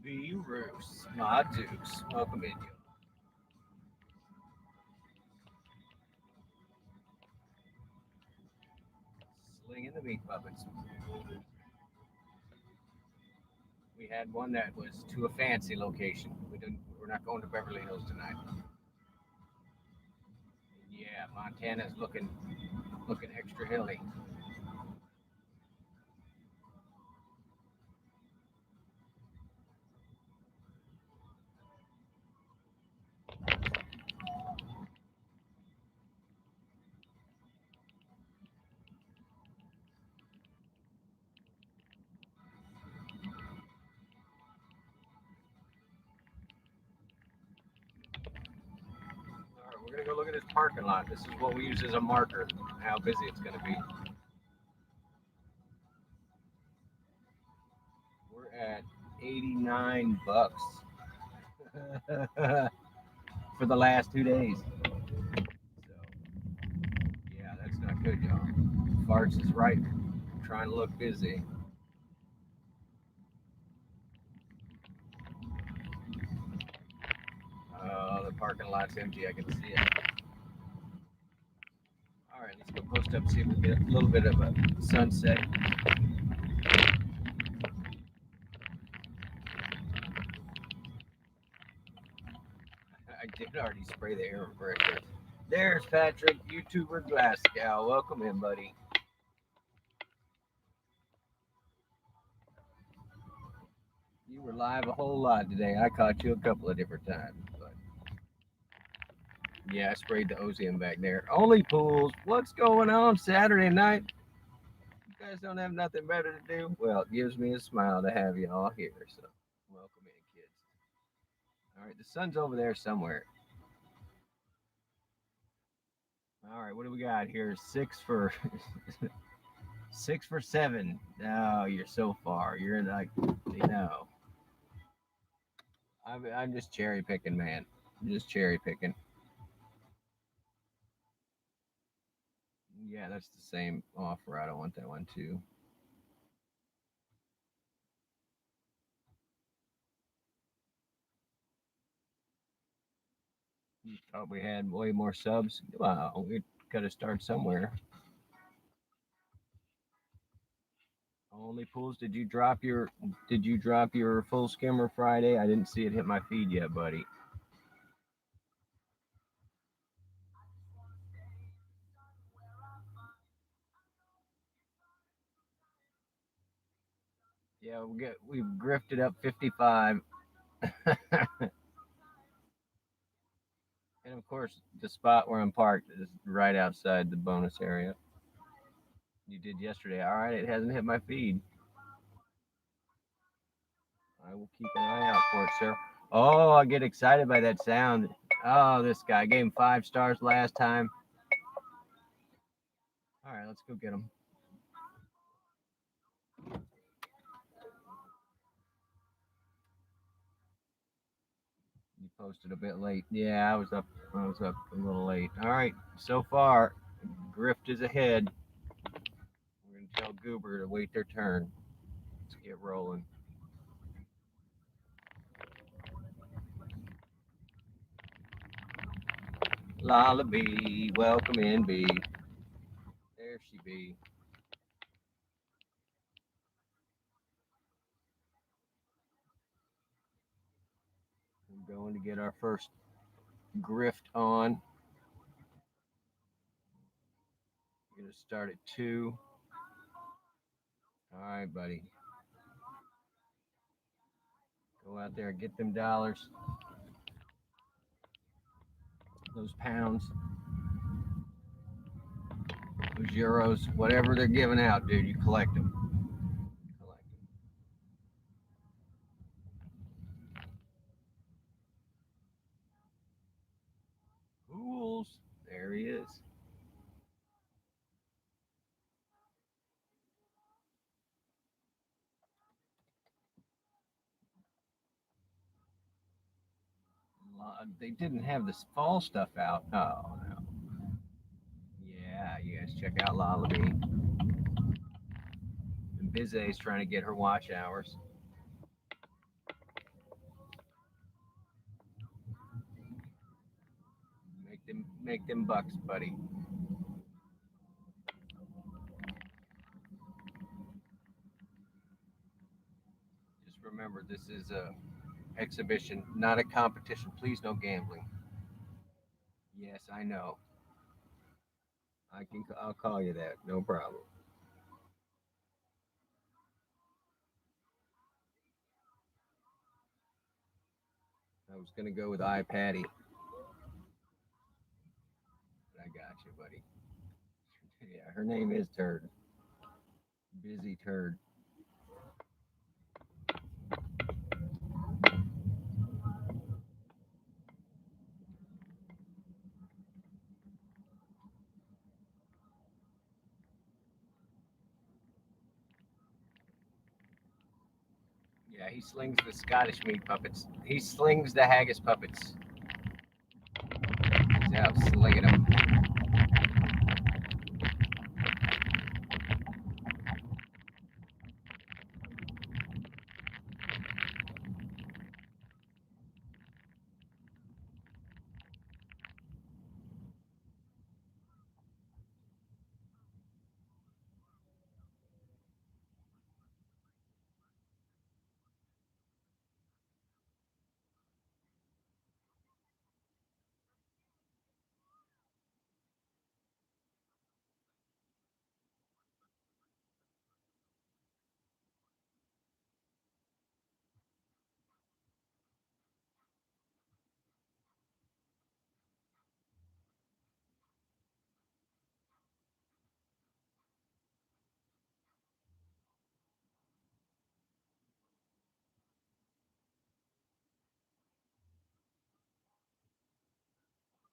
B. Roos, my Dukes. Welcome in, you. Slinging the meat puppets. We had one that was to a fancy location. We're not going to Beverly Hills tonight. Yeah, Montana's looking extra hilly. All right, we're gonna go look at this parking lot. This is what we use as a marker, how busy it's gonna be. We're at 89 bucks for the last 2 days. So yeah, that's not good, y'all. Farts is right. Trying to look busy. The parking lot's empty. I can see it. All right, let's go post up, see if we get a little bit of a sunset. I did already spray the air freshener. There's Patrick, YouTuber Glass Gal. Welcome in, buddy. You were live a whole lot today. I caught you a couple of different times, but yeah, I sprayed the ozone back there. Only pools. What's going on Saturday night? You guys don't have nothing better to do? Well, it gives me a smile to have you all here. So welcome in, kids. All right, the sun's over there somewhere. All right, what do we got here? Six for 6 for 7. No, you're so far. You're like, you know, I'm just cherry picking, man. I'm just cherry picking. Yeah, that's the same offer. I don't want that one too. You thought we had way more subs. Wow, we got to start somewhere. Only pools. Did you drop your full skimmer Friday? I didn't see it hit my feed yet, buddy. Yeah, we've grifted up 55. And of course, the spot where I'm parked is right outside the bonus area. You did yesterday. All right, it hasn't hit my feed. I will keep an eye out for it, sir. Oh, I get excited by that sound. Oh, this guy gave him 5 stars last time. All right, let's go get him. You posted a bit late. Yeah, I was up a little late. All right, so far, Grift is ahead. We're gonna tell Goober to wait their turn. Let's get rolling. Lala B, welcome in B. There she be. We're going to get our first Grift on. We're gonna start at 2. All right, buddy. Go out there and get them dollars, those pounds, those euros, whatever they're giving out, dude. You collect them. Collect them. Fools. There he is. They didn't have this fall stuff out. Oh no. Yeah, you guys check out Lullaby. And Bizay's trying to get her watch hours. Make them bucks, buddy. Just remember, this is a exhibition, not a competition. Please, no gambling. Yes, I know. I'll call you that. No problem. I was gonna go with iPatty, but I got you, buddy. Yeah, her name is Turd. Busy Turd. Yeah, he slings the Scottish meat puppets. He slings the haggis puppets. He's out slinging them.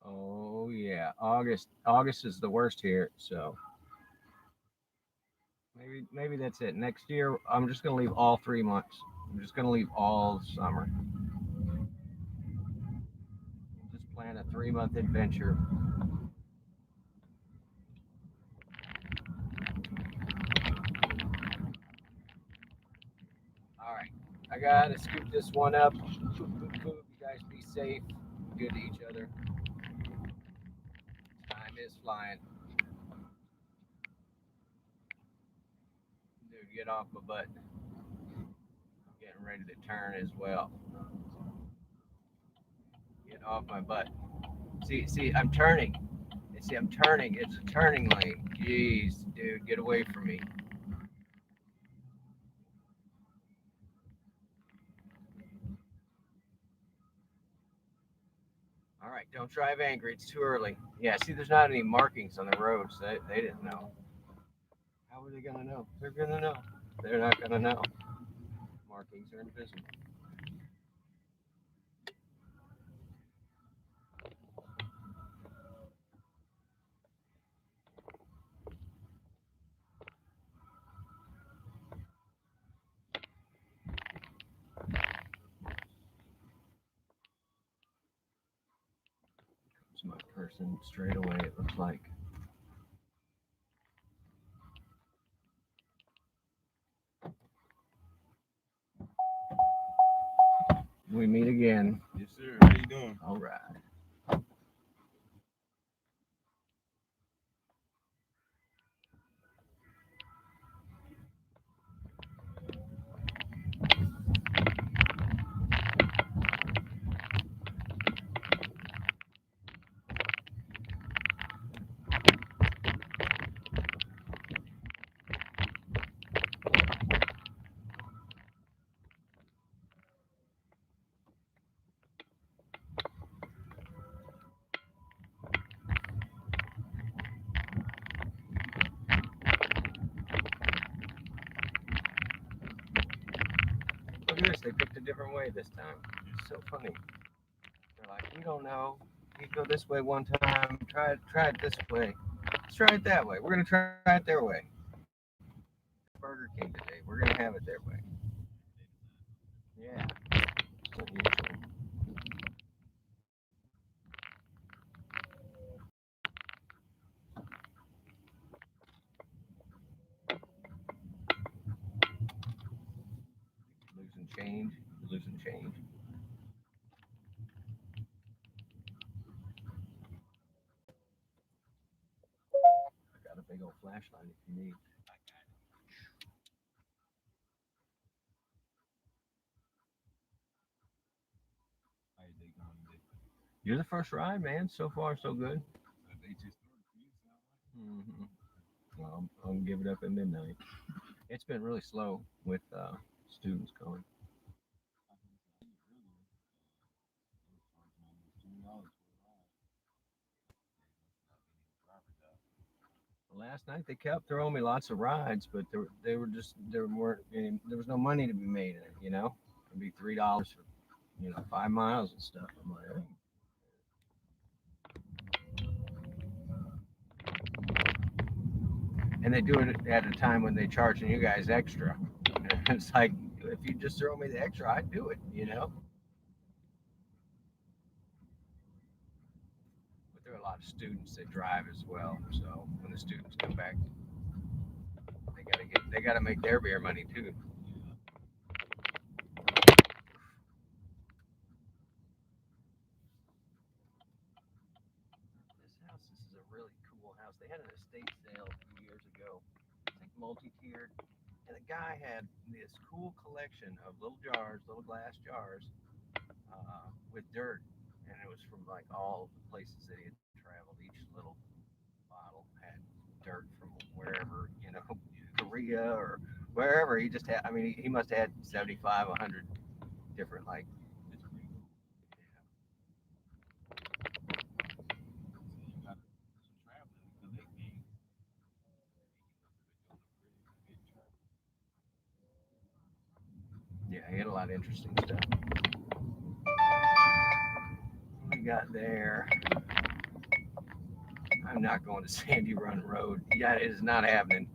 Oh yeah, August is the worst here. So maybe that's it. Next year, I'm just gonna leave all 3 months. I'm just gonna leave all summer. Just plan a 3 month adventure. All right, I gotta scoop this one up. Poop, poop, poop. You guys be safe. Good to each other. Time is flying. Dude, get off my butt. I'm getting ready to turn as well. Get off my butt. See, I'm turning. See, I'm turning. It's a turning lane. Jeez, dude, get away from me. All right, don't drive angry. It's too early. Yeah, see, there's not any markings on the roads. They didn't know. How are they gonna know? They're gonna know. They're not gonna know. Markings are invisible. It's my person straight away. It looks like. We meet again. Yes, sir. How you doing? All right. Look at this. They picked a different way this time. It's so funny. They're like, we don't know. You go this way one time. Try it this way. Let's try it that way. We're gonna try it their way. Burger King today. We're gonna have it their way. Yeah. Losing change. Losing change. flashlight if you need. You're the first ride, man. So far, so good. Mm-hmm. Well, I'll give it up at midnight. It's been really slow with students going. Last night they kept throwing me lots of rides, but they were just there weren't any, there was no money to be made in it. It'd be $3 for 5 miles and stuff. I'm like, oh. And they do it at a time when they charging you guys extra. It's like if you just throw me the extra, I'd do it. But there are a lot of students that drive as well. So when the students come back, they gotta make their beer money too. This is a really cool house. They had an estate sale a few years ago. It's like multi-tiered, and the guy had this cool collection of little jars, little glass jars, with dirt, and it was from like all the places that he had traveled. Each little bottle had dirt from wherever, Korea or wherever. He just had. I mean, he must have had 75, 100 different like. Yeah, he had a lot of interesting stuff. We got there. I'm not going to Sandy Run Road. Yeah, it is not happening.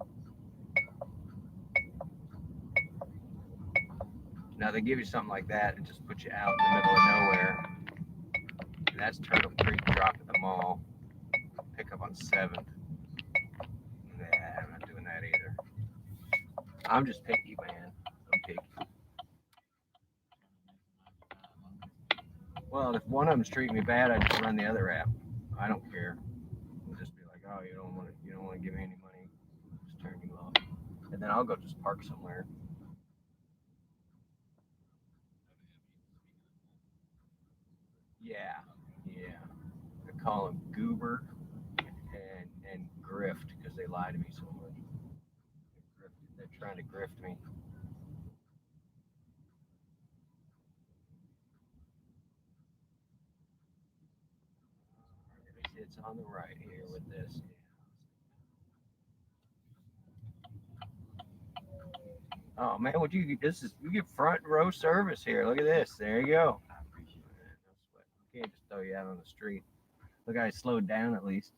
Now they give you something like that and just put you out in the middle of nowhere. And that's Turtle Creek drop at the mall. Pick up on 7th. Nah, I'm not doing that either. I'm just picky, man. I'm picky. Well, if one of them's treating me bad, I just run the other app. I don't care. I'll just be like, oh, you don't want to give me any money. Just turn you off. And then I'll go just park somewhere. Yeah, yeah. I call them Goober and Grift because they lie to me so much. They're trying to grift me. It's on the right here with this. Oh man, would you? This is you get front row service here. Look at this. There you go. I appreciate it. No sweat. You can't just throw you out on the street. Look, I slowed down at least.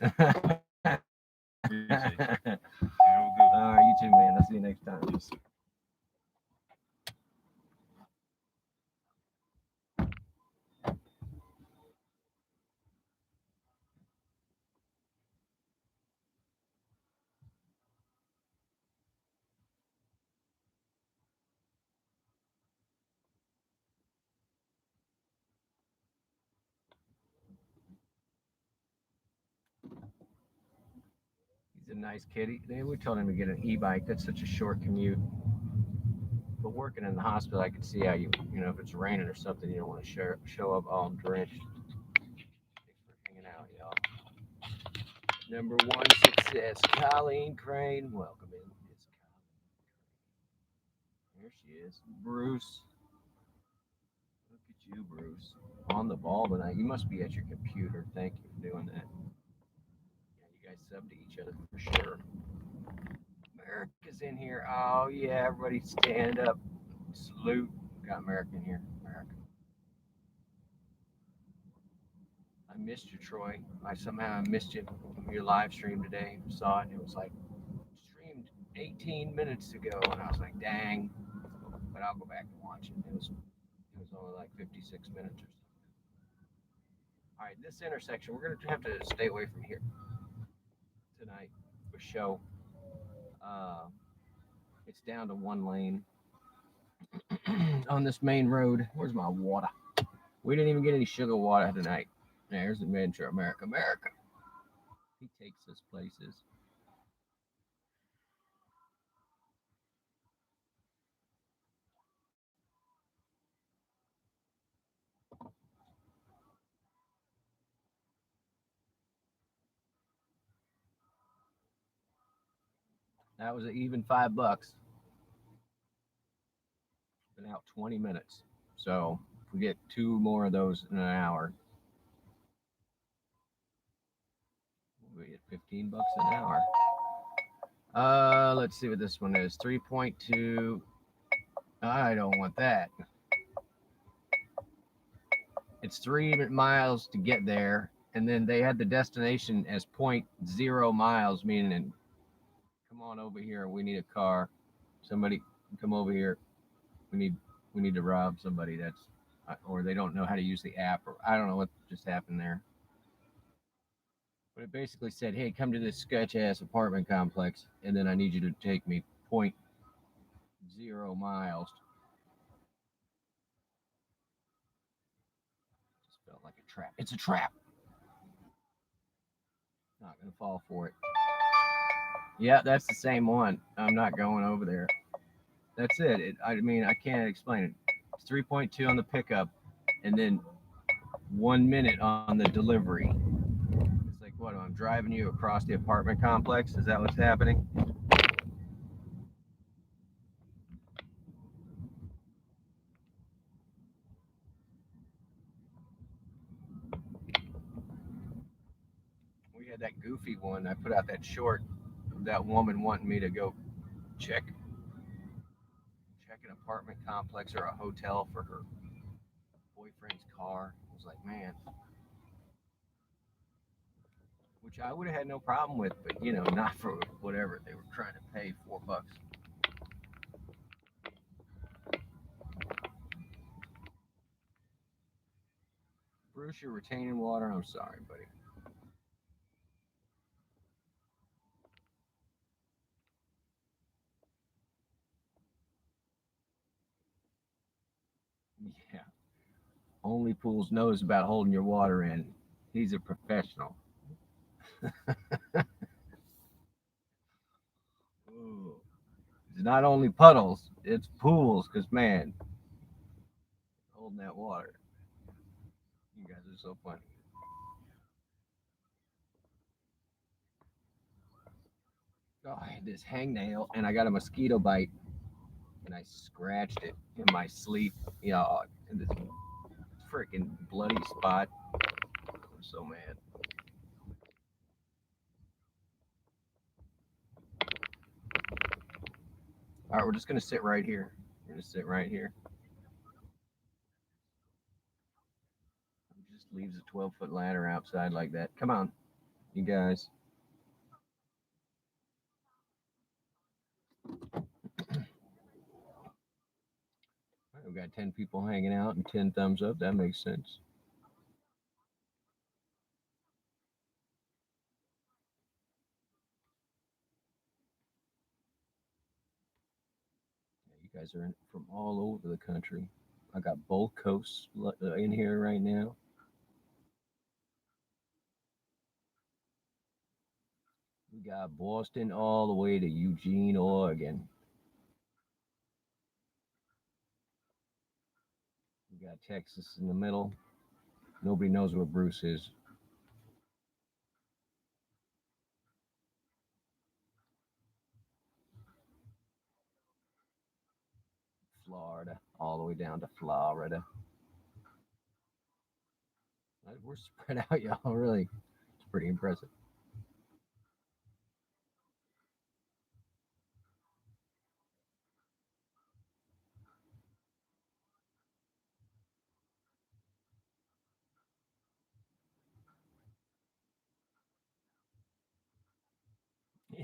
All right, you too, man. I'll see you next time. He's a nice kid. We told him to get an e-bike. That's such a short commute. But working in the hospital, I can see how if it's raining or something, you don't want to show up all drenched. Thanks for hanging out, y'all. Number one success, Colleen Crane. Welcome in. It's Colleen. Here she is. Bruce. Look at you, Bruce. On the ball tonight. You must be at your computer. Thank you for doing that. Yeah, you guys sub to each other for sure. America's in here. Oh, yeah. Everybody stand up. Salute. Got America in here. America. I missed you, Troy. I somehow missed you your live stream today. Saw it. And it was like streamed 18 minutes ago, and I was like, dang. But I'll go back and watch it. It was only like 56 minutes or something. All right, this intersection, we're gonna have to stay away from here tonight for show. Uh, it's down to one lane on this main road. Where's my water? We didn't even get any sugar water tonight. There's Adventure America. America. He takes us places. That was an even $5. Been out 20 minutes. So if we get two more of those in an hour, we get $15 an hour. Let's see what this one is. 3.2. I don't want that. It's 3 miles to get there, and then they had the destination as point 0 miles, meaning, come on over here. We need a car. Somebody come over here. We need we need to rob somebody. That's or they don't know how to use the app, or I don't know what just happened there. But it basically said, "Hey, come to this sketch ass apartment complex, and then I need you to take me point 0 miles." Just felt like a trap. It's a trap. Not gonna fall for it. Yeah, that's the same one. I'm not going over there. That's it. I mean, I can't explain it. It's 3.2 on the pickup, and then 1 minute on the delivery. It's like, what? I'm driving you across the apartment complex. Is that what's happening? We had that goofy one. I put out that short of that woman wanting me to go check check an apartment complex or a hotel for her boyfriend's car. I was like, man, which I would have had no problem with, but not for whatever they were trying to pay $4. Bruce, you're retaining water. I'm sorry, buddy. Yeah. Only Pools knows about holding your water in. He's a professional. Ooh. It's not only puddles, it's pools, because, man, holding that water. You guys are so funny. Oh, I had this hangnail and I got a mosquito bite and I scratched it in my sleep. In this freaking bloody spot. I'm so mad. All right, we're just gonna sit right here. We're gonna sit right here. Just leaves a 12-foot ladder outside like that. Come on, you guys. All right, we got 10 people hanging out and 10 thumbs up. That makes sense. Yeah, you guys are from all over the country. I got both coasts in here right now. We got Boston all the way to Eugene, Oregon. We got Texas in the middle. Nobody knows where Bruce is. Florida, all the way down to Florida. We're spread out, y'all. Really, it's pretty impressive.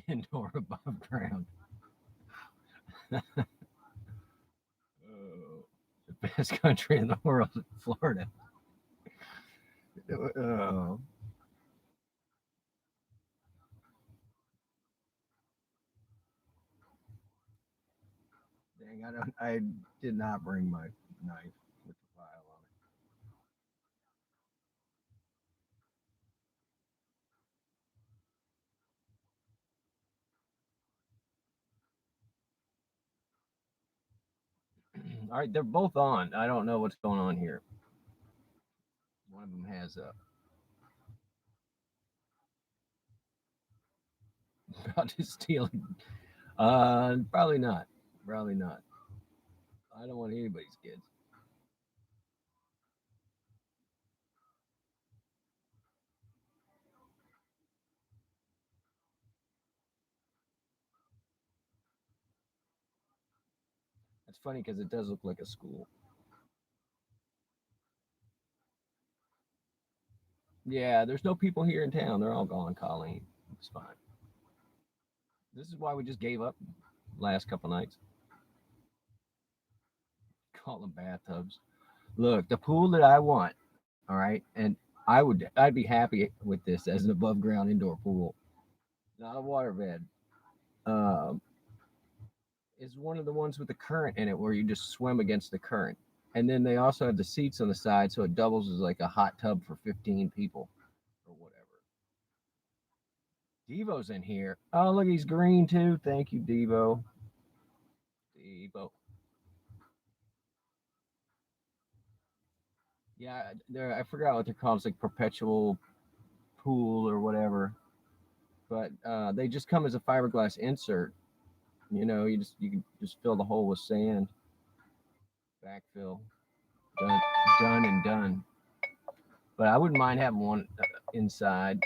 Indoor above ground. Oh, the best country in the world, Florida. Oh, dang! I did not bring my knife with the file on it. All right, they're both on. I don't know what's going on here. One of them has a about to steal. Probably not. Probably not. I don't want anybody's kids. It's funny because it does look like a school. Yeah, there's no people here in town. They're all gone, Colleen. It's fine. This is why we just gave up last couple nights. Call them bathtubs. Look, the pool that I want, all right, and I'd be happy with this as an above ground indoor pool, not a water bed. Um, is one of the ones with the current in it where you just swim against the current. And then they also have the seats on the side, so it doubles as like a hot tub for 15 people or whatever. Devo's in here. Oh, look, he's green too. Thank you, Devo. Devo. Yeah, I forgot what they're called. It's like perpetual pool or whatever. But they just come as a fiberglass insert. You can just fill the hole with sand, backfill, done, done and done. But I wouldn't mind having one inside.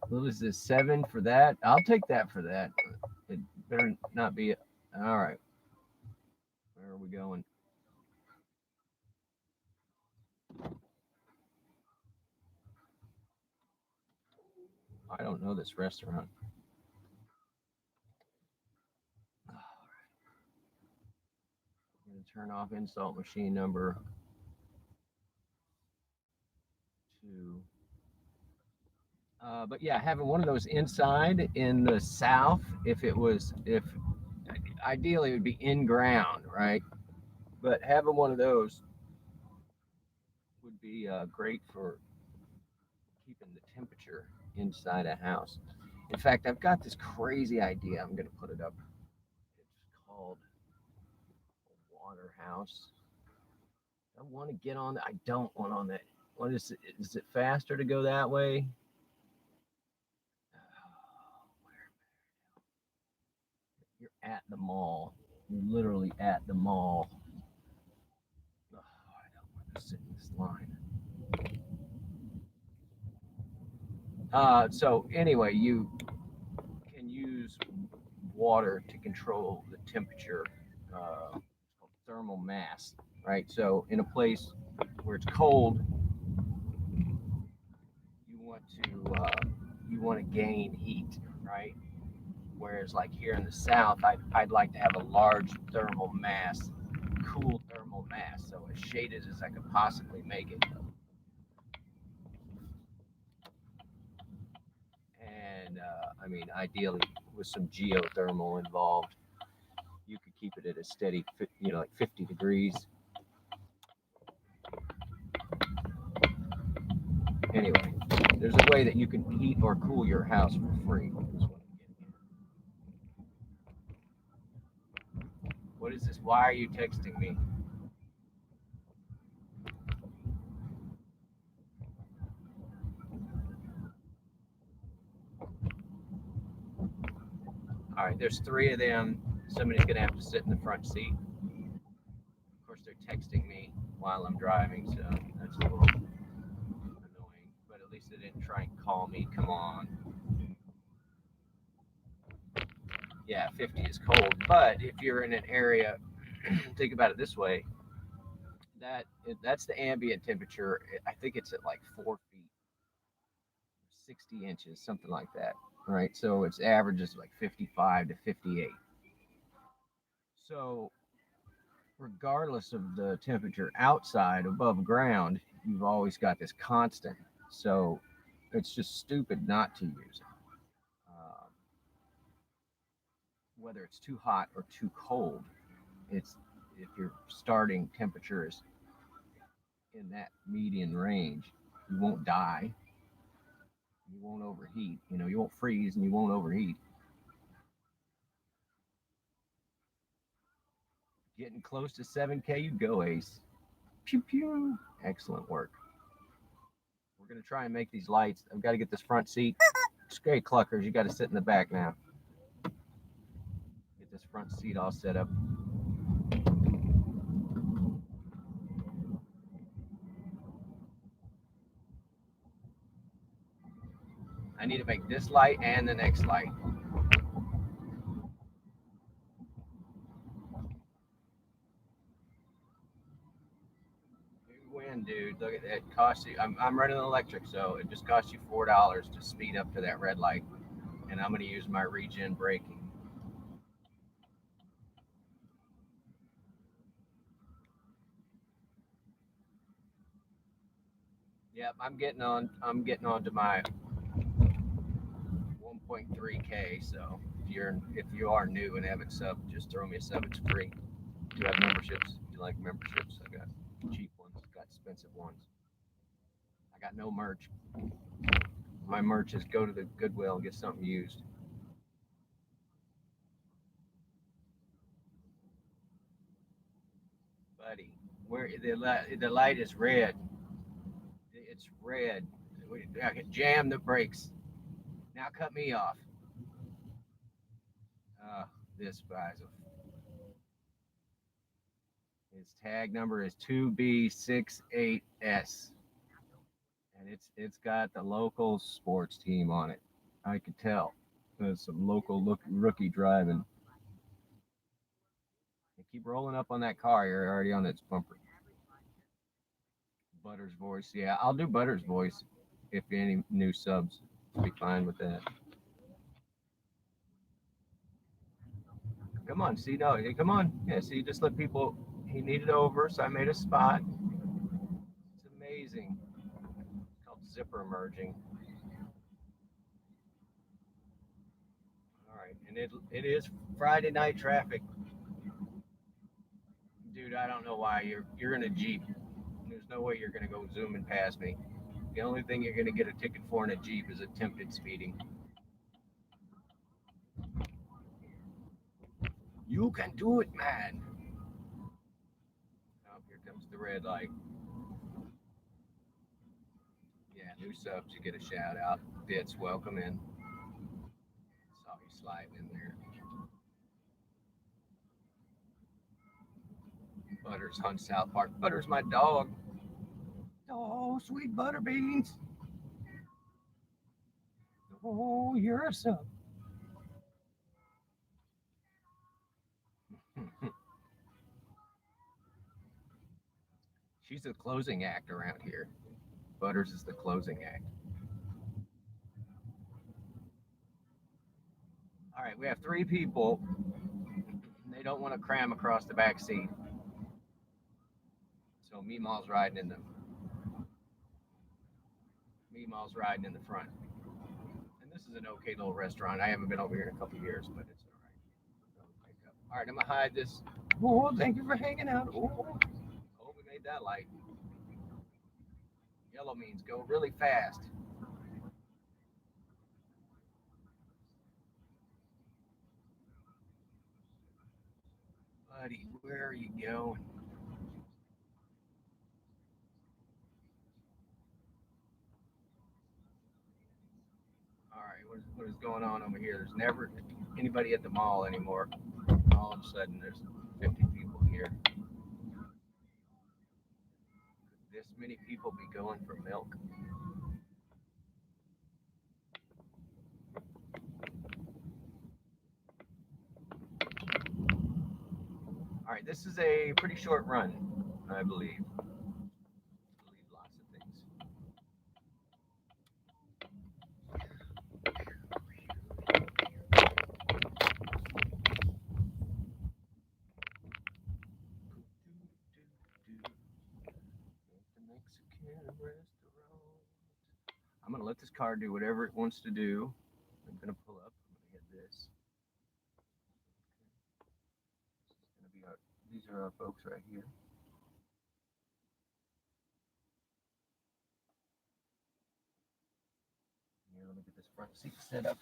What was this, 7 for that? I'll take that for that. It better not be. All right. Where are we going? I don't know this restaurant. I'm going to turn off insult machine number 2. But yeah, having one of those inside in the south, if ideally it would be in ground, right? But having one of those would be great for keeping the temperature inside a house. In fact, I've got this crazy idea. I'm going to put it up. It's called a water house. I want to get on that. I don't want on that. What is it? Is it faster to go that way? You're at the mall. You're literally at the mall. Oh, I don't want to sit in this line. So anyway, you can use water to control the temperature. It's called thermal mass, right? So in a place where it's cold, you want you want to gain heat, right? Whereas like here in the south, I'd like to have a large thermal mass, cool thermal mass, so as shaded as I could possibly make it. And I mean, ideally with some geothermal involved, you could keep it at a steady, like 50 degrees. Anyway, there's a way that you can heat or cool your house for free. What is this? Why are you texting me? All right, there's 3 of them. Somebody's gonna have to sit in the front seat. Of course, they're texting me while I'm driving, so that's a little annoying. But at least they didn't try and call me. Come on. Yeah, 50 is cold. But if you're in an area, think about it this way: that's the ambient temperature. I think it's at like 4 feet, 60 inches, something like that. Right. So its average is like 55 to 58. So regardless of the temperature outside above ground, you've always got this constant. So it's just stupid not to use it. Um, Whether it's too hot or too cold, it's if your starting temperature is in that median range, you won't die, you won't overheat. You won't freeze and you won't overheat. Getting close to 7K, you go, Ace. Pew pew. Excellent work. We're gonna try and make these lights. I've got to get this front seat. Straight cluckers. You got to sit in the back now. this front seat all set up. I need to make this light and the next light. You win, dude. Look at that. It costs you. I'm running electric, so it just costs you $4 to speed up to that red light. And I'm going to use my regen braking. Yep, I'm getting on to my 1.3K. So if you are new and haven't subbed, just throw me a sub. It's free. Do you have memberships? Do you like memberships? I got cheap ones. Got expensive ones. I got no merch. My merch is go to the Goodwill and get something used. Buddy, where the light is red. It's red. I can jam the brakes. Now cut me off. Uh, this guy's his tag number is 2B68S, and it's got the local sports team on it. I could tell. There's some local rookie driving. You keep rolling up on that car. You're already on its bumper. Butter's voice. Yeah, I'll do Butter's voice if any new subs. I'll be fine with that. Come on, see, no, come on. Yeah, see, just let people. He needed over, so I made a spot. It's amazing. It's called zipper merging. All right, and it is Friday night traffic, dude. I don't know why you're in a Jeep. There's no way you're gonna go zooming past me. The only thing you're gonna get a ticket for in a Jeep is attempted speeding. You can do it, man. Oh, here comes the red light. Yeah, new subs, you get a shout out. Bits, welcome in. Saw you sliding in there. Butters on South Park. Butters my dog. Oh, sweet butter beans. Oh, you're a sub. She's the closing act around here. Butters is the closing act. All right, we have 3 people. They don't want to cram across the back seat. So Meemaw's riding in the riding in the front. And this is an okay little restaurant. I haven't been over here in a couple of years, but it's all right. All right, I'm gonna hide this. Oh, thank you for hanging out. Oh, we made that light. Yellow means go really fast. Buddy, where are you going? All right, what is going on over here? There's never anybody at the mall anymore. All of a sudden, there's 50 people here. Could this many people be going for milk? All right, this is a pretty short run, I believe. Lots of things. I'm gonna let this car do whatever it wants to do. I'm gonna pull up. I'm gonna hit this. This is gonna be our. These are our folks right here. Here, let me get this front seat set up.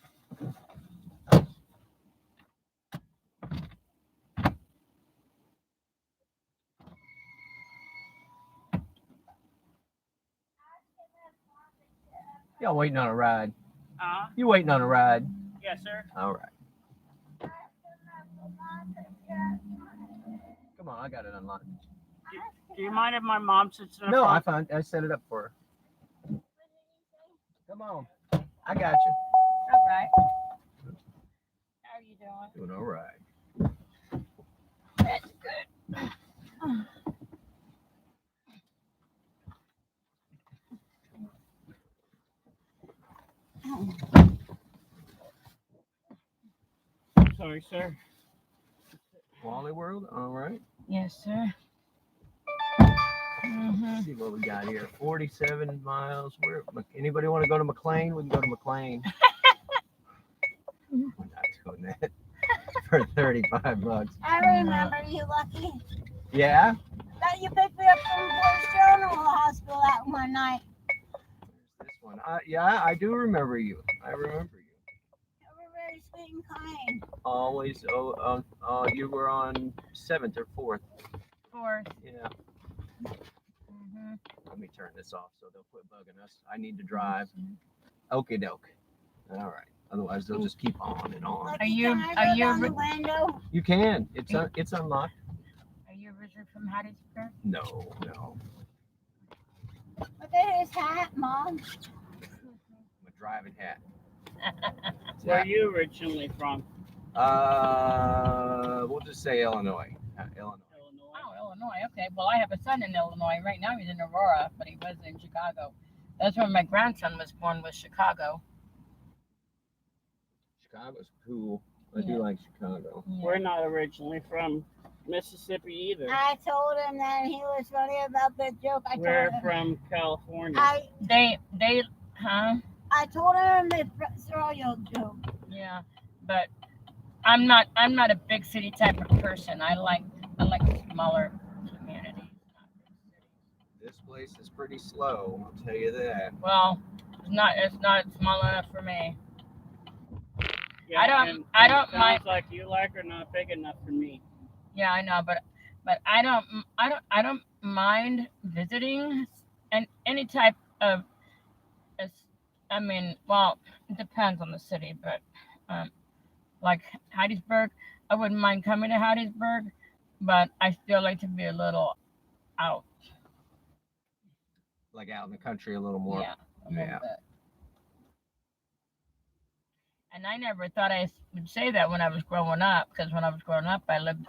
Y'all waiting on a ride? You waiting on a ride? Yes, sir. All right. Come on, I got it unlocked. Do you mind if my mom sits in the No, front? I set it up for her. Come on, I got you. All right. How are you doing? Doing all right. That's good. Sorry, sir. Wally World, all right. Yes, sir. Let's see what we got here. 47 miles. Where? Anybody want to go to McLean? We can go to McLean. We're not doing that for 35 bucks. I remember you, Lucky. Yeah. That you picked me up from Forest General Hospital that one night. This one. Yeah, I do remember you. I remember you. You were very sweet and kind. Always. You were on 7th or 4th. 4th. Yeah. Mm-hmm. Let me turn this off so they'll quit bugging us. I need to drive. Okie doke. All right. Otherwise, they'll just keep on and on. Lucky, Are you- can I are look you on re- the window? You can. It's unlocked. Are you originally from Hattiesburg? No. Look at his hat, Mom. I'm a driving hat. Where are you originally from? We'll just say Illinois. Illinois. Illinois. Oh, Illinois. Okay. Well, I have a son in Illinois. Right now he's in Aurora, but he was in Chicago. That's where my grandson was born, was Chicago. Chicago's cool. I do Yeah. like Chicago. Yeah. We're not originally from Mississippi either. I told him that he was funny about the joke. I We're told him. from California. They, I told him the Australia joke. yeah. But I'm not a big city type of person. I like smaller communities. This place is pretty slow. I'll tell you that. Well, it's not small enough for me. Yeah, I don't- and I don't it mind- sounds like you like her not big enough for me. Yeah, I know, but I don't mind visiting and any type of. I mean, well, it depends on the city, but like Hattiesburg, I wouldn't mind coming to Hattiesburg, but I still like to be a little out. Like out in the country a little more. Yeah, a little Yeah. bit. And I never thought I would say that when I was growing up, because when I was growing up, I lived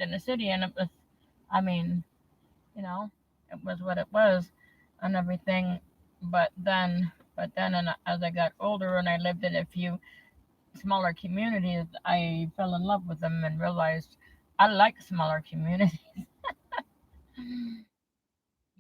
in the city, and it was, I mean, it was what it was, and everything. But then, and as I got older and I lived in a few smaller communities, I fell in love with them and realized I like smaller communities. I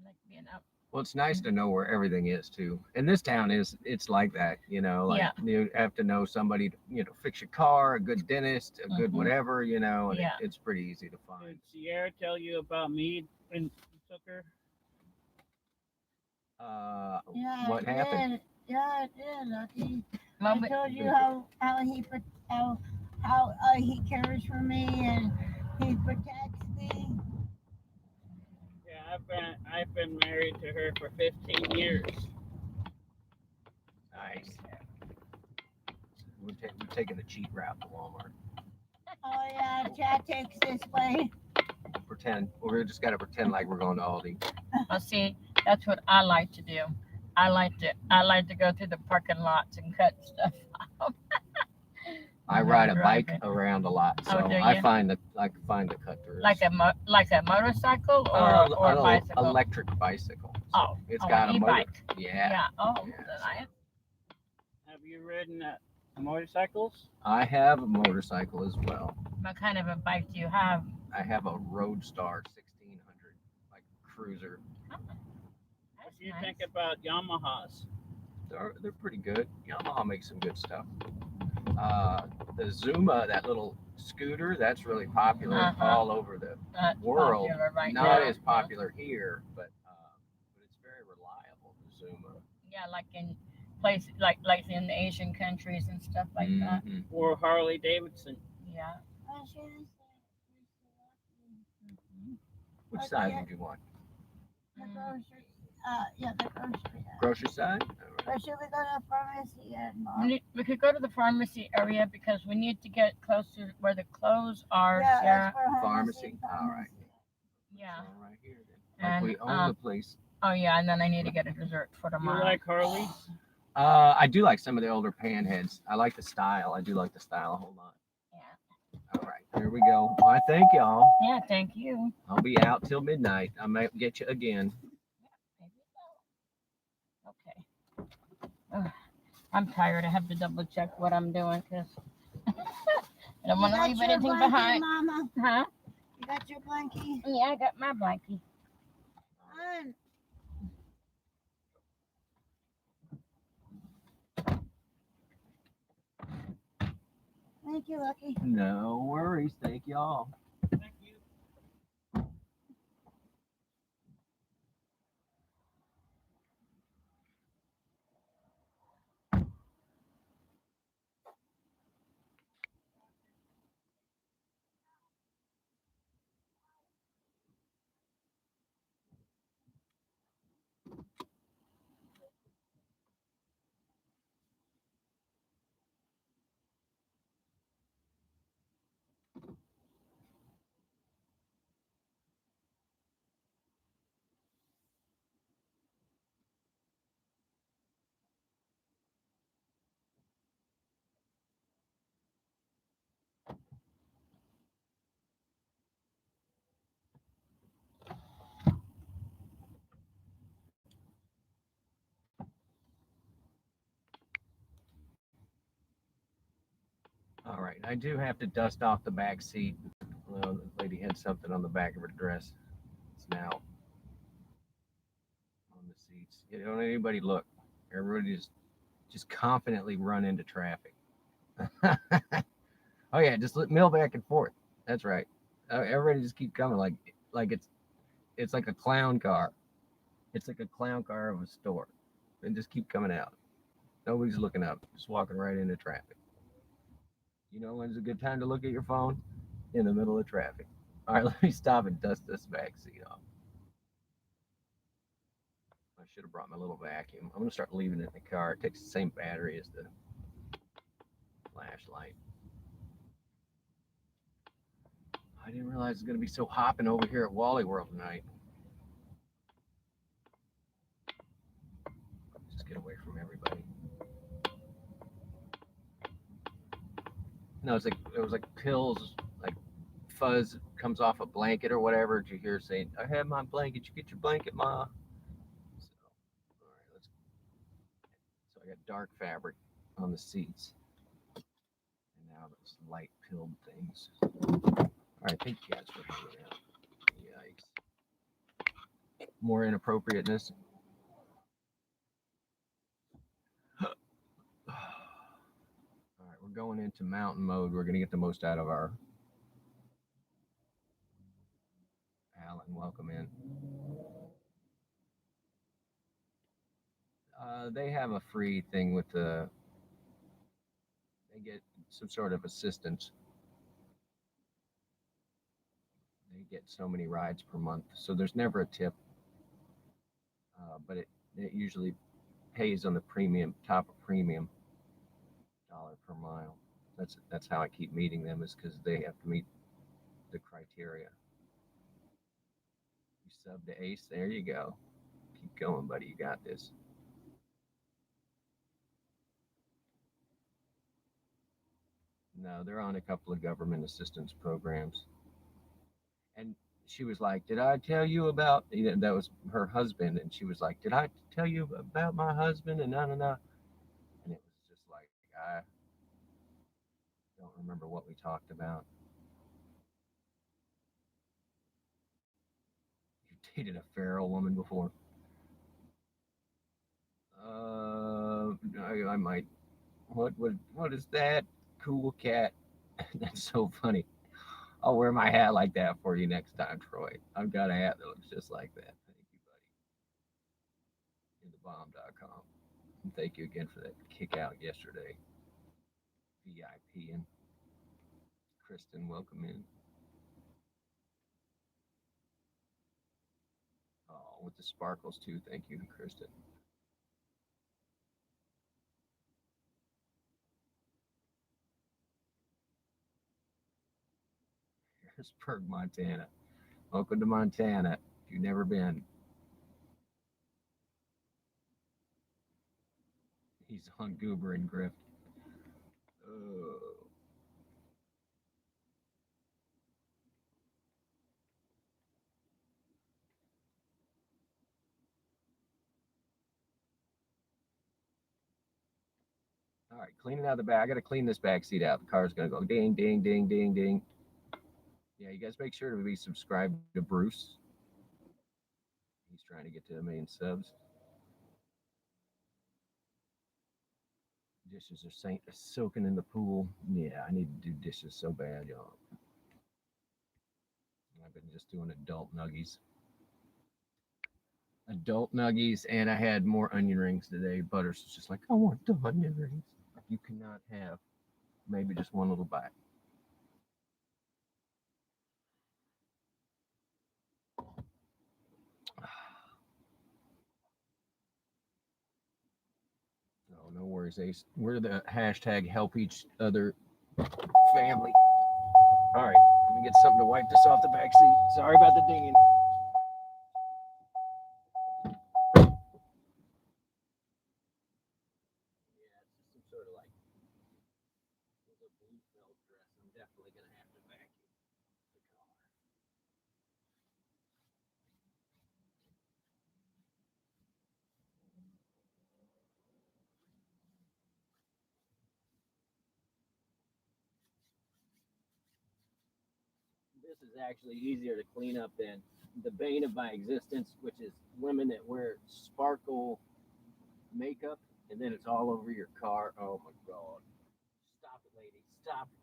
like being out. Well, it's nice to know where everything is too. And this town it's like that, like Yeah. you have to know somebody to, fix your car, a good dentist, a good Mhm. whatever, and Yeah. it's pretty easy to find. Did Sierra tell you about me when you took her? Yeah, What I happened? did. Yeah, I did, Lucky. Well, I told you how he cares for me and he protects me. Yeah, I've been married to her for 15 years. Nice. We're taking the cheap route to Walmart. Oh yeah, Chad takes this way. Pretend. We're just got to pretend like we're going to Aldi. well, see, that's what I like to do. I like to go through the parking lots and cut stuff out. I When ride I'm a bike driving. around a lot, so Oh, do I ya? find the cut throughs. Like a motorcycle or an a bicycle. electric bicycle. So Oh, it's oh, got an a motor. e-bike. Yeah. Yeah. Oh, Yeah, then Have you ridden motorcycles? I have a motorcycle as well. what kind of a bike do you have? I have a Roadstar 1600, like cruiser. That's What do you nice. think about Yamahas? They're pretty good. Yamaha makes some good stuff. The Zuma, that little scooter, that's really popular Uh-huh. all over the That's world. popular right Not now. as popular here, but it's very reliable. The Zuma. Yeah, like in places like in the Asian countries and stuff like that. Mhm. Or Harley Davidson? Yeah. What should I say? Which Okay, side yeah. would you want? The grocery. Yeah, the grocery. Grocery side? All right. Or should we go to the pharmacy and We could go to the pharmacy area because we need to get close to where the clothes are. Yeah, Sarah. that's for Pharmacy? All right. Yeah. It's all right here then. Like And we own the place. oh yeah, and then I need to get a dessert for You tomorrow. like Harleys? I do like some of the older panheads. I like the style. I do like the style a whole lot. Yeah. All right, there we go. Well, I thank y'all. Yeah, thank you. I'll be out till midnight. I might get you again. Maybe so. Okay. Ugh, I'm tired. I have to double check what I'm doing because I don't want to leave anything behind. Mama. Huh? You got your blankie? Yeah, I got my blankie. On. Thank you, Lucky. No worries. Thank y'all. Thank you. All right. I do have to dust off the back seat. Well, the lady had something on the back of her dress. It's now on the seats. You don't let anybody look. Everybody just confidently run into traffic. Oh yeah, just mill back and forth. That's right. Everybody just keep coming like it's like a clown car. It's like a clown car of a store, and just keep coming out. Nobody's looking up. Just walking right into traffic. You know when's a good time to look at your phone? In the middle of traffic. All right, let me stop and dust this back seat off. I should have brought my little vacuum. I'm gonna start leaving it in the car. It takes the same battery as the flashlight. I didn't realize it's gonna be so hopping over here at Wally World tonight. Just get away from everybody. No, it was like pills, like fuzz comes off a blanket or whatever. Did you hear saying, "I have my blanket. You get your blanket, ma." So, all right, let's. So I got dark fabric on the seats, and now those light pilled things. All right, thank you guys for hanging out. Yikes! More inappropriateness. All right, we're going into mountain mode. We're gonna get the most out of our Alan. Welcome in. They have a free thing with the. They get some sort of assistance. They get so many rides per month, so there's never a tip, but it usually pays on the premium top of premium dollar per mile. That's how I keep meeting them is because they have to meet the criteria. You sub to Ace, there you go. Keep going, buddy. You got this. No, they're on a couple of government assistance programs. And she was like, "Did I tell you about?" That was her husband, and she was like, "Did I tell you about my husband?" And no, no, no. And it was just like I don't remember what we talked about. You dated a feral woman before? I might. What is that? Cool cat. That's so funny. I'll wear my hat like that for you next time, Troy. I've got a hat that looks just like that. Thank you, buddy. InTheBomb.com. And thank you again for that kick out yesterday. VIP and Kristen, welcome in. Oh, with the sparkles too. Thank you, Kristen. Harrisburg, Montana. Welcome to Montana. If you've never been, he's on Goober and Grift. Oh. All right, cleaning out the back. I got to clean this back seat out. The car's going to go ding, ding, ding, ding, ding. Yeah, you guys make sure to be subscribed to Bruce. He's trying to get to a million subs. Dishes are soaking in the pool. Yeah, I need to do dishes so bad, y'all. I've been just doing adult nuggies. Adult nuggies, and I had more onion rings today. Butters was just like, I want the onion rings. You cannot have maybe just one little bite. Oh, no worries, Ace. We're the hashtag help each other family. All right, let me get something to wipe this off the back seat. Sorry about the dinging. Yeah, it's just some sort of like little blue felt dress. I'm definitely gonna have to vacuum the car. This is actually easier to clean up than the bane of my existence, which is women that wear sparkle makeup and then it's all over your car. Oh my god. Stop it, lady. Stop it.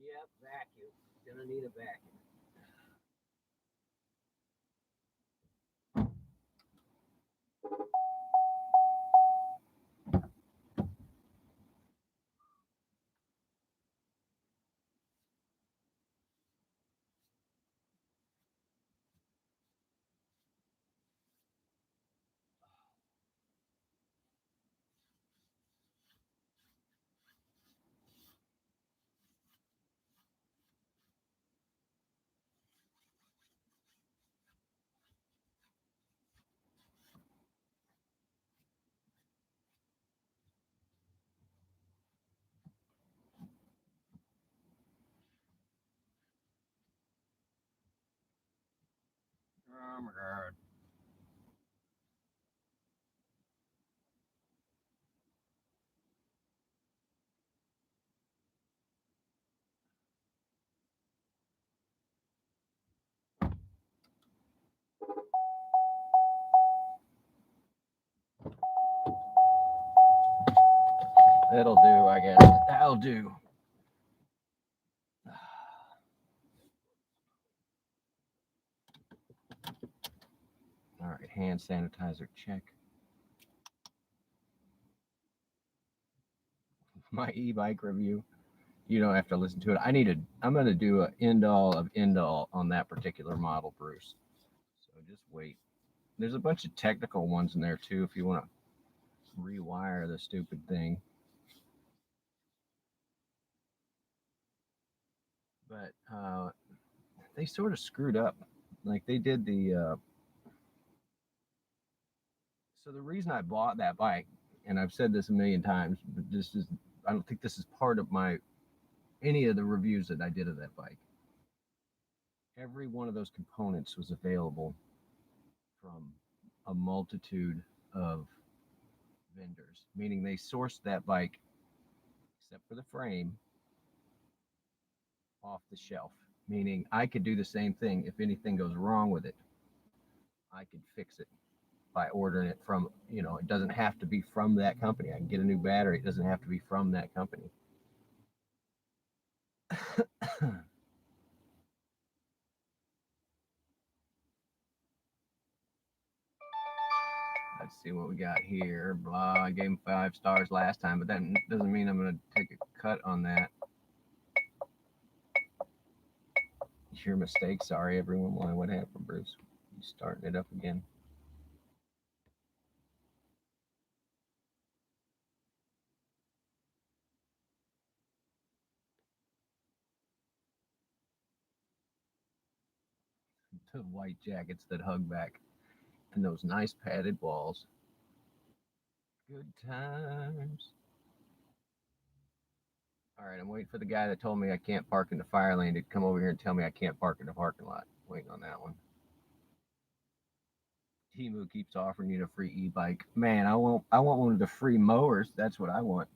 Yep, vacuum. Gonna need a vacuum. Oh my god. That'll do, I guess. That'll do. All right, hand sanitizer check. My e-bike review. You don't have to listen to it. I'm gonna do an end all of end all on that particular model, Bruce. So just wait. There's a bunch of technical ones in there too if you want to rewire the stupid thing. But they sort of screwed up. Like they did so the reason I bought that bike, and I've said this a million times, but I don't think this is part of any of the reviews that I did of that bike. Every one of those components was available from a multitude of vendors, meaning they sourced that bike, except for the frame, off the shelf. Meaning I could do the same thing. If anything goes wrong with it, I could fix it by ordering it from, it doesn't have to be from that company. I can get a new battery. It doesn't have to be from that company. Let's see what we got here. Blah. I gave him 5 stars last time, but that doesn't mean I'm going to take a cut on that. Your mistake. Sorry, everyone. Why? What happened, Bruce? You starting it up again? The white jackets that hug back and those nice padded walls. Good times. All right, I'm waiting for the guy that told me I can't park in the fire lane to come over here and tell me I can't park in the parking lot. Waiting on that one. Timu keeps offering you the free e-bike. Man, I want one of the free mowers. That's what I want.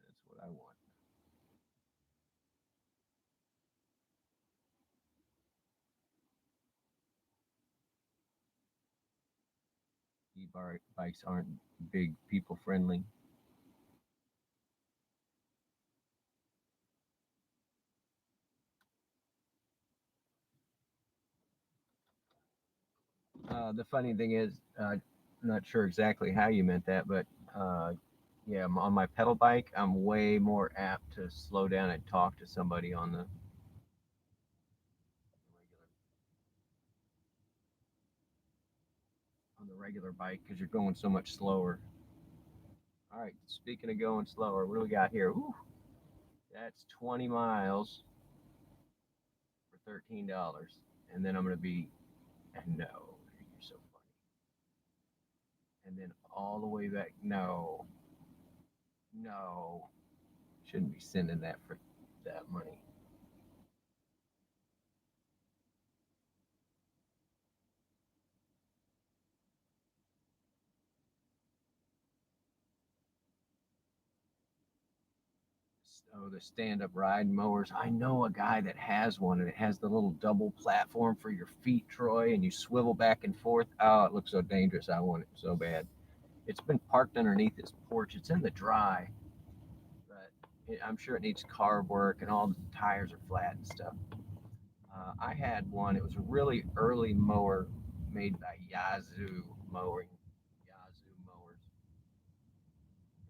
That's what I want. E-bikes aren't big people friendly. The funny thing is, I'm not sure exactly how you meant that, but yeah, on my pedal bike, I'm way more apt to slow down and talk to somebody regular bike because you're going so much slower. All right, speaking of going slower, what do we got here? Ooh, that's 20 miles for $13, and then I'm gonna be, no, you're so funny, and then all the way back. No, no, shouldn't be sending that for that money. Oh, the stand-up ride mowers. I know a guy that has one, and it has the little double platform for your feet, Troy, and you swivel back and forth. Oh, it looks so dangerous. I want it so bad. It's been parked underneath his porch. It's in the dry, but I'm sure it needs carb work, and all the tires are flat and stuff. I had one. It was a really early mower made by Yazoo Mowing. Yazoo Mowers,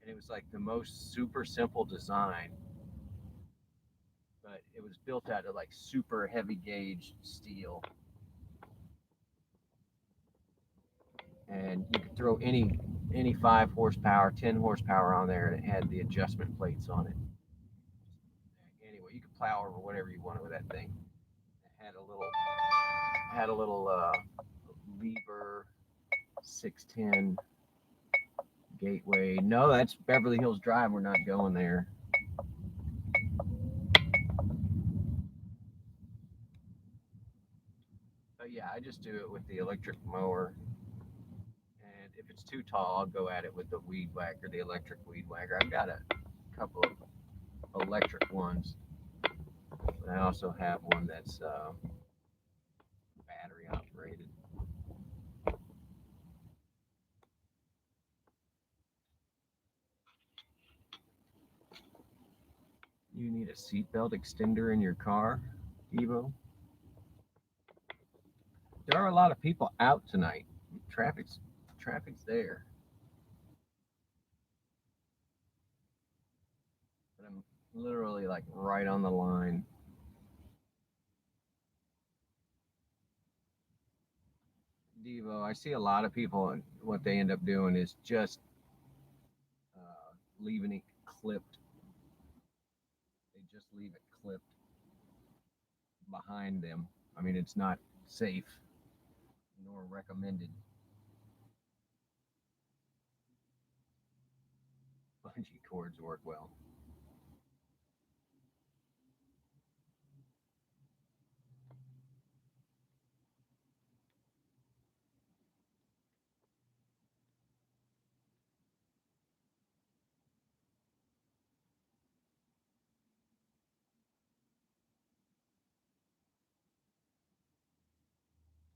and it was like the most super simple design, but it was built out of like super heavy gauge steel, and you could throw any 5 horsepower, 10 horsepower on there, and it had the adjustment plates on it. Anyway, you could plow over whatever you wanted with that thing. It had a little lever 610 gateway. No, that's Beverly Hills Drive. We're not going there. But yeah, I just do it with the electric mower. And if it's too tall, I'll go at it with the weed whacker, the electric weed whacker. I've got a couple of electric ones, but I also have one that's battery operated. You need a seatbelt extender in your car, Evo? There are a lot of people out tonight. Traffic's traffic's there. But I'm literally like right on the line. Devo, I see a lot of people, and what they end up doing is just leaving it clipped. They just leave it clipped behind them. I mean, it's not safe nor recommended. Bungee cords work well.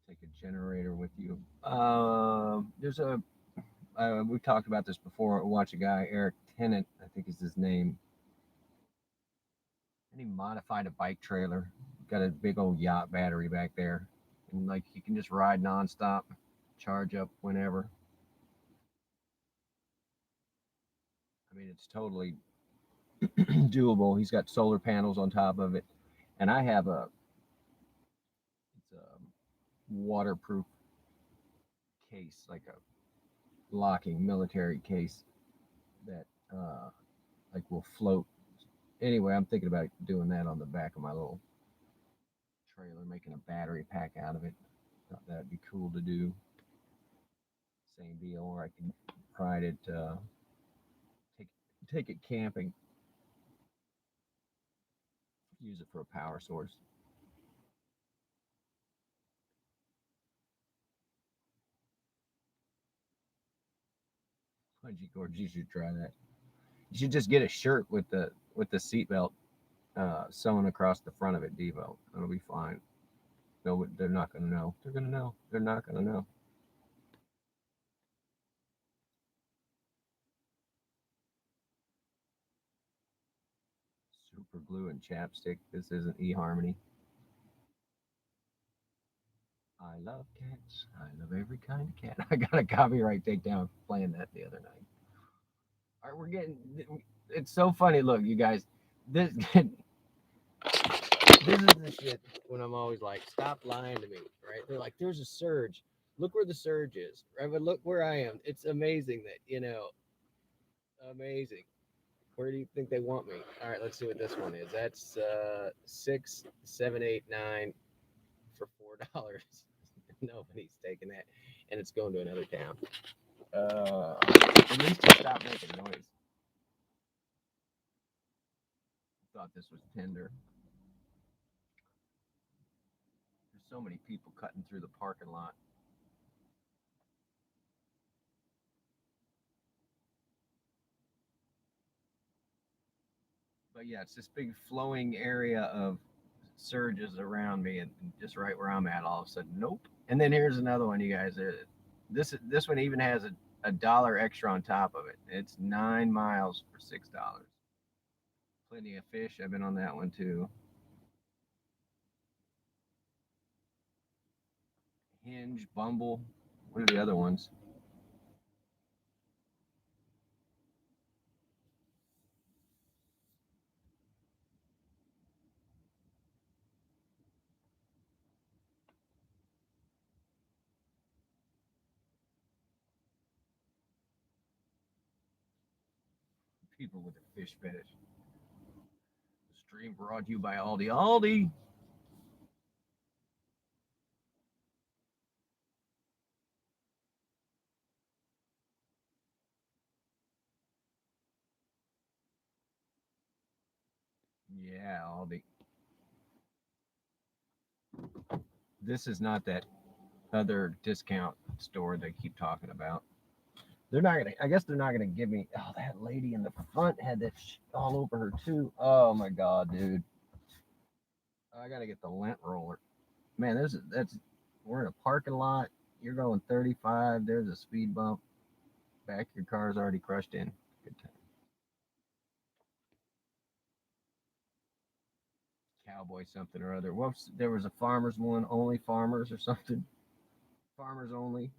Take a generator with you. There's a we talked about this before. Watch a guy, Eric Tennant, I think is his name, and he modified a bike trailer. Got a big old yacht battery back there, and like you can just ride nonstop, charge up whenever. I mean, it's totally doable. He's got solar panels on top of it, and I have it's a waterproof case, like a locking military case that like will float. Anyway, I'm thinking about doing that on the back of my little trailer, making a battery pack out of it. Thought that'd be cool to do. Same deal, or I can ride it, take take it camping, use it for a power source. Bungee cords, you should try that. You should just get a shirt with the seatbelt sewn across the front of it, Devo. It'll be fine. No, they're not gonna know. They're gonna know. They're not gonna know. Super glue and chapstick. This isn't eHarmony. I love cats. I love every kind of cat. I got a copyright takedown playing that the other night. All right, we're getting. It's so funny. Look, you guys. This this is the shit when I'm always like, stop lying to me, right? They're like, there's a surge. Look where the surge is, right? But look where I am. It's amazing that, amazing. Where do you think they want me? All right, let's see what this one is. That's 6, 7, 8, 9 for $4. Nobody's taking that, and it's going to another town. At least you stop making noise. Thought this was tender. There's so many people cutting through the parking lot. But yeah, it's this big flowing area of surges around me, and just right where I'm at, all of a sudden, nope. And then here's another one, you guys. This one even has a dollar extra on top of it. It's 9 miles for $6. Plenty of fish. I've been on that one too. Hinge, Bumble. What are the other ones? People with a fish fetish. The stream brought to you by Aldi. Aldi. Yeah, Aldi. This is not that other discount store they keep talking about. They're not gonna. I guess they're not gonna give me. Oh, that lady in the front had that all over her too. Oh my god, dude. I gotta get the lint roller. Man, that's we're in a parking lot. You're going 35. There's a speed bump. Back your car's already crushed in. Good time. Cowboy something or other. Whoops, there was a farmers one, only farmers or something. Farmers only.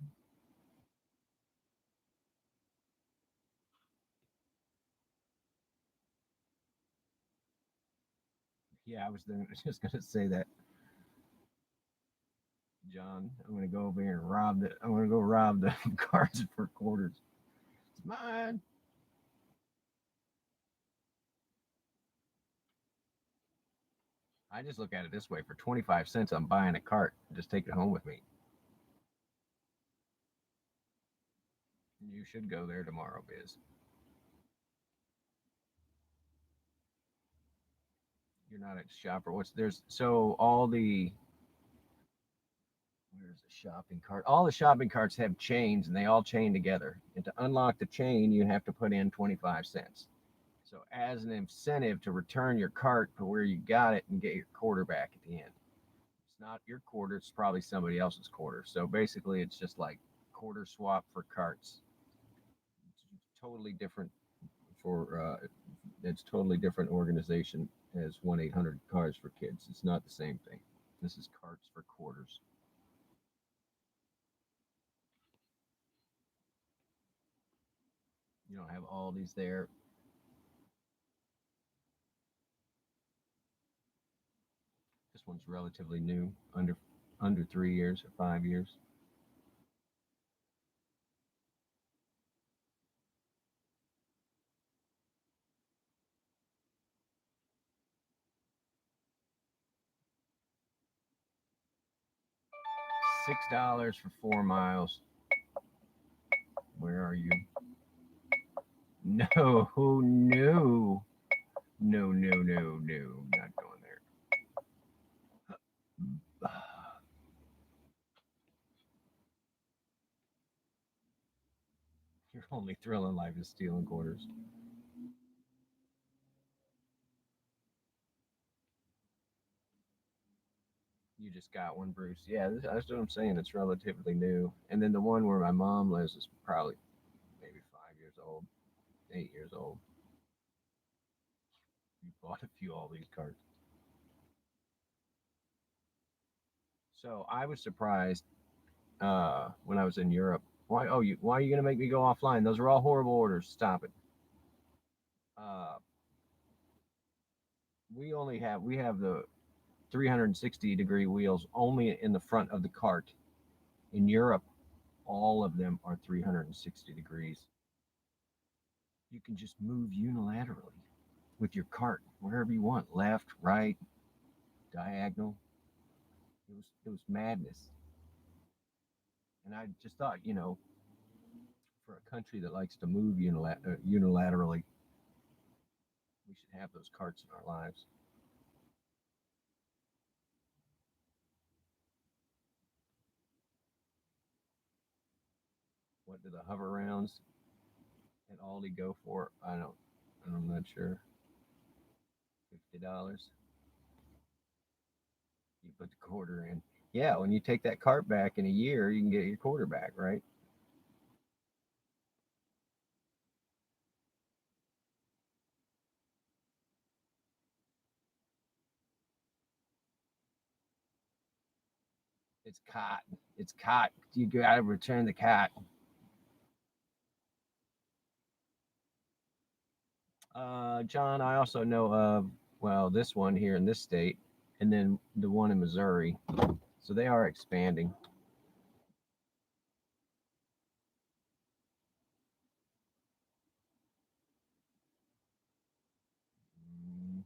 Yeah, I was just gonna say that, John. I'm gonna go over here and rob the. I'm gonna go rob the cars for quarters. It's mine. I just look at it this way: for 25 cents, I'm buying a cart. Just take it home with me. You should go there tomorrow, Biz. You're not a shopper. What's there's so all the where's the shopping cart? All the shopping carts have chains, and they all chain together. And to unlock the chain, you have to put in 25 cents. So as an incentive to return your cart to where you got it and get your quarter back at the end. It's not your quarter; it's probably somebody else's quarter. So basically, it's just like quarter swap for carts. It's totally different for it's totally different organization as 1-800 Cars for Kids. It's not the same thing. This is carts for quarters. You don't have Aldi's there. This one's relatively new, under 3 years or 5 years. $6 for 4 miles. Where are you? No, no, no, no, no, no. Not going there. Your only thrill in life is stealing quarters. You just got one, Bruce. Yeah, that's what I'm saying. It's relatively new. And then the one where my mom lives is probably maybe 5 years old, 8 years old. You bought a few all these cards. So I was surprised when I was in Europe. Why? Oh, you? Why are you gonna make me go offline? Those are all horrible orders. Stop it. Uh, we have the 360-degree wheels only in the front of the cart. In Europe, all of them are 360 degrees. You can just move unilaterally with your cart wherever you want, left, right, diagonal. It was madness. And I just thought, for a country that likes to move unilaterally, we should have those carts in our lives. What do the hover rounds at Aldi go for? I'm not sure. $50. You put the quarter in. Yeah, when you take that cart back in a year, you can get your quarter back, right? It's cotton. It's cotton. You gotta return the cotton. John, I also know of, well, this one here in this state, and then the one in Missouri. So they are expanding. Mm,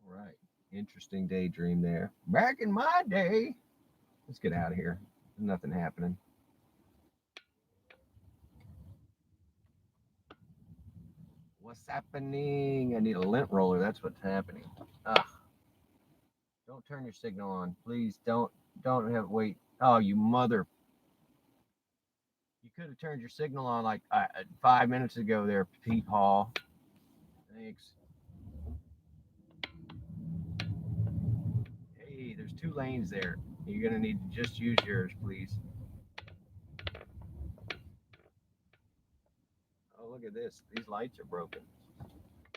all right. Interesting daydream there. Back in my day. Let's get out of here. Nothing happening. What's happening? I need a lint roller. That's what's happening. Ugh. Don't turn your signal on. Please don't have wait. Oh, you mother. You could have turned your signal on like 5 minutes ago there, Pete Hall. Thanks. Hey, there's 2 lanes there. You're gonna need to just use yours, please. Oh, look at this. These lights are broken.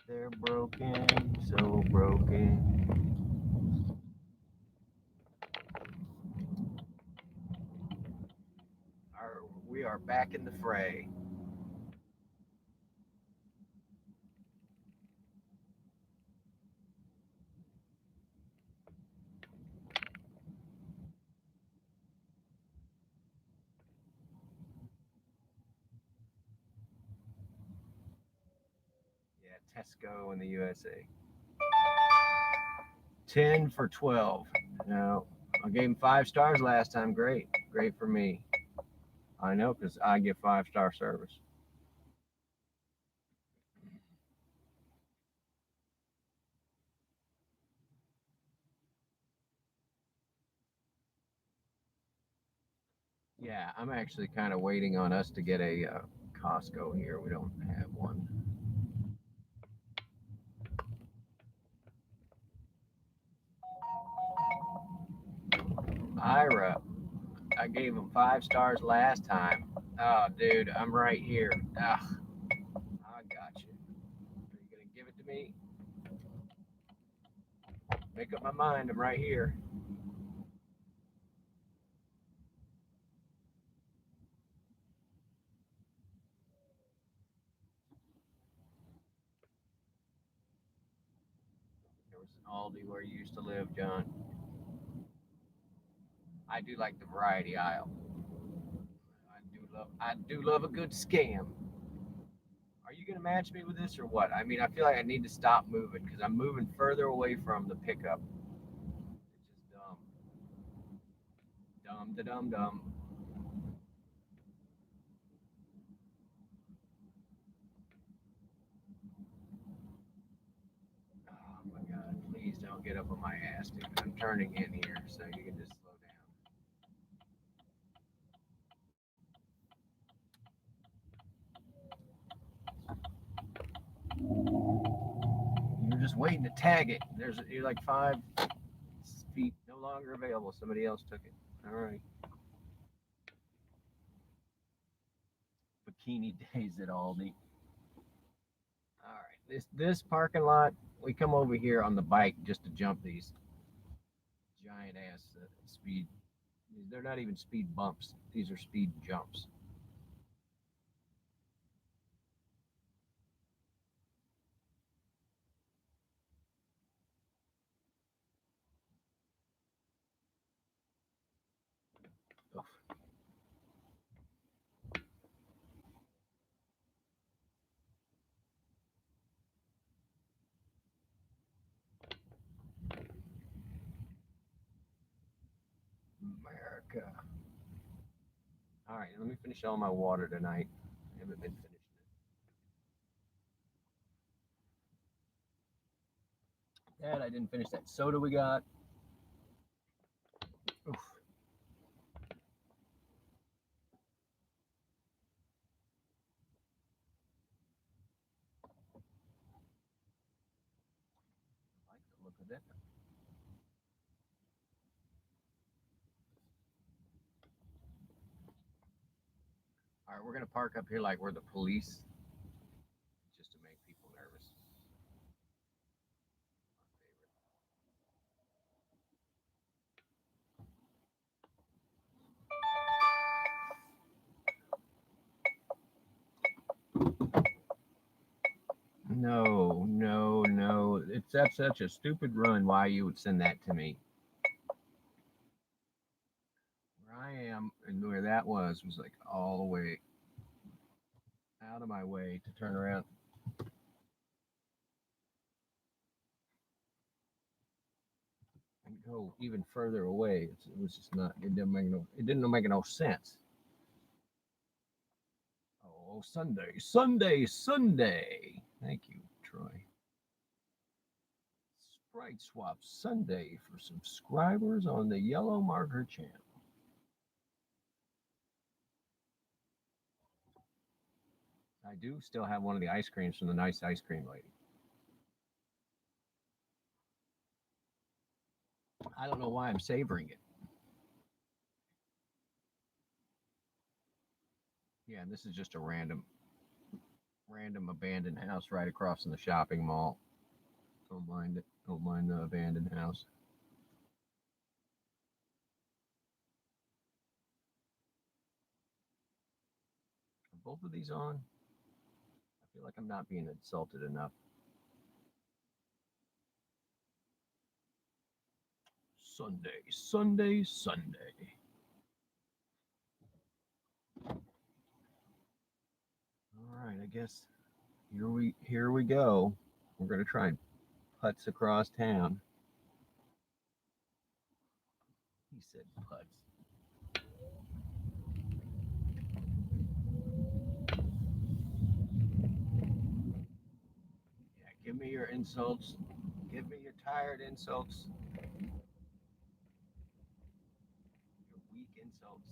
They're broken, so broken. We are back in the fray. Yeah, Tesco in the USA. 10 for 12. Now, I gave him 5 stars last time. Great. Great for me. I know because I give 5-star service. Yeah, I'm actually kind of waiting on us to get a Costco here. We don't have one. Ira, I gave him 5 stars last time. Oh, dude, I'm right here. Ugh, I got you. Are you gonna give it to me? Make up my mind. I'm right here. was Aldi where you used to live, John? I do like the variety aisle. I do love a good scam. Are you gonna match me with this or what? I mean, I feel like I need to stop moving because I'm moving further away from the pickup. It's just dumb. Dumb da dum dum. Oh my god, please don't get up on my ass, dude. I'm turning in here so you can just slow down. You're just waiting to tag it. You're like 5 feet no longer available. Somebody else took it. All right. Bikini days at Aldi. All right. This parking lot, we come over here on the bike just to jump these giant ass speed. They're not even speed bumps. These are speed jumps. Oof. America. All right, let me finish all my water tonight. I haven't been finishing it. Dad, I didn't finish that soda we got. Oof. I like the look of that. All right, we're gonna park up here like we're the police, just to make people nervous. No, no, no. That's such a stupid run. Why you would send that to me? Where I am and where that was like all the way out of my way to turn around. And go even further away. It was just not. It didn't make no sense. Oh, Sunday, Sunday, Sunday. Thank you, Troy. Sprite Swap Sunday for subscribers on the Yellow Marker channel. I do still have one of the ice creams from the nice ice cream lady. I don't know why I'm savoring it. Yeah, and this is just a random abandoned house right across from the shopping mall. Don't mind it. Don't mind the abandoned house. Are both of these on? I feel like I'm not being insulted enough. Sunday, Sunday, Sunday. All right, I guess here we go. We're gonna try and putz across town. He said putz. Yeah, give me your insults. Give me your tired insults. Your weak insults.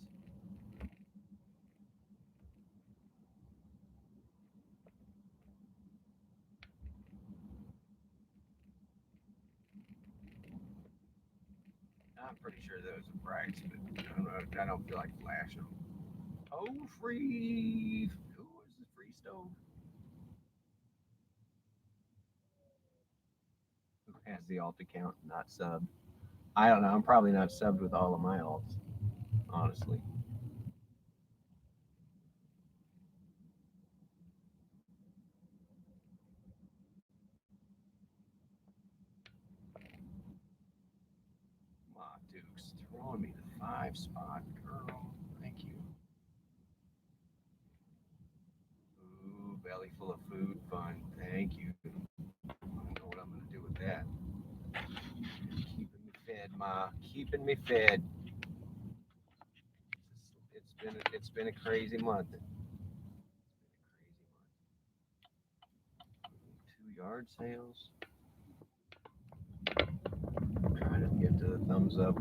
I'm pretty sure those are brights, but I don't know. I don't feel like flashing them. Oh, free. Who is the free stove? Who has the alt account not subbed? I don't know. I'm probably not subbed with all of my alts, honestly. belly full of food. Fun. Thank you. I don't know what I'm gonna do with that. Keeping me fed, Ma. Keeping me fed. It's been a crazy month. It's been a crazy month. 2 yard sales. Trying to get to the thumbs up.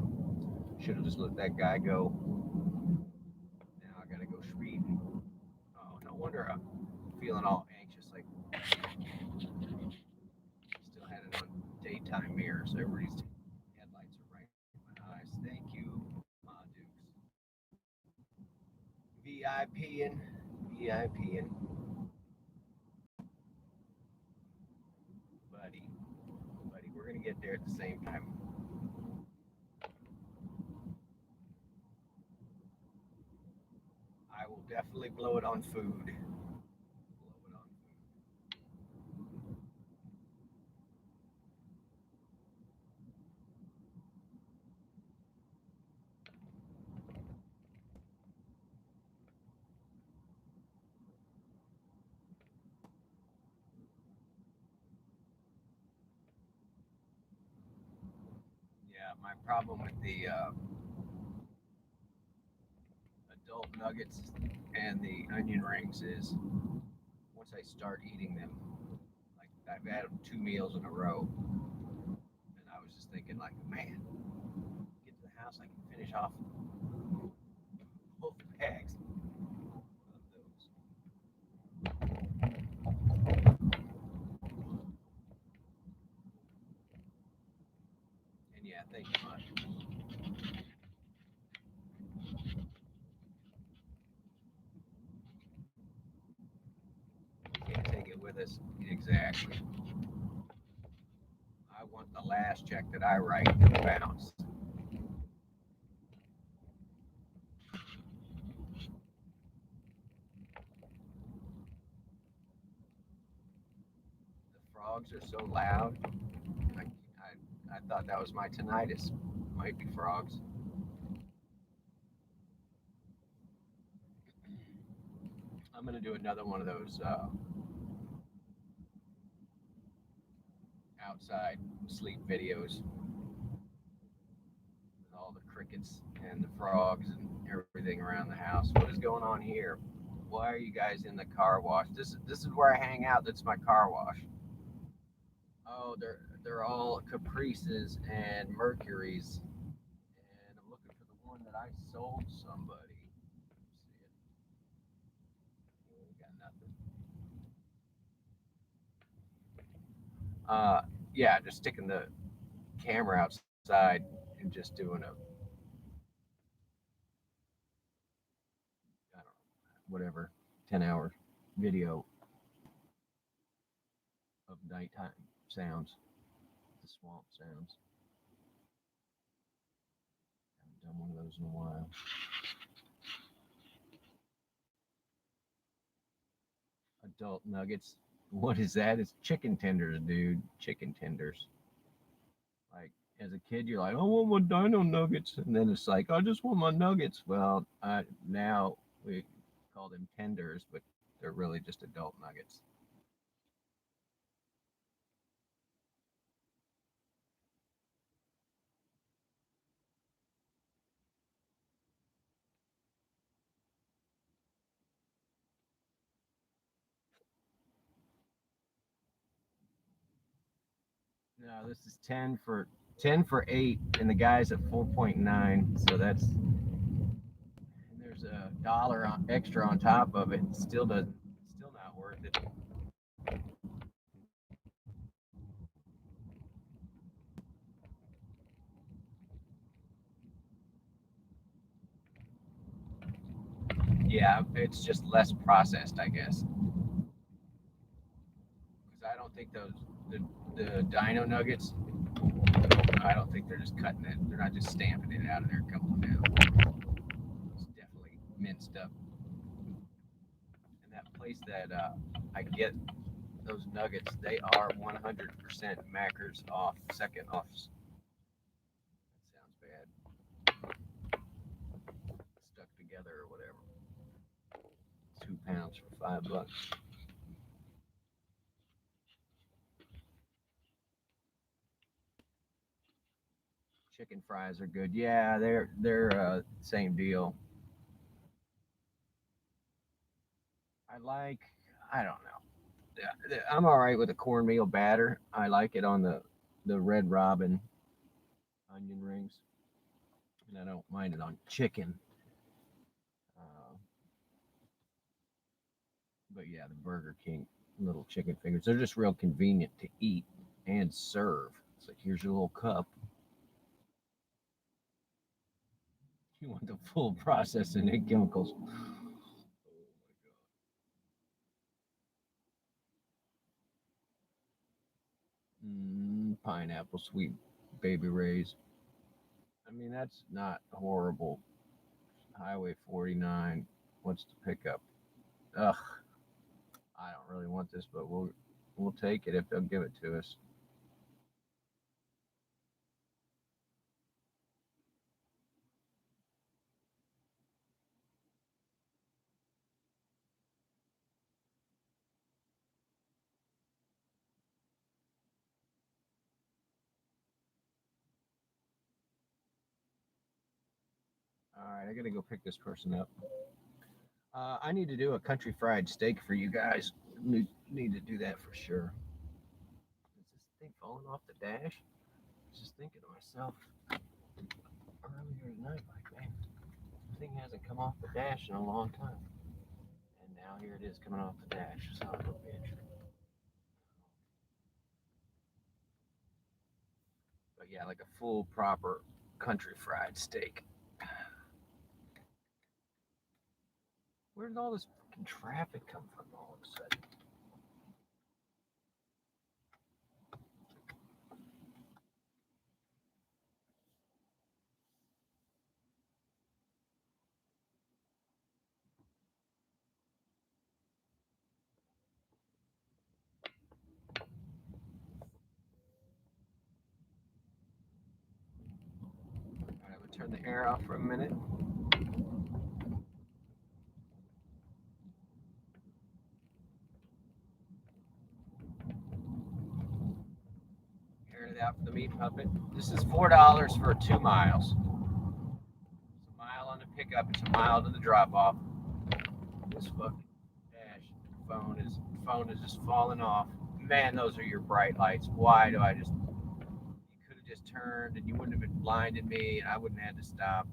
Should have just let that guy go. Now I gotta go speed. Oh, no wonder I'm feeling all anxious. Like still had it on daytime mirrors. Everybody's headlights are right in my eyes. Thank you, Ma Dukes. VIPing, VIPing, buddy, buddy. We're gonna get there at the same time. I will definitely blow it on food. Blow it on food. Yeah, my problem with the adult nuggets and the onion rings is once I start eating them, like I've had them 2 meals in a row, and I was just thinking like, man, get to the house, I can finish off both bags of those. And yeah, thank you much. Can't take it with us. Exactly. I want the last check that I write to bounce. The frogs are so loud. I thought that was my tinnitus. Might be frogs. I'm gonna do another one of those outside sleep videos with all the crickets and the frogs and everything around the house. What is going on here? Why are you guys in the car wash? This is where I hang out. That's my car wash. Oh, they're all Caprices and Mercuries, and I'm looking for the one that I sold somebody. See it? We got nothing. Yeah, just sticking the camera outside and just doing a, I don't know, whatever, 10-hour video of nighttime sounds, the swamp sounds. Haven't done one of those in a while. Adult nuggets. What is that? It's chicken tenders, dude. Chicken tenders. Like as a kid, you're like, I want my dino nuggets, and then it's like, I just want my nuggets. Well, now we call them tenders, but they're really just adult nuggets. No, this is 10 for 8, and the guy's at 4.9. So that's, and there's a dollar extra on top of it. Still not worth it. Yeah, it's just less processed, I guess. Because I don't think the Dino Nuggets. I don't think they're just cutting it. They're not just stamping it out of there. Come on now. It's definitely minced up. And that place that I get those nuggets, they are 100% Mackers off, second off. That sounds bad. Stuck together or whatever. 2 pounds for $5. chicken fries are good. Yeah, they're same deal. I don't know. I'm all right with the cornmeal batter. I like it on the Red Robin onion rings, and I don't mind it on chicken. Uh, but yeah, the Burger King little chicken fingers, they're just real convenient to eat and serve. It's like, here's your little cup. You want the full processing and chemicals. Oh my god. Pineapple sweet baby rays. I mean, that's not horrible. Highway 49. What's the pickup? Ugh, I don't really want this, but we'll take it if they'll give it to us. All right, I gotta go pick this person up. I need to do a country fried steak for you guys. Need to do that for sure. Is this thing falling off the dash? I was just thinking to myself earlier tonight, like, man, this thing hasn't come off the dash in a long time. And now here it is coming off the dash. Son of a bitch. But yeah, like a full proper country fried steak. Where did all this fucking traffic come from all of a sudden? All right, I'm gonna turn the air off for a minute. Airing it out for the meat puppet. This is $4 for 2 miles. It's a mile on the pickup. It's a mile to the drop off. This fucking dash phone is just falling off. Man, those are your bright lights. Why do I just? You could have just turned, and you wouldn't have been blinding me, and I wouldn't have had to stop.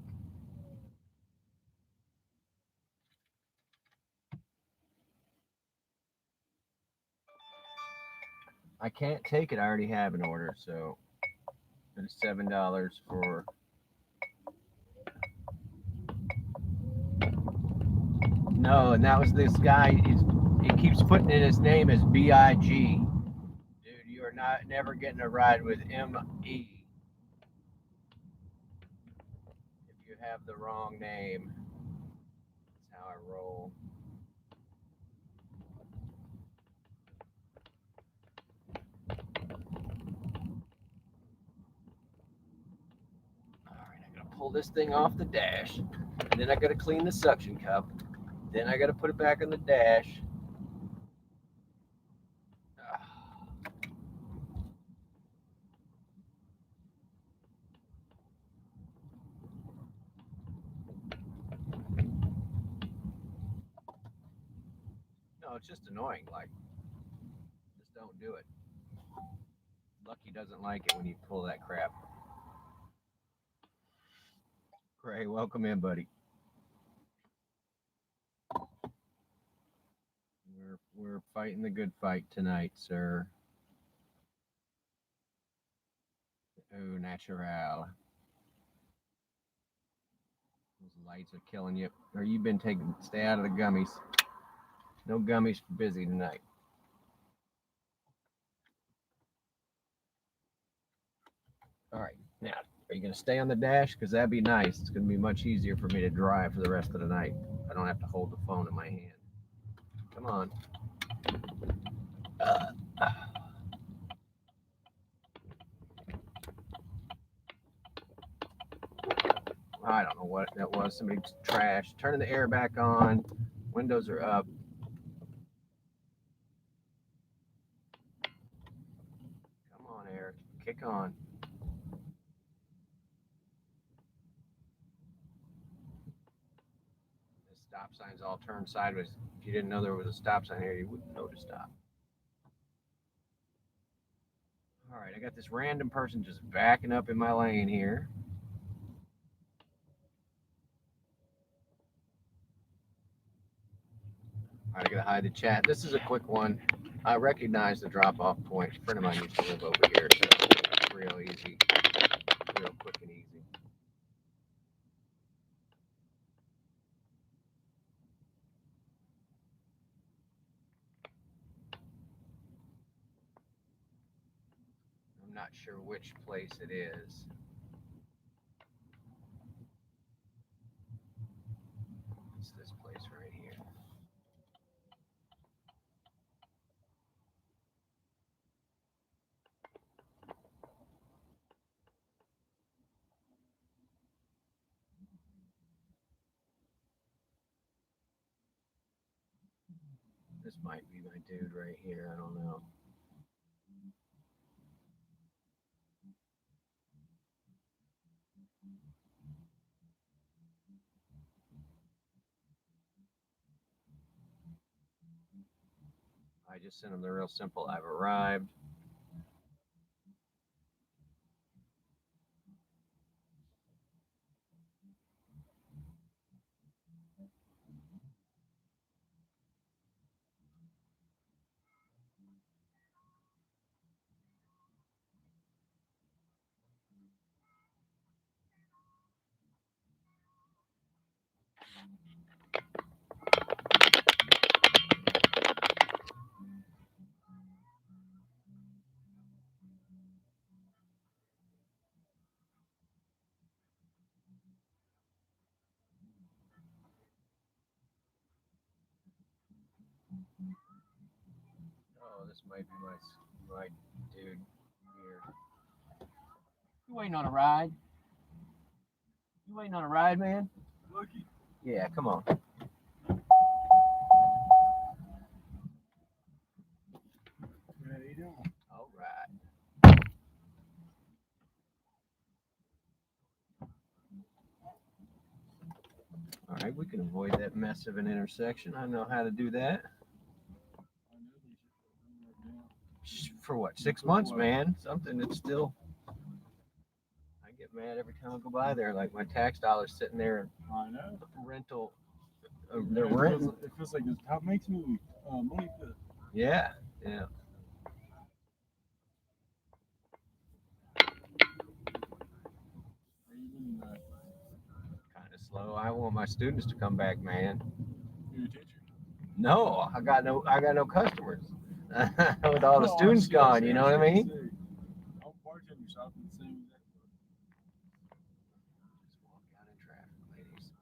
I can't take it. I already have an order, so it's $7 for. No, and that was this guy. He keeps putting in his name as BIG. Dude, you are not never getting a ride with ME if you have the wrong name. That's how I roll. All right, I gotta pull this thing off the dash. Then I gotta clean the suction cup. Then I gotta put it back on the dash. No, it's just annoying. Like, just don't do it. Lucky doesn't like it when you pull that crap. Gray, welcome in, buddy. We're fighting the good fight tonight, sir. Oh, natural. Those lights are killing you. Or you've been taking. Stay out of the gummies. No gummies for busy tonight. All right, now are you gonna stay on the dash? Because that'd be nice. It's gonna be much easier for me to drive for the rest of the night. I don't have to hold the phone in my hand. Come on. I don't know what that was. Somebody's trash. Turning the air back on. Windows are up. Come on, Eric. Kick on. stop signs all turned sideways. If you didn't know there was a stop sign here, you wouldn't know to stop. All right, I got this random person just backing up in my lane here. All right, I gotta hide the chat. This is a quick one. I recognize the drop-off point. A friend of mine used to live over here, so it's real easy, real quick and easy. I'm not sure which place it is. It's this place right here. This might be my dude right here. I don't know. I just sent him the real simple. I've arrived. Oh, this might be my dude here. You waiting on a ride? You waiting on a ride, man? Lucky. Yeah, come on. How you doing? All right. All right, we can avoid that mess of an intersection. I know how to do that. I know they should put them right now. For what, 6 months, man? Something that's still. I get mad every time I go by there. Like my tax dollars sitting there I know. rental. They're It renting. feels like it's how it makes me money pit. Yeah, yeah. Are you been Kind of slow. I want my students to come back, man. you're a teacher? No, I got no customers. With all the No, I students see, gone, you know what I see. mean? I'm bartender shop in the same exact Just walk out in traffic, ladies.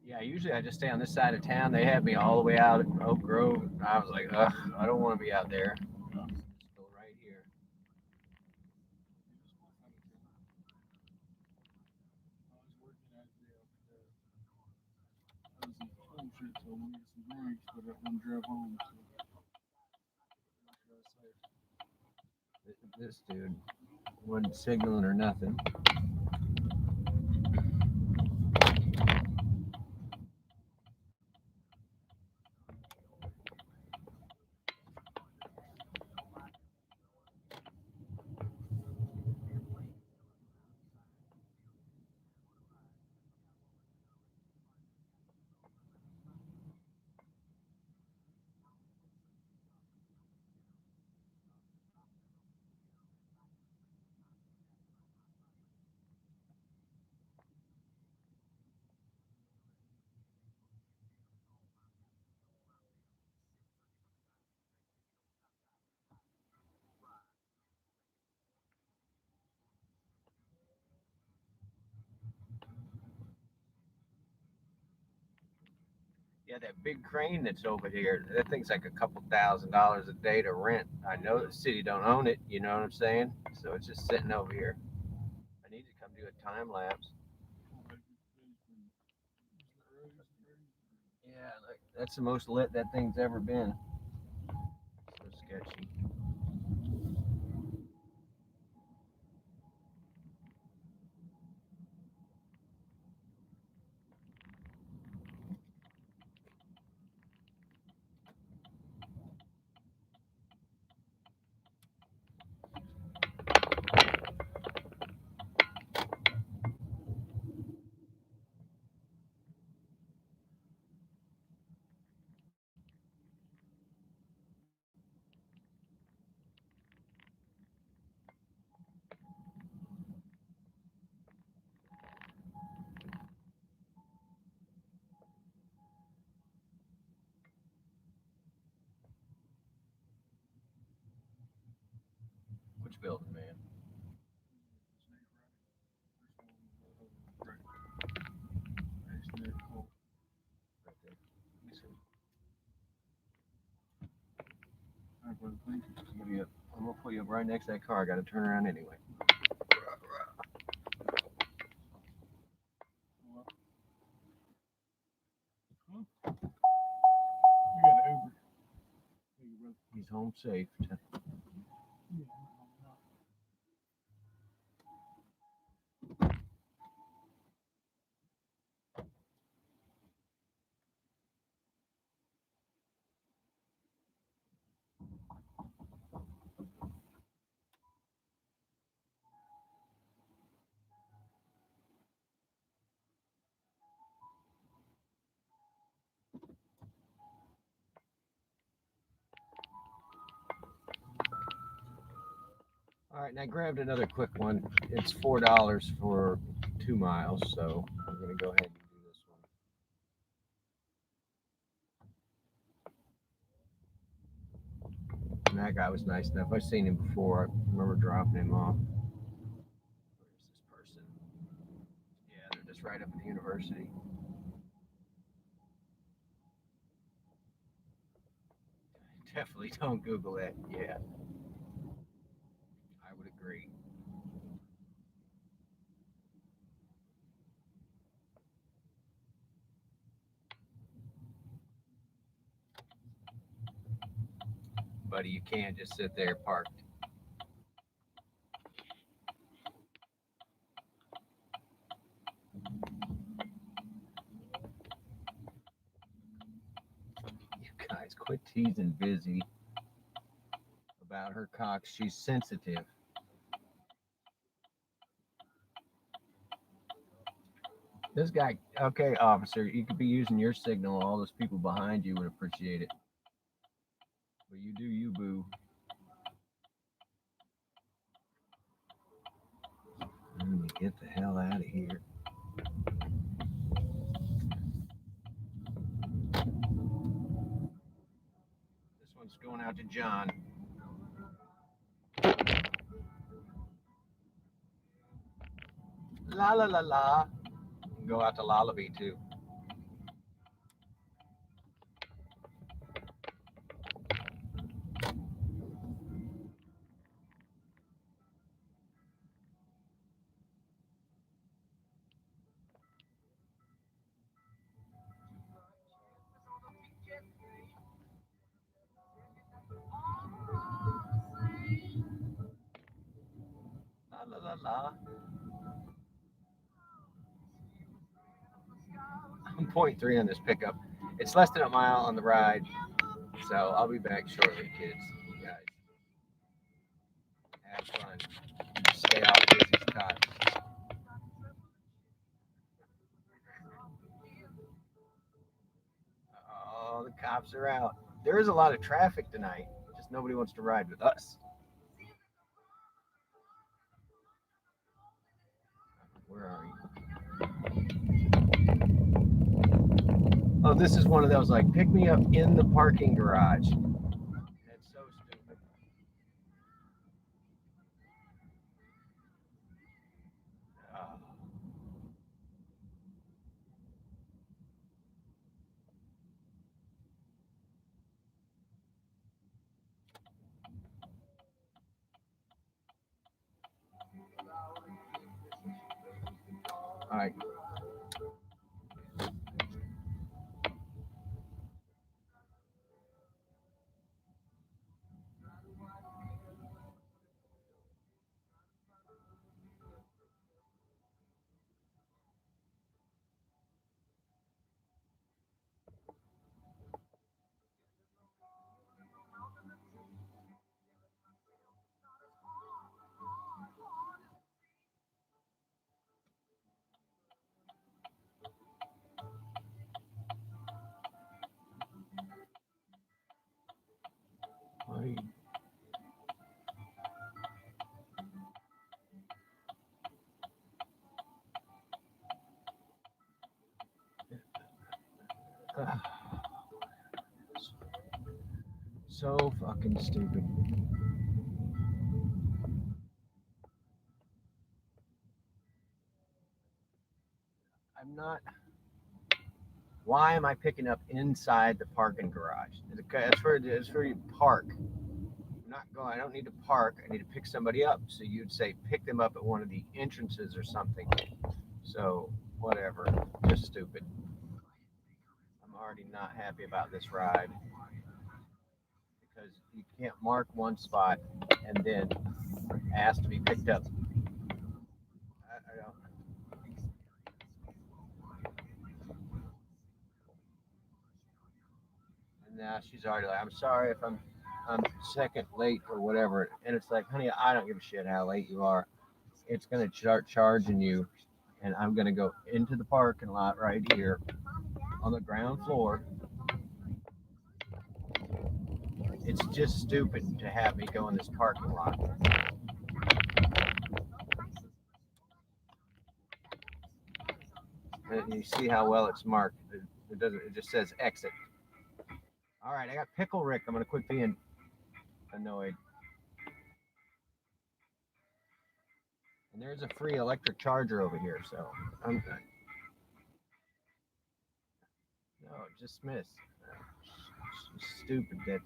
Yeah, usually I just stay on this side of town. They had me all the way out at Oak Grove. I was like, ugh, I don't want to be out there. Just go right here. I was in bullshit, so I'm gonna get some drinks, but I want to drive home. This dude wasn't signaling or nothing. Yeah, that big crane that's over here, that thing's like a couple $1,000s a day to rent. I know the city don't own it, you know what I'm saying? So it's just sitting over here. I need to come do a time lapse. But Yeah, like, that's the most lit that thing's ever been. So sketchy. Which building, man? Right there. Let me see. I'm gonna pull you up right next to that car. I gotta turn around anyway. You got an Uber. He's home safe. All right, and I grabbed another quick one. It's $4 for 2 miles, so I'm gonna go ahead and do this one. And that guy was nice enough. I've seen him before. I remember dropping him off. Where's this person? Yeah, they're just right up at the university. Definitely don't Google that. Yeah, I would agree. Buddy, you can't just sit there parked. You guys, quit teasing Busy about her cock. She's sensitive. This guy, okay, officer, you could be using your signal. All those people behind you would appreciate it. But you do you, boo. Let me get the hell out of here. This one's going out to John. La la la la. Go out to Lullaby too. La la la la. I'm .3 on this pickup. It's less than a mile on the ride, so I'll be back shortly, kids. You guys have fun. Stay off Busy's cock. Oh, the cops are out. There is a lot of traffic tonight. Just nobody wants to ride with us. Where are you? Oh, this is one of those like pick me up in the parking garage. That's so stupid. Oh. All right. So fucking stupid. I'm not. Why am I picking up inside the parking garage? It's for you park. I'm not going. I don't need to park. I need to pick somebody up. So you'd say pick them up at one of the entrances or something. So whatever. Just stupid. I'm already not happy about this ride because you can't mark one spot and then ask to be picked up. I don't. And now she's already like, I'm sorry if I'm second late or whatever. And it's like, honey, I don't give a shit how late you are. It's gonna start charging you, and I'm gonna go into the parking lot right here on the ground floor. It's just stupid to have me go in this parking lot. And you see how well it's marked. It doesn't. It just says exit. All right, I got Pickle Rick. I'm gonna quit being annoyed. And there's a free electric charger over here, so I'm good. No, dismiss. Stupid bitch.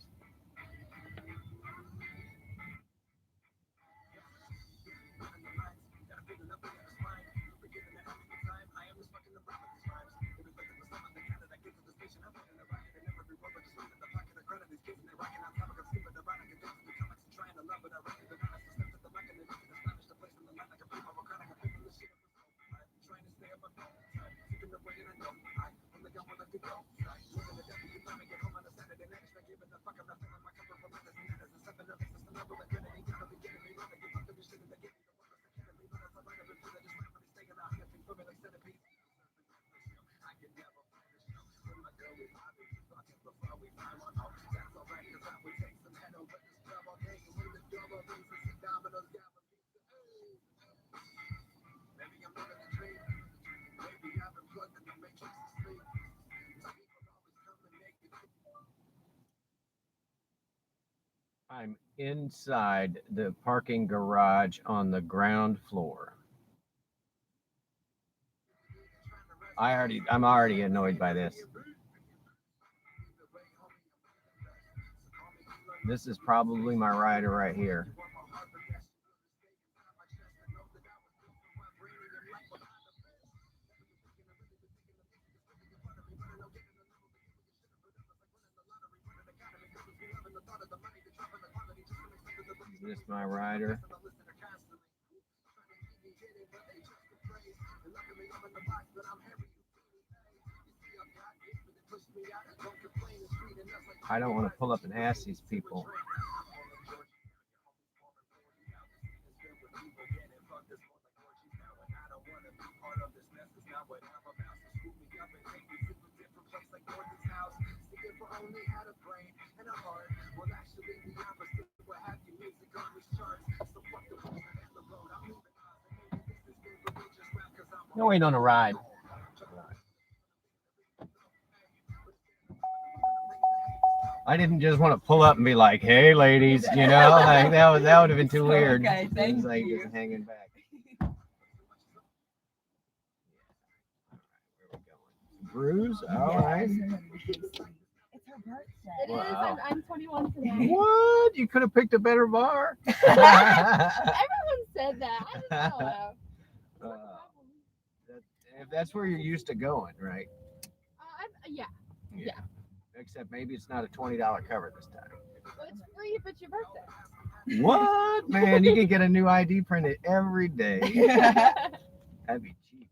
I'm inside the parking garage on the ground floor. I'm already annoyed by this. This is probably my rider right here. Is this my rider? I don't want to pull up and ask these people. No waiting on a ride. I didn't just want to pull up and be like, "Hey, ladies," like that would have been too weird. Okay, thank It's like you. just hanging back. Bruise, all right. It's her birthday. It is. Wow. I'm 21 today. What? You could have picked a better bar. Everyone said that. I don't know. If that's where you're used to going, right? Yeah. Except maybe it's not a $20 cover this time. Well, it's free if it's your birthday. What? Man, you can get a new ID printed every day. That'd be cheap.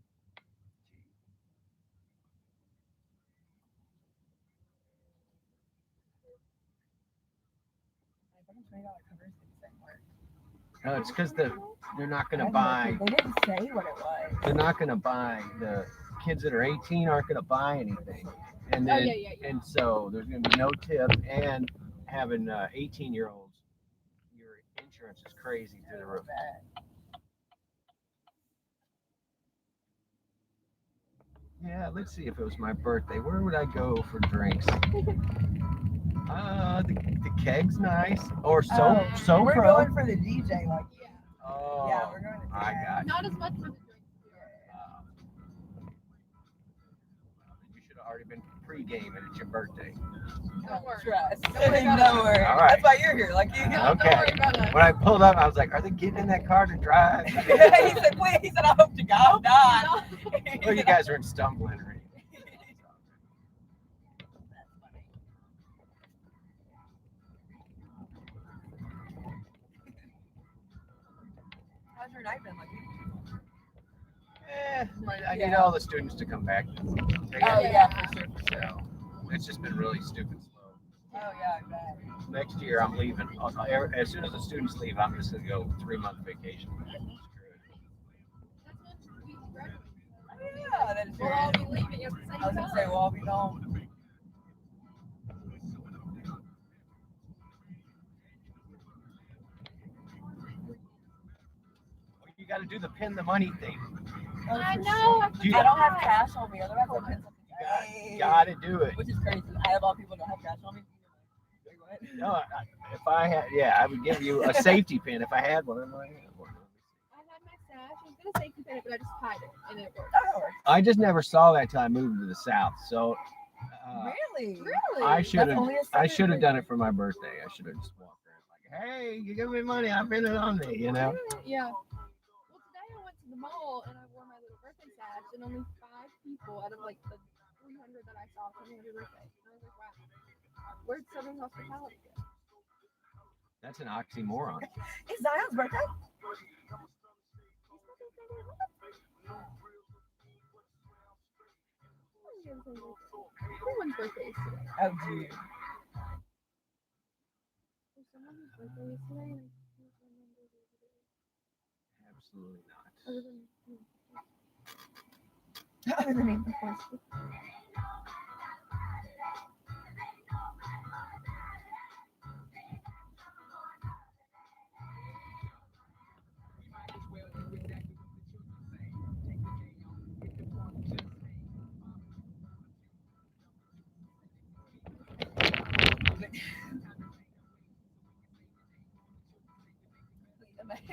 No, it's because they're not going to buy. They didn't say what it was. They're not going to buy. The kids that are 18 aren't going to buy anything, and then and so there's going to be no tip. And having 18-year-olds, your insurance is crazy through the roof. Yeah, let's see if it was my birthday. Where would I go for drinks? The keg's nice. Or so we're pro. going for the DJ. Like, Oh, yeah, we're going to. I got you. Not as much for the drinks. You should have already been pre-game and it's your birthday. Don't worry. Trust. Don't worry about Don't it. worry. All right. That's why you're here. Like, you. Don't Okay. worry about it. When I pulled up, I was like, "Are they getting in that car to drive?" He said, "Wait." He said, "I hope to God not." Well, you guys weren't stumbling or anything. How's your night been? Like, I need all the students to come back. oh yeah, for sure. So it's just been really stupid slow. Oh yeah, I bet. Next year, I'm leaving. As soon as the students leave, I'm just gonna go 3-month vacation. Oh yeah, that is We'll all be leaving at the same I was gonna say time. we'll all be gone. You got to do the pin the money thing. I know. You I don't have cash on me. Otherwise, I'll pin something. got to do it. Which is crazy. I have all people who don't have cash on me. Wait, what? No, if I had, I would give you a safety pin if I had one. I might have one. I had my stash. I was gonna safety pin it, but I just tied it and it worked. Oh, I just never saw that till I moved to the south. So really? Really? I should have. only a I second should have for done you. it for my birthday. I should have just walked around like, "Hey, you give me money. I pin it on me." You know. Yeah. Well, today I went to the mall and I wore my little birthday sash, and only 5 people out of like the 300 that I saw told me happy birthday. And I was like, wow, where'd Southern hospitality go? That's an oxymoron. It's Zion's birthday. Everyone's birthday is today. Oh, dude. There's someone whose birthday is today, and I can't remember who it is. Absolutely not. Other than Other than me, of course.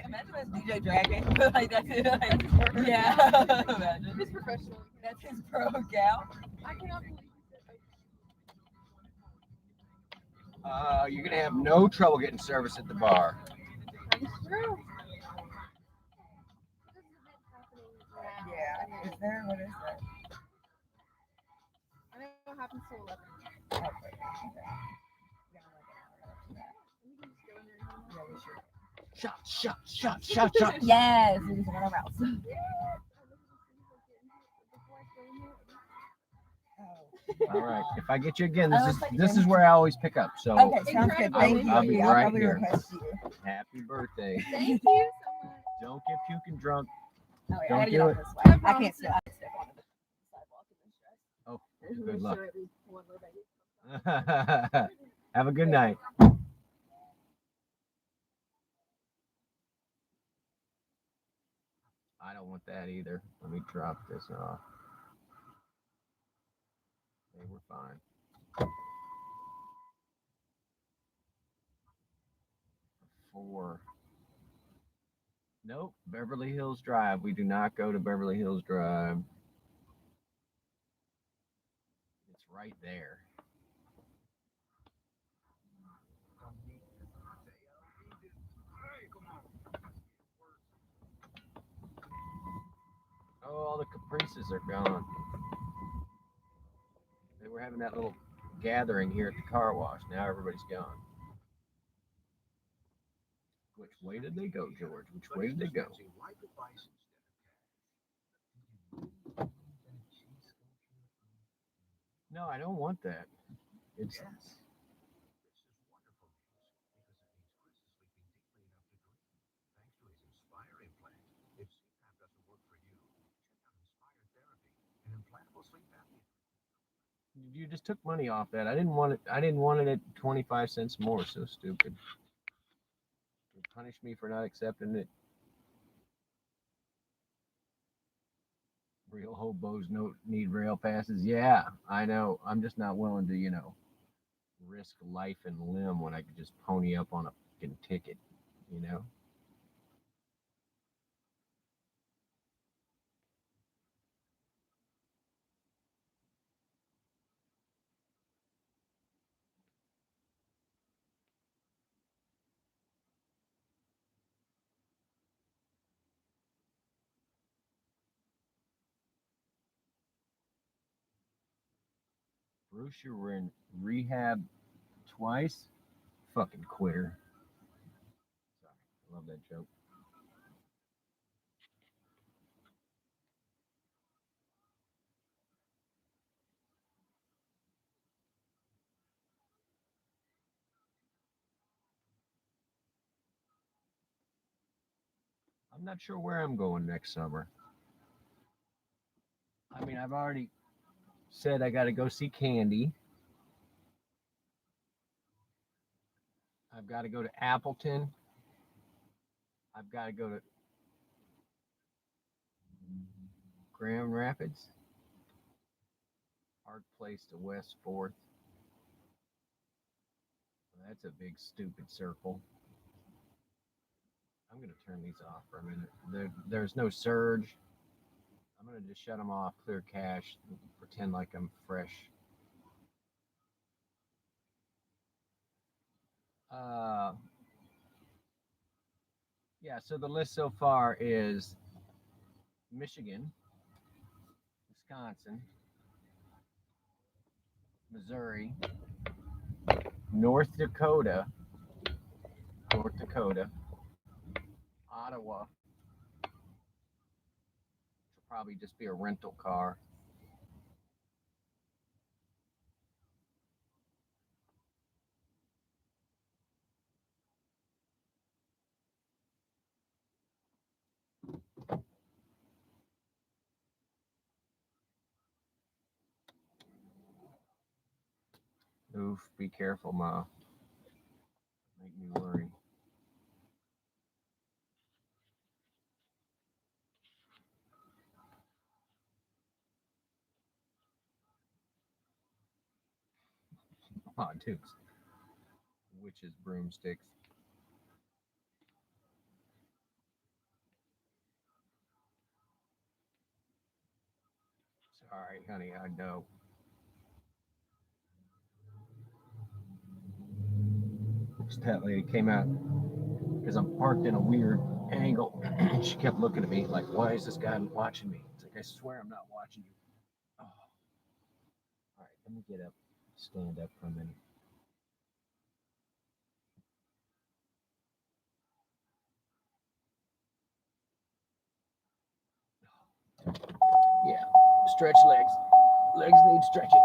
Imagine us DJ dragging. Like that's it. Like, yeah. Imagine. it's professional. That's his pro gal. I cannot believe you said You're gonna have no trouble getting service at the bar. that's true. This event's happening now. Yeah. Is there? What is that? I know it happens till 11. Okay. Okay. We can just go in there and hang out. Yeah, we should. Shot. Yes, we just run our mouths. All right. If I get you again, Oh, this is where I always pick up. So Okay, sounds good. I'll- Thank you. I'll be Yeah, right probably here. request you. happy birthday. Thank you so much. Don't get puking drunk. Oh, wait, Don't I gotta do get it. off this way. No I problem. can't step. I can't step onto the sidewalk in this dress. Oh, We'll good make luck. sure at least one more baby. Have a good night. I don't want that either. Let me drop this off. Okay, we're fine. 4. Nope, Beverly Hills Drive. We do not go to Beverly Hills Drive. It's right there. Oh, all the caprices are gone. They were having that little gathering here at the car wash. Now everybody's gone. Which way did they go, George? Which way did they go? No, I don't want that. It's you just took money off that. I didn't want it. I didn't want it at 25 cents more. So stupid. You punish me for not accepting it. Real hobos no need rail passes. Yeah, I know. I'm just not willing to, risk life and limb when I could just pony up on a fucking ticket, you know? Bruce, you were in rehab twice? Fucking quitter. Sorry. I love that joke. I'm not sure where I'm going next summer. I mean, I've already said I got to go see Candy. I've got to go to Appleton. I've got to go to Grand Rapids, Park Place to West 4th. That's a big stupid circle. I'm going to turn these off for a minute. There's no surge. I'm going to just shut them off, clear cache, and pretend like I'm fresh. Yeah, so the list so far is Michigan, Wisconsin, Missouri, North Dakota, Ottawa, which will probably just be a rental car. Oof, be careful, Ma. Make me worry. Oh, dudes. Witches, broomsticks. Sorry, honey, I know. That lady came out because I'm parked in a weird angle. She kept looking at me like, why is this guy watching me? It's like, I swear I'm not watching you. Oh. All right, let me get up, stand up for a minute. Yeah, stretch legs. Legs need stretching.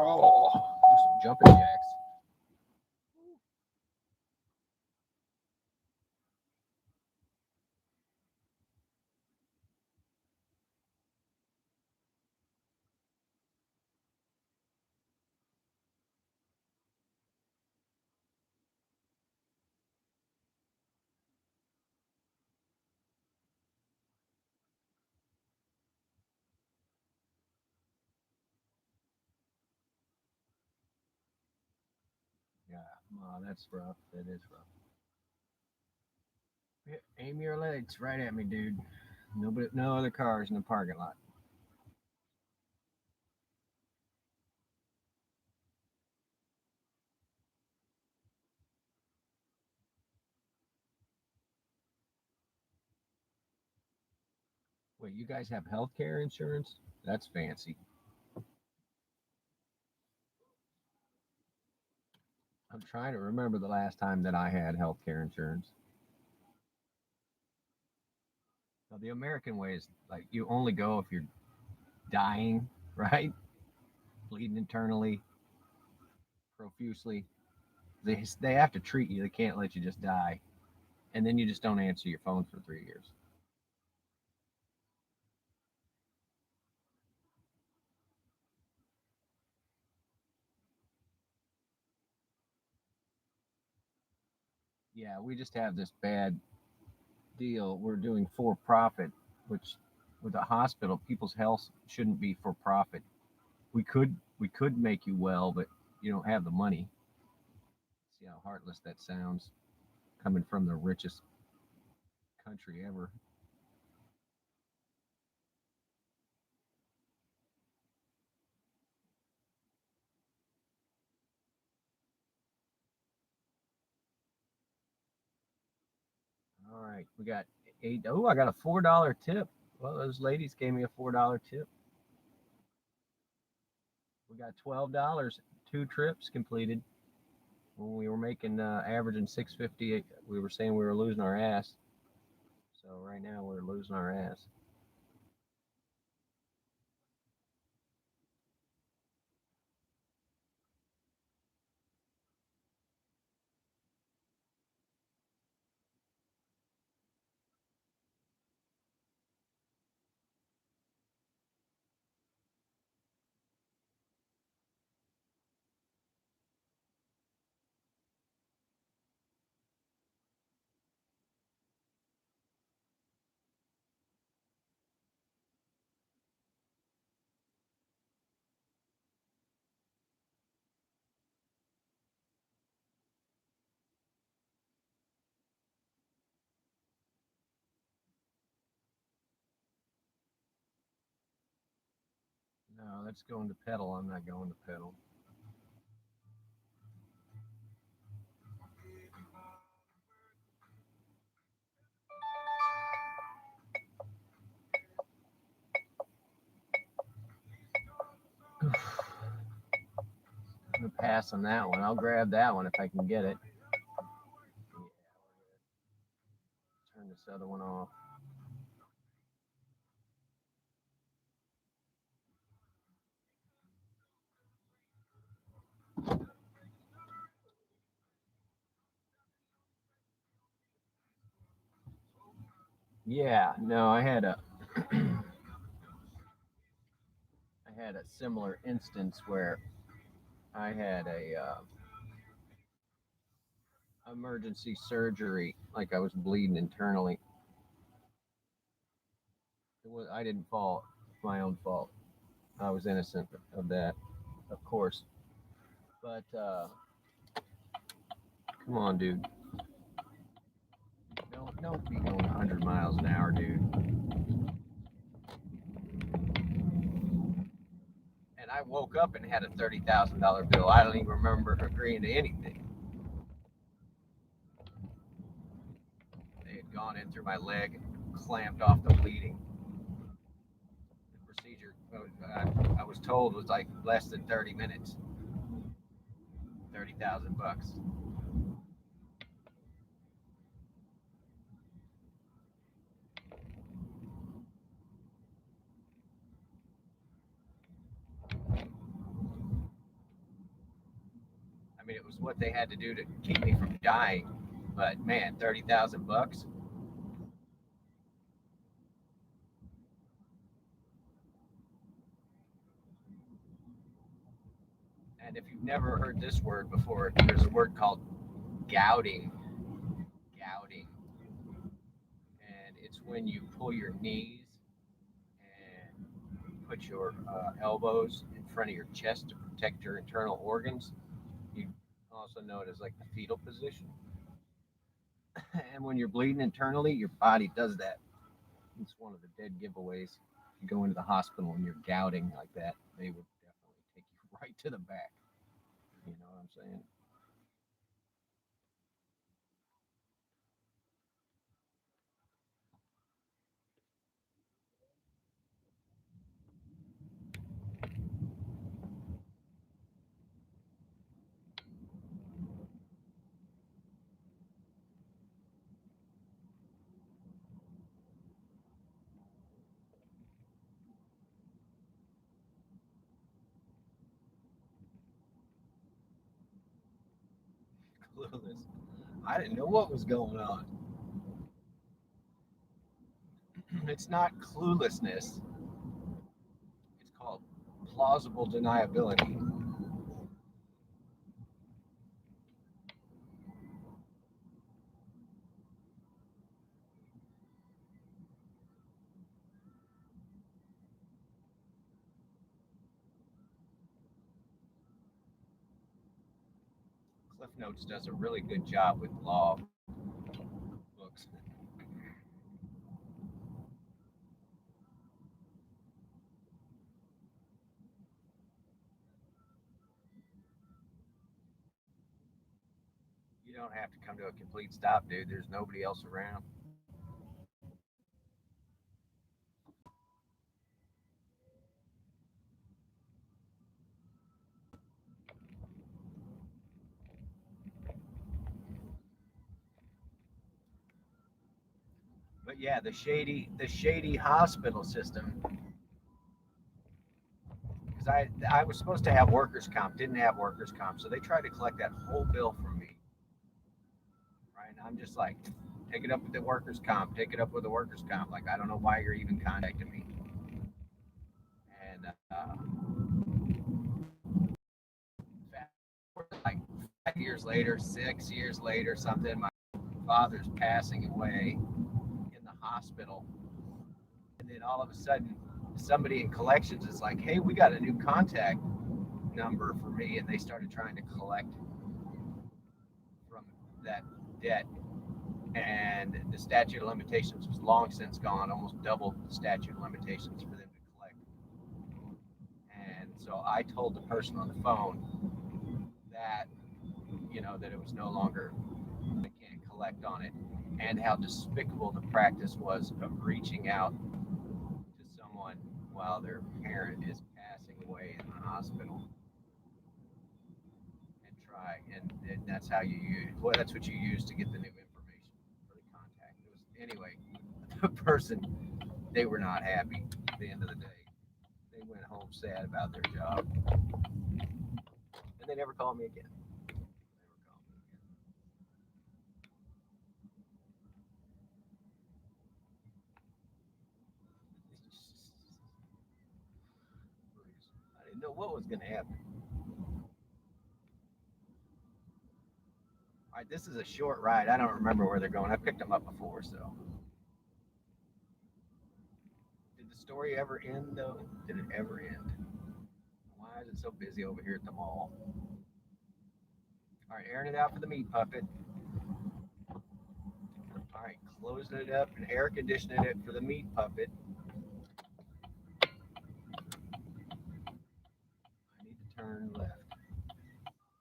Oh, do some jumping jacks. Yeah, that's rough. That is rough. Yeah, aim your legs right at me, dude. No other cars in the parking lot. Wait, you guys have health care insurance? That's fancy. I'm trying to remember the last time that I had health care insurance. Now, the American way is like you only go if you're dying, right? Bleeding internally, profusely. They have to treat you. They can't let you just die. And then you just don't answer your phone for 3 years. Yeah, we just have this bad deal. We're doing for profit, which with a hospital, people's health shouldn't be for profit. We could make you well, but you don't have the money. See how heartless that sounds coming from the richest country ever. All right, we got eight. Oh, I got a $4 tip. Well, those ladies gave me a $4 tip. We got $12. 2 trips completed. When we were making averaging 650, we were saying we were losing our ass. So right now we're losing our ass. No, that's going to pedal. I'm not going to pedal. I'm gonna pass on that one. I'll grab that one if I can get it. Yeah, turn this other one off. Yeah, no, I had a I had a similar instance where I had a emergency surgery, like I was bleeding internally. I didn't fall. It's my own fault. I was innocent of that, of course. But come on, dude. Don't be going 100 miles an hour, dude. And I woke up and had a $30,000 bill. I don't even remember agreeing to anything. They had gone in through my leg and clamped off the bleeding. The procedure, I was told, was like less than 30 minutes. 30,000 bucks. mean, it was what they had to do to keep me from dying. But man, $30,000. And if you've never heard this word before, there's a word called gouting. Gouting. And it's when you pull your knees and put your elbows in front of your chest to protect your internal organs. You also know it as like the fetal position. And when you're bleeding internally, your body does that. It's one of the dead giveaways. If you go into the hospital and you're gouting like that, they would definitely take you right to the back. You know what I'm saying? Clueless. I didn't know what was going on. It's not cluelessness. It's called plausible deniability. Cliff Notes does a really good job with law books. You don't have to come to a complete stop, dude. There's nobody else around. But yeah, the shady hospital system. Because I was supposed to have workers' comp, didn't have workers' comp, so they tried to collect that whole bill from me. Right? And I'm just like, take it up with the workers' comp, take it up with the workers' comp. Like I don't know why you're even contacting me. And like 5 years later, 6 years later, something. My father's passing away in the hospital, and then all of a sudden, somebody in collections is like, "Hey, we got a new contact number for me," and they started trying to collect from that debt. And the statute of limitations was long since gone, almost double the statute of limitations for them to collect. And so I told the person on the phone that that it was no longer, they can't collect on it, and how despicable the practice was of reaching out to someone while their parent is passing away in the hospital and try, and that's how you use, well, that's what you use to get the new information for the contact. It was, anyway, the person, they were not happy at the end of the day. They went home sad about their job, and they never called me again. I didn't know what was going to happen. All right, this is a short ride. I don't remember where they're going. I picked them up before, so. Did the story ever end, though? Did it ever end? Why is it so busy over here at the mall? All right, airing it out for the meat puppet. All right, closing it up and air conditioning it for the meat puppet. I need to turn left.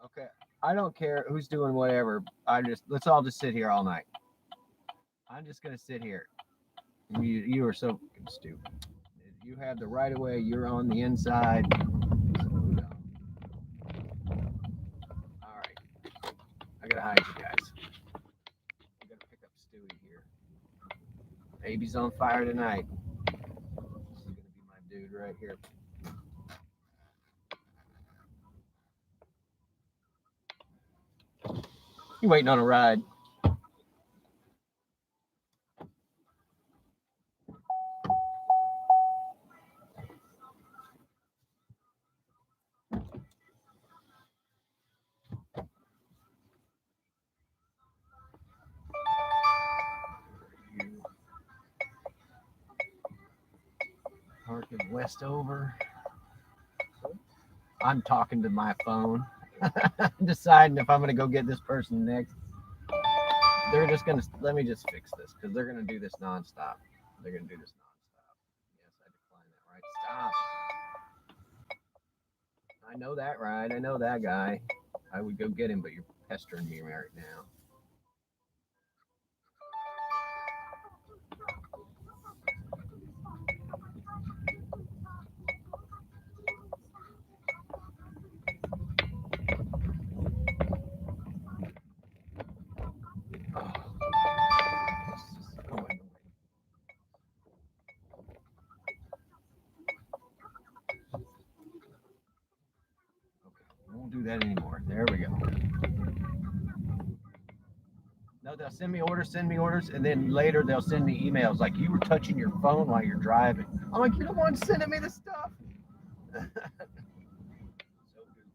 Okay, I don't care who's doing whatever. Let's all just sit here all night. I'm just gonna sit here. You are so stupid. You have the right of way. You're on the inside. All right, I gotta hide you guys. I gotta pick up Stewie here. Baby's on fire tonight. This is gonna be my dude right here. You waiting on a ride? Parking Westover. I'm talking to my phone, deciding if I'm gonna go get this person next. They're just gonna let me just fix this because they're gonna do this nonstop. They're gonna do this nonstop. Yes, I decline that. Right? Stop. I know that ride. I know that guy. I would go get him, but you're pestering me right now. Oh, this is so annoying. Okay, I won't do that anymore. There we go. No, they'll send me orders, and then later they'll send me emails like you were touching your phone while you're driving. I'm like, you're the one sending me the stuff. So goofy.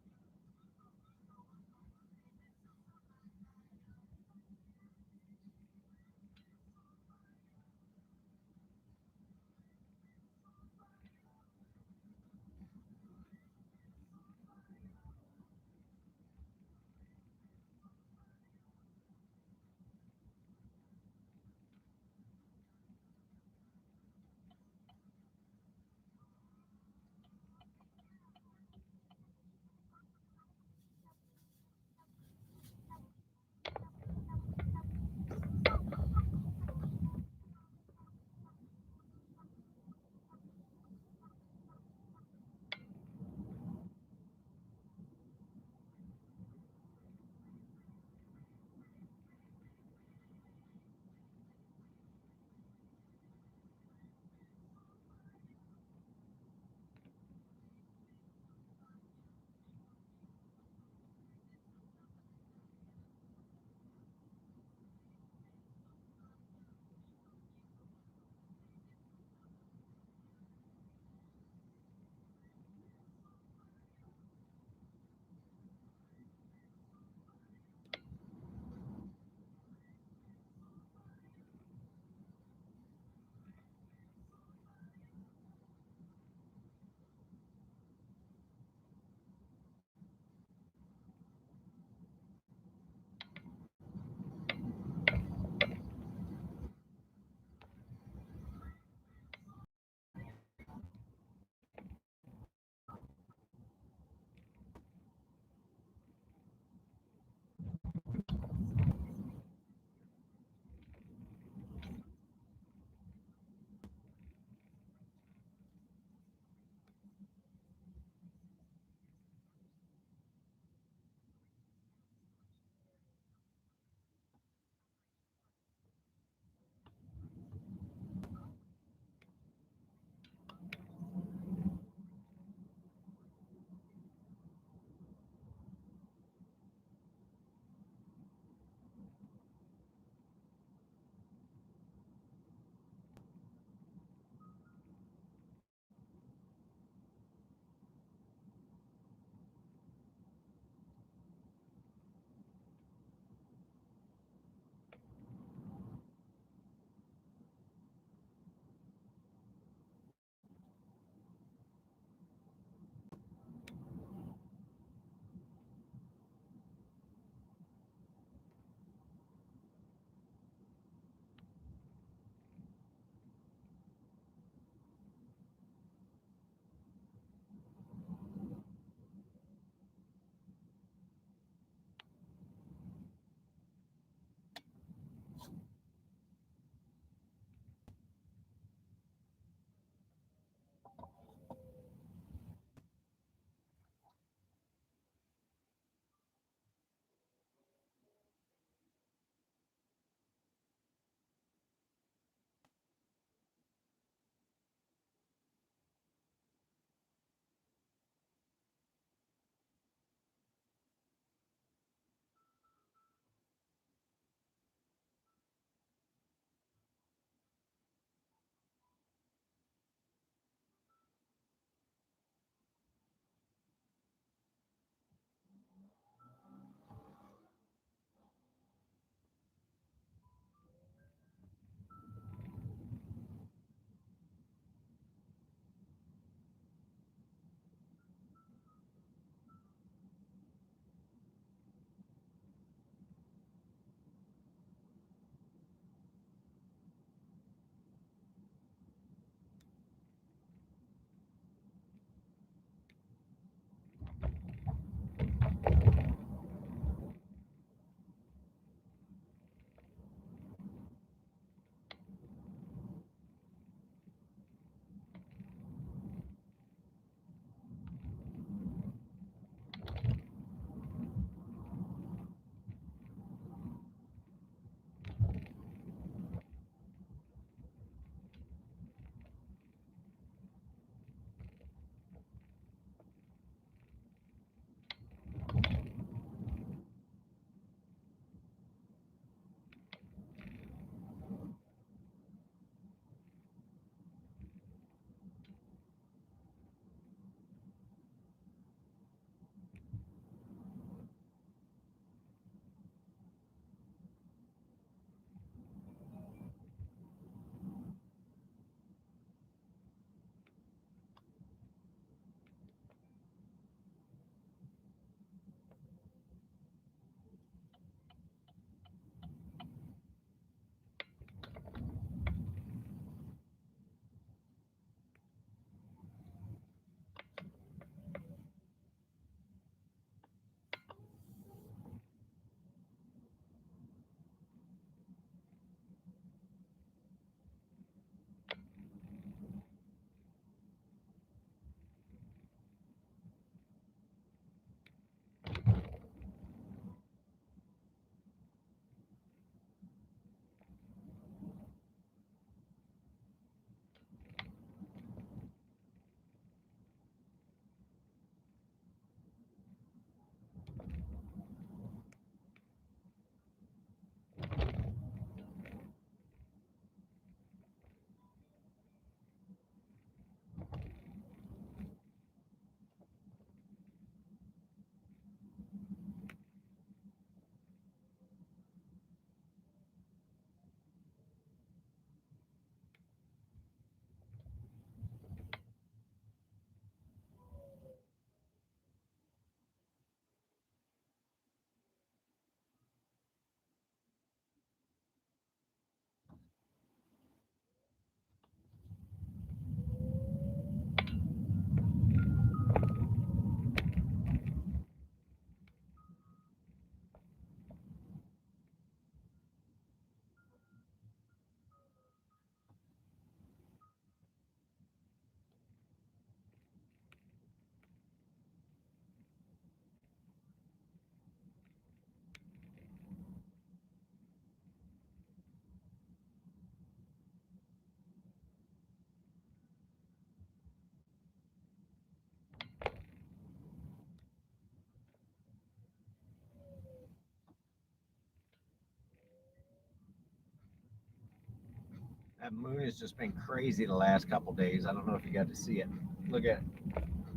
That moon has just been crazy the last couple days. I don't know if you got to see it. Look at it.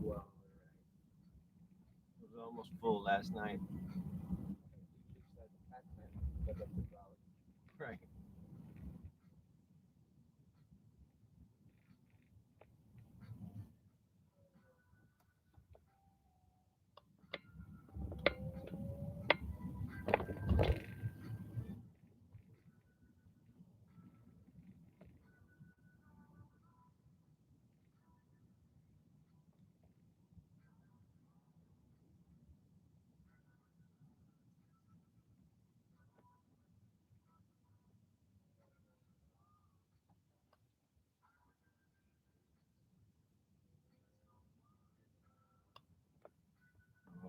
Well, it was almost full last night. Right.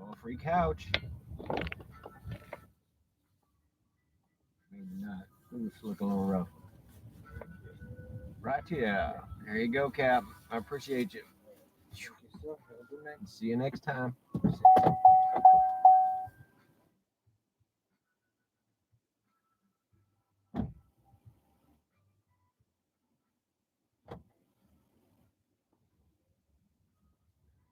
Oh, free couch. Maybe not. Ooh, it's looking a little rough. Right, yeah. There you go, Cap. I appreciate you. See you next time.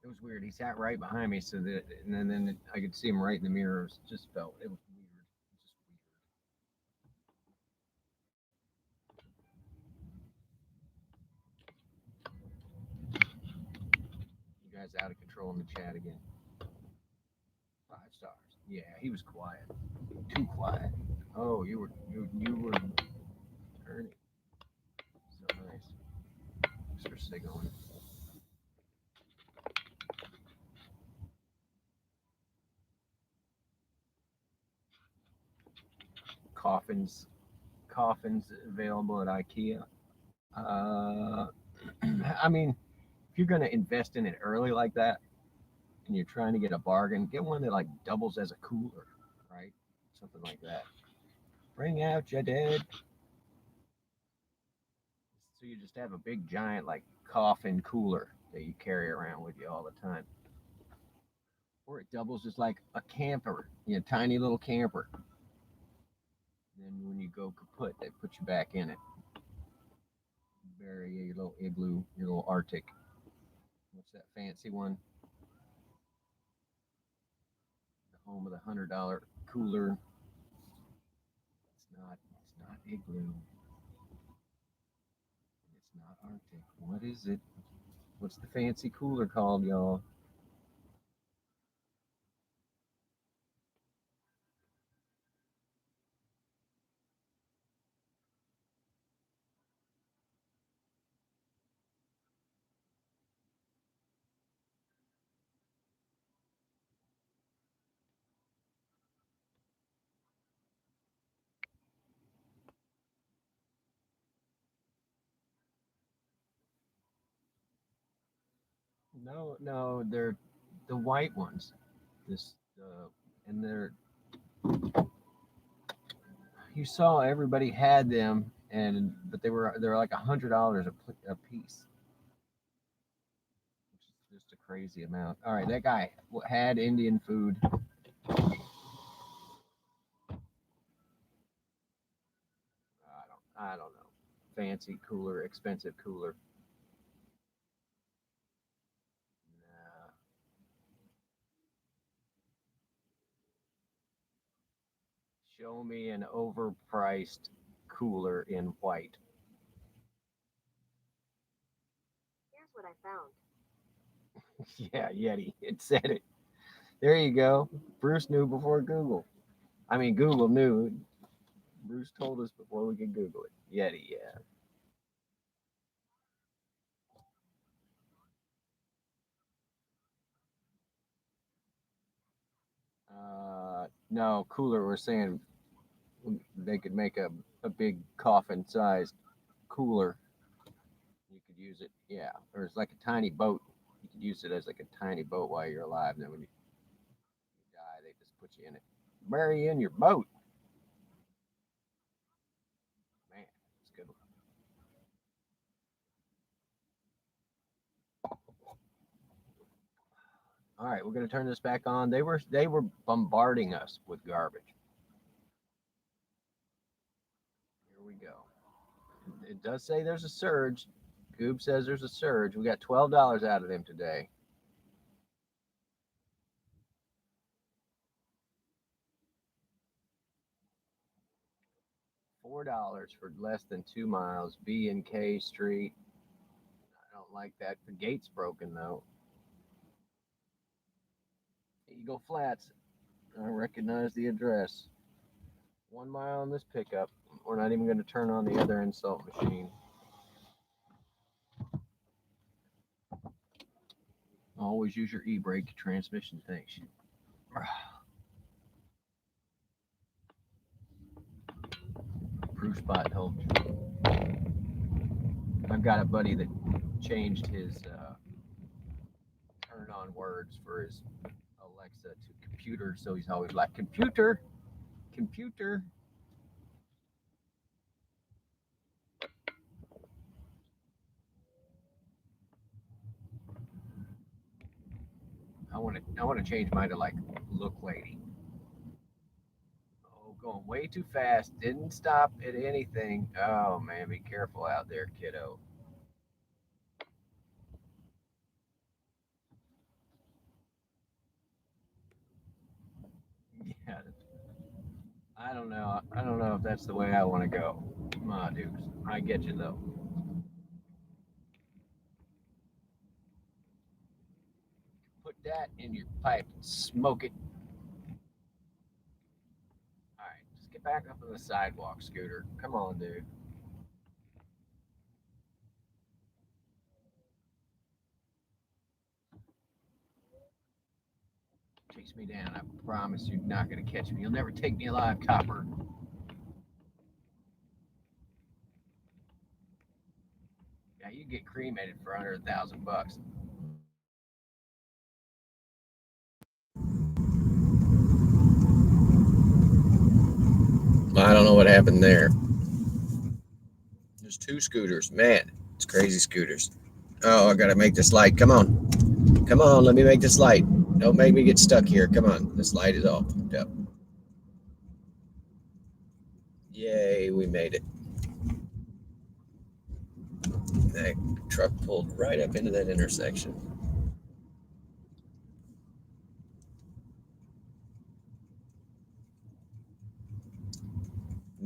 It was weird. He sat right behind me, so that, and then I could see him right in the mirrors. Just felt it was weird. Just weird. You guys out of control in the chat again. 5 stars. Yeah, he was quiet. Too quiet. Oh, you were turning. So nice. Mr. Sigling. Coffins. Coffins available at IKEA. Uh, I mean, if you're going to invest in it early like that, and you're trying to get a bargain, get one that like doubles as a cooler, right? Something like that. Bring out your dead. So you just have a big giant like coffin cooler that you carry around with you all the time. Or it doubles as like a camper, tiny little camper. Then when you go kaput, they put you back in it. Bury your little igloo, your little Arctic. What's that fancy one? The home of the $100 cooler. It's not igloo. It's not Arctic. What is it? What's the fancy cooler called, y'all? No, they're the white ones. This and they're you saw everybody had them, but they're like $100 a piece, which is just a crazy amount. All right, that guy had Indian food. I don't know. Fancy cooler, expensive cooler. Nah. Show me an overpriced cooler in white. Here's what I found. Yeah, Yeti. It said it. There you go. Bruce knew before Google. I mean, Google knew. Bruce told us before we could Google it. Yeti, yeah. No, cooler. We're saying they could make a big coffin sized cooler. You could use it, yeah. Or it's like a tiny boat. You could use it as like a tiny boat while you're alive. And then when you die, they just put you in it. Bury you in your boat. Man, it's a good one. All right, we're gonna turn this back on. They were bombarding us with garbage. Here we go. It does say there's a surge. Goob says there's a surge. We got $12 out of him today. $4 for less than 2 miles. B and K Street. I don't like that. The gate's broken though. Eagle Flats. I recognize the address. 1 mile on this pickup. We're not even going to turn on the other insult machine. Always use your e-brake transmission. Thanks. Proof spot helps. I've got a buddy that changed his turn on words for his Alexa to computer, so he's always like, computer, computer. I want to change mine to like, look lady. Oh, going way too fast. Didn't stop at anything. Oh man, be careful out there, kiddo. Yeah, I don't know. I don't know if that's the way I want to go. My dudes, I get you though. Put that in your pipe and smoke it. All right, just get back up on the sidewalk, Scooter. Come on, dude. Chase me down. I promise you're not gonna catch me. You'll never take me alive, copper. Yeah, you get cremated for under $1,000. I don't know what happened there. There's two scooters. Man, it's crazy scooters. Oh, I gotta make this light. Come on. Come on, let me make this light. Don't make me get stuck here. Come on. This light is all fucked up. Yay, we made it. That truck pulled right up into that intersection.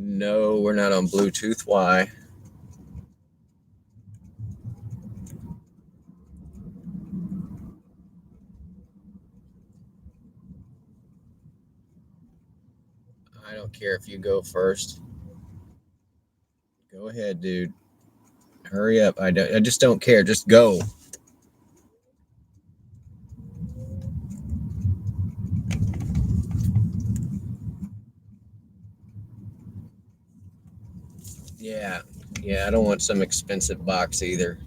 No, we're not on Bluetooth. Why? I don't care if you go first. Go ahead, dude. Hurry up. I just don't care. Just go. Yeah. Yeah, I don't want some expensive box either.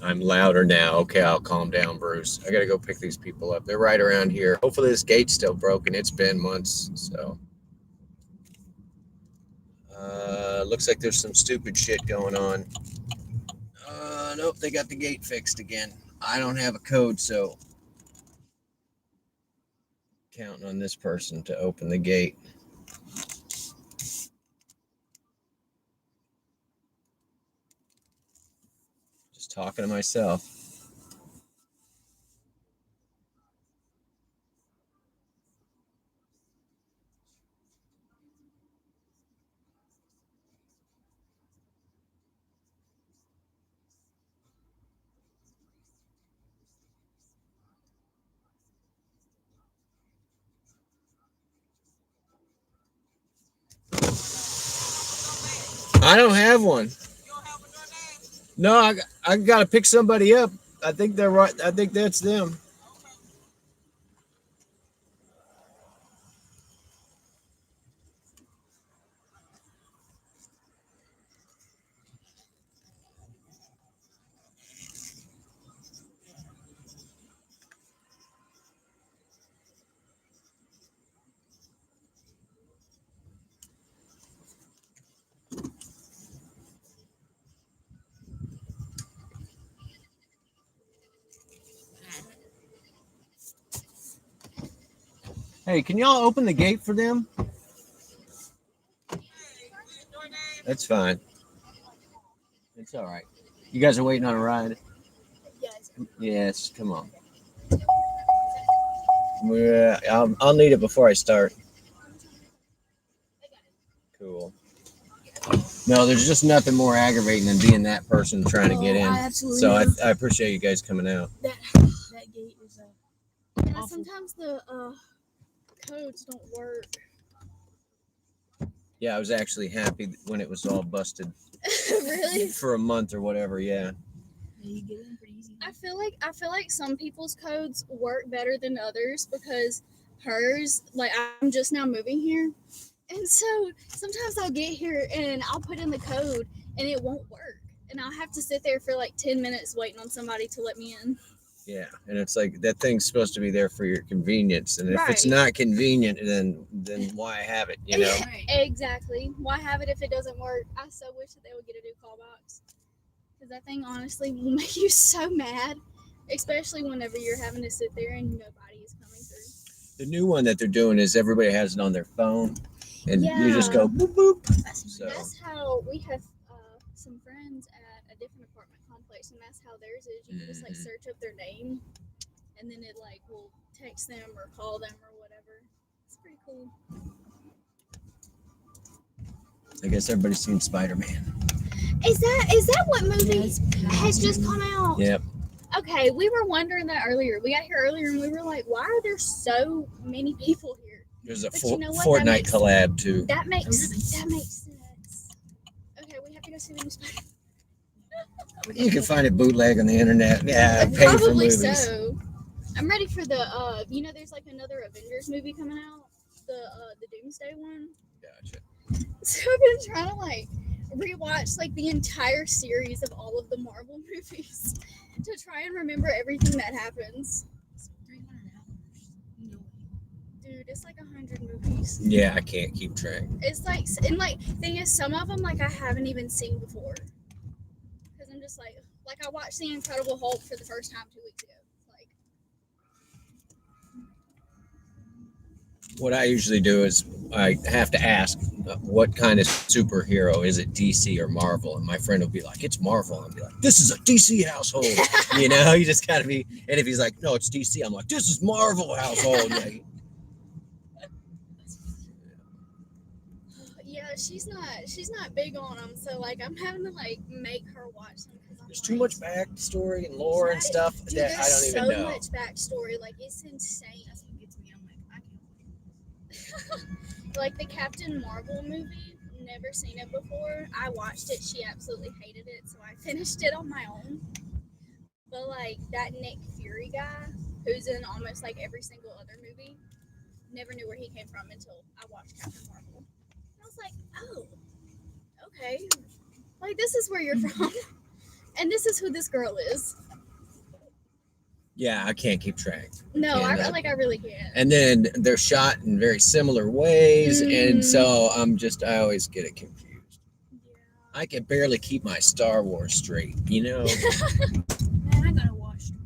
I'm louder now. Okay, I'll calm down, Bruce. I gotta go pick these people up. They're right around here. Hopefully this gate's still broken. It's been months, so. Looks like there's some stupid shit going on. Nope, they got the gate fixed again. I don't have a code, so counting on this person to open the gate. Just talking to myself. I don't have one. No, I got to pick somebody up. I think they're right. I think that's them. Hey, can y'all open the gate for them? That's fine. It's all right. You guys are waiting on a ride? Yes. Yes, come on. I'll need it before I start. Cool. No, there's just nothing more aggravating than being that person trying to get in. I absolutely So know. I appreciate you guys coming out. That gate is yeah, sometimes the codes don't work. Yeah, I was actually happy when it was all busted Really? for a month or whatever. Yeah. You get in pretty easy. I feel like some people's codes work better than others because hers, like I'm just now moving here, and so sometimes I'll get here and I'll put in the code and it won't work, and I'll have to sit there for like 10 minutes waiting on somebody to let me in. Yeah, and it's like that thing's supposed to be there for your convenience, and if it's Right. not convenient, then why have it? You know. Exactly. Why have it if it doesn't work? I so wish that they would get a new call box. Because that thing honestly will make you so mad, especially whenever you're having to sit there and nobody is coming through. The new one that they're doing is everybody has it on their phone, and you just go boop boop. So That's how we have some friends at a different apartment complex, and that's how theirs is. You can just like search up their name, and then it like will text them or call them or whatever. It's pretty cool. I guess everybody's seen Spider-Man. Is that what movie has just come out? Yep. Okay, we were wondering that earlier. We got here earlier and we were like, why are there so many people here? There's a But you know what? Fortnite collab too. That makes sense. Okay, we have to go see the new Spider. You can find a bootleg on the internet. Yeah, pay for Probably movies. so. I'm ready for the there's like another Avengers movie coming out, the Doomsday one. Gotcha. So I've been trying to like rewatch like the entire series of all of the Marvel movies to try and remember everything that happens. 300 hours. No. Dude, it's like 100 movies. Yeah, I can't keep track. It's like, and like, thing is, some of them like I haven't even seen before. Because I'm just like I watched The Incredible Hulk for the first time 2 weeks ago. Like, What I usually do is I have to ask what kind of superhero is it, DC or Marvel, and my friend will be like, "It's Marvel." I'll be like, "This is a DC household," you know. You just gotta be. And if he's like, "No, it's DC," I'm like, "This is Marvel household." yeah, she's not big on them, so like I'm having to like make her watch them. There's too much backstory and lore and stuff Dude, that I don't even know. so much backstory, like it's insane. That's what gets me. I'm like, I can't. Like the Captain Marvel movie, never seen it before. I watched it. She absolutely hated it, so I finished it on my own. But like that Nick Fury guy, who's in almost like every single other movie, never knew where he came from until I watched Captain Marvel. And I was like, oh, okay. Like this is where you're from. And this is who this girl is. Yeah, I can't keep track. No, I really can't. And then they're shot in very similar ways, and so I always get it confused. Yeah. I can barely keep my Star Wars straight, you know. Man, I gotta watch Star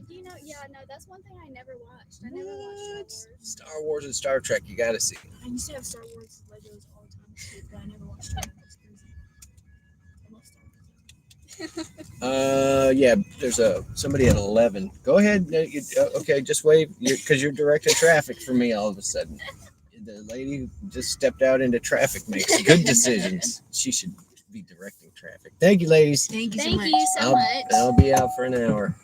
Wars. No, that's one thing I never watched. I never watched Star Wars. Star Wars and Star Trek, you gotta see. I used to have Star Wars Legos all the time, but I never watched Star Wars. I love Star Wars. Yeah, there's somebody at 11. Go ahead. Okay, just wave because you're directing traffic for me all of a sudden. The lady who just stepped out into traffic makes good decisions. She should be directing traffic. Thank you, ladies. Thank you so much. I'll be out for an hour.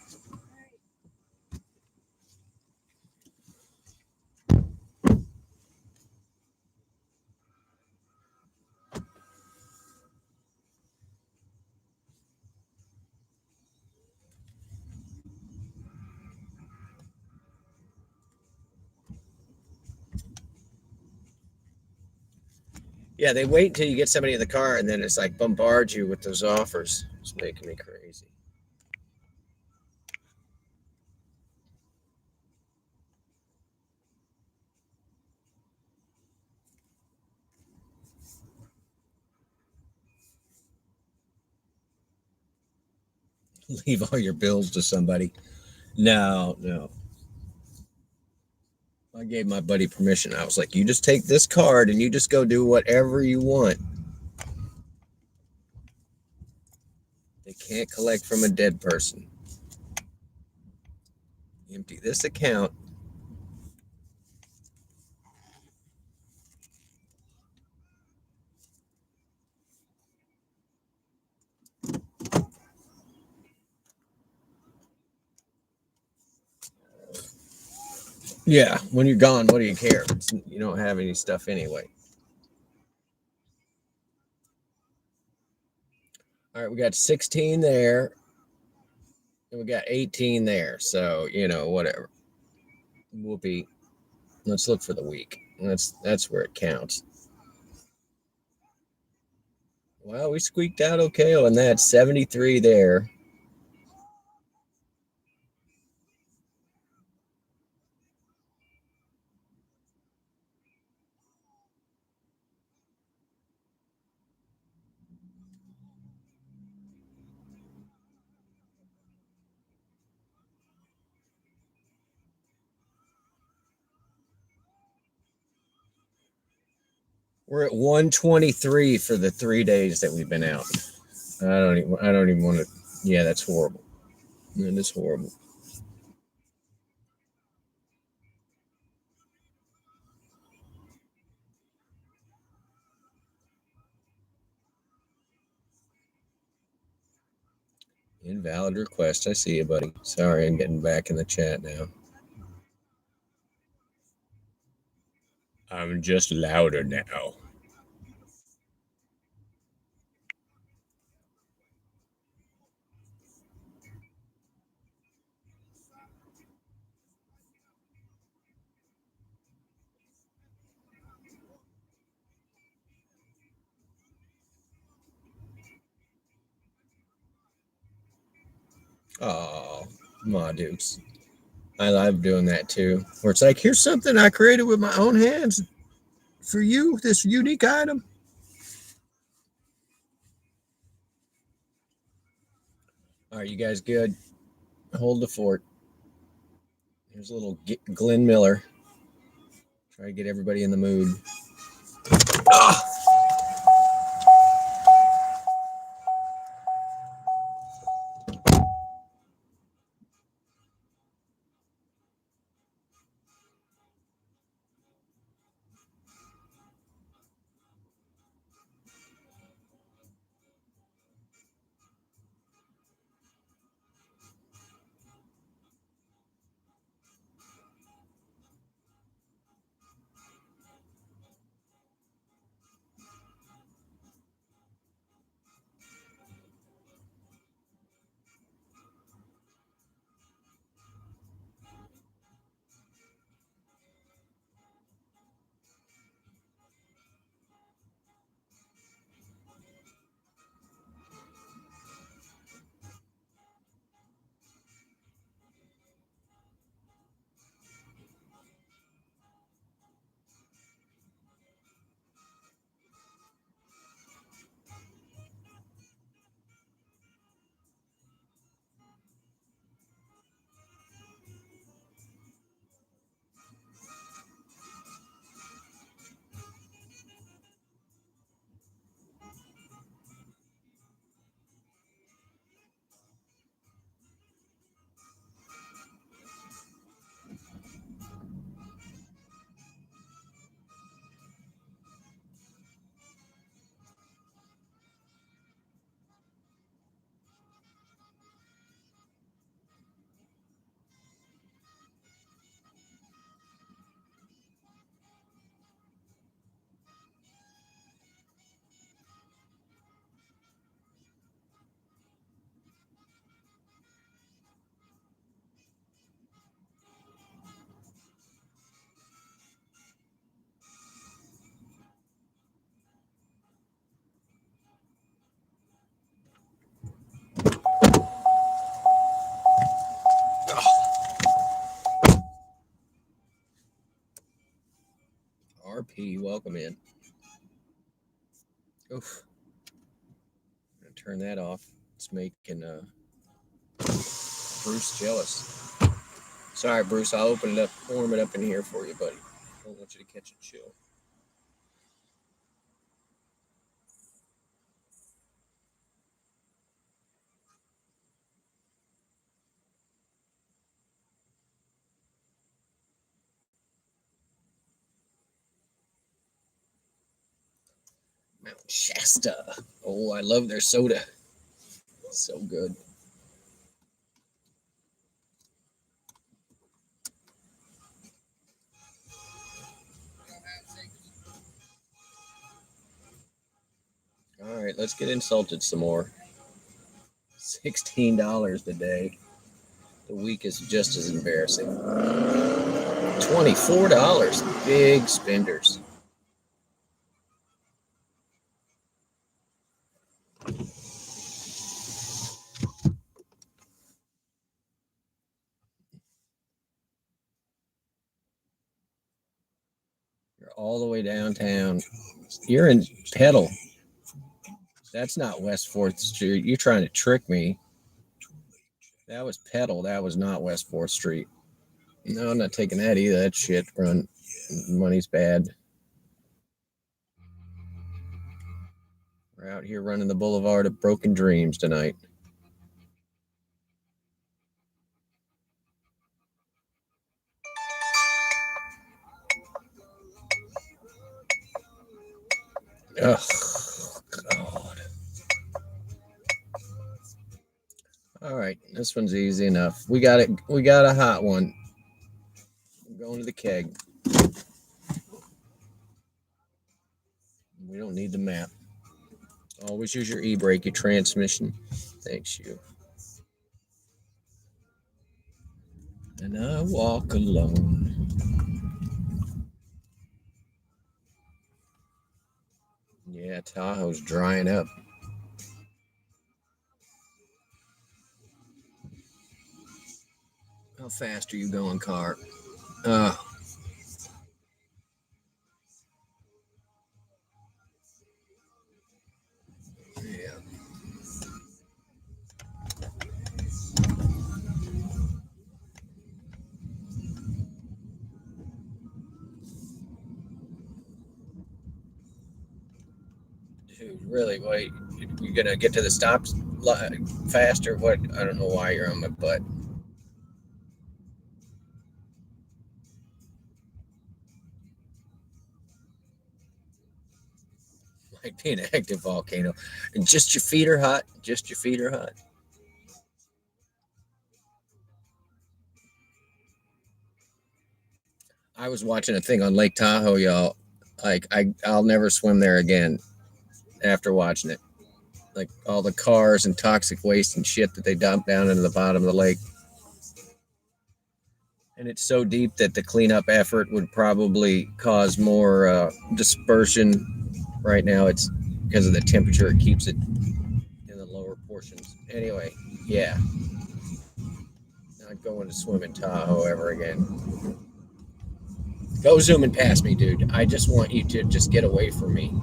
Yeah, they wait until you get somebody in the car, and then it's like bombard you with those offers. It's making me crazy. Leave all your bills to somebody. No. I gave my buddy permission. I was like, you just take this card and you just go do whatever you want. They can't collect from a dead person. Empty this account. Yeah, when you're gone, what do you care? You don't have any stuff anyway. All right, we got 16 there. And we got 18 there. So, whatever. We'll be, let's look for the week. That's where it counts. Well, we squeaked out okay on that. 73 there. We're at 123 for the 3 days that we've been out. I don't even want to. Yeah, that's horrible. That is horrible. Invalid request. I see you, buddy. Sorry, I'm getting back in the chat now. I'm just louder now. Oh, Ma Dukes. I love doing that too. Where it's like, here's something I created with my own hands for you, this unique item. All right, you guys good? Hold the fort. Here's a little Glenn Miller. Try to get everybody in the mood. Ah! RP, welcome in. Oof. I'm gonna turn that off. It's making Bruce jealous. Sorry, Bruce. I'll open it up, warm it up in here for you, buddy. I don't want you to catch a chill. Mount Shasta. Oh, I love their soda. So good. All right, let's get insulted some more. $16 today. The week is just as embarrassing. $24. Big spenders. You're all the way downtown. You're in Petal. That's not West 4th Street. You're trying to trick me. That was Petal. That was not West 4th Street. No, I'm not taking that either. That shit run. Money's bad. We're out here running the Boulevard of Broken Dreams tonight. Ugh, God. All right, this one's easy enough. We got it. We got a hot one. I'm going to the keg. We don't need the map. Always use your e-brake, your transmission. Thanks, you. And I walk alone. Yeah, Tahoe's drying up. How fast are you going, car? Yeah. Dude, really? Wait, you gonna get to the stops faster? What? I don't know why you're on my butt. Might be an active volcano. And just your feet are hot. Just your feet are hot. I was watching a thing on Lake Tahoe, y'all. Like I'll never swim there again after watching it. Like all the cars and toxic waste and shit that they dump down into the bottom of the lake. And it's so deep that the cleanup effort would probably cause more dispersion. Right now, it's because of the temperature, it keeps it in the lower portions. Anyway, yeah. Not going to swim in Tahoe ever again. Go zooming past me, dude. I just want you to just get away from me.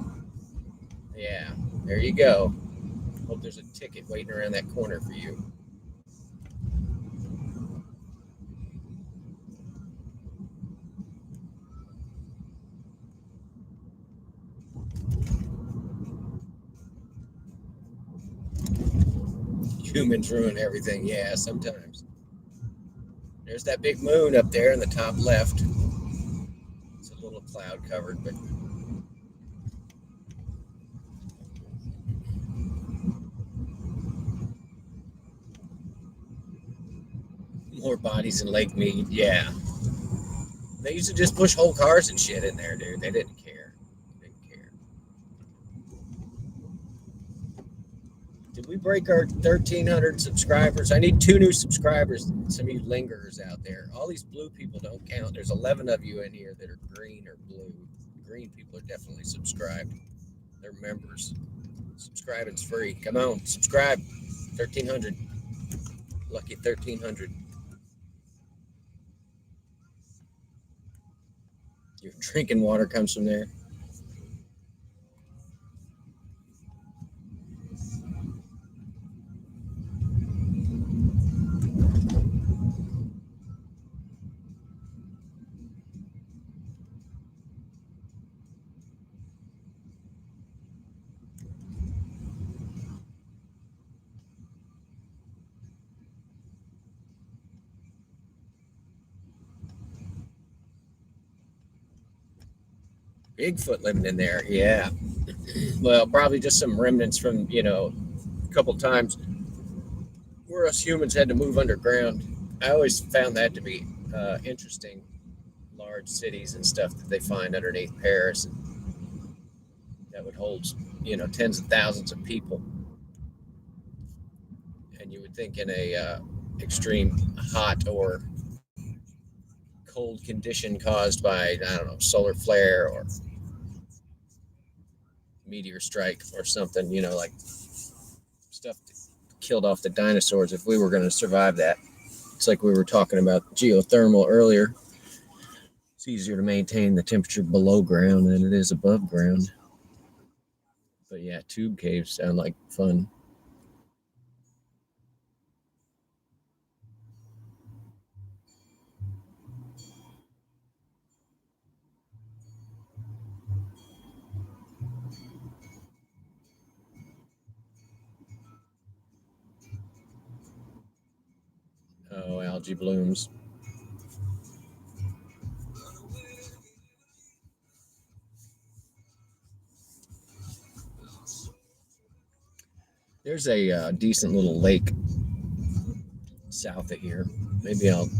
Yeah, there you go. Hope there's a ticket waiting around that corner for you. Humans ruin everything. Yeah, sometimes. There's that big moon up there in the top left. It's a little cloud covered, but more bodies in Lake Mead. Yeah. They used to just push whole cars and shit in there, dude. They didn't care. Did we break our 1,300 subscribers? I need 2 new subscribers. Some of you lingerers out there. All these blue people don't count. There's 11 of you in here that are green or blue. Green people are definitely subscribed. They're members. Subscribing's free. Come on, subscribe. 1,300. Lucky 1,300. Your drinking water comes from there. Bigfoot living in there, yeah. Well, probably just some remnants from, a couple times where us humans had to move underground. I always found that to be interesting. Large cities and stuff that they find underneath Paris that would hold, tens of thousands of people. And you would think in a extreme hot or cold condition caused by, I don't know, solar flare or meteor strike or something, like stuff that killed off the dinosaurs, if we were going to survive that. It's like we were talking about geothermal earlier. It's easier to maintain the temperature below ground than it is above ground. But yeah, tube caves sound like fun. Oh, algae blooms. There's a decent little lake south of here. Maybe I'll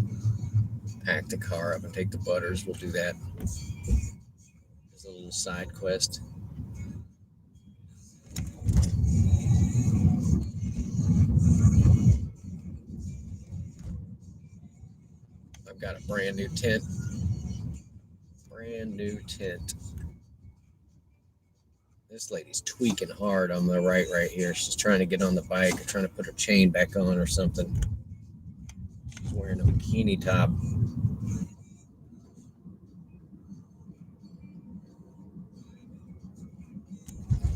pack the car up and take the butters. We'll do that. It's a little side quest. I've got a brand new tent. Brand new tent. This lady's tweaking hard on the right here. She's trying to get on the bike or trying to put her chain back on or something. She's wearing a bikini top.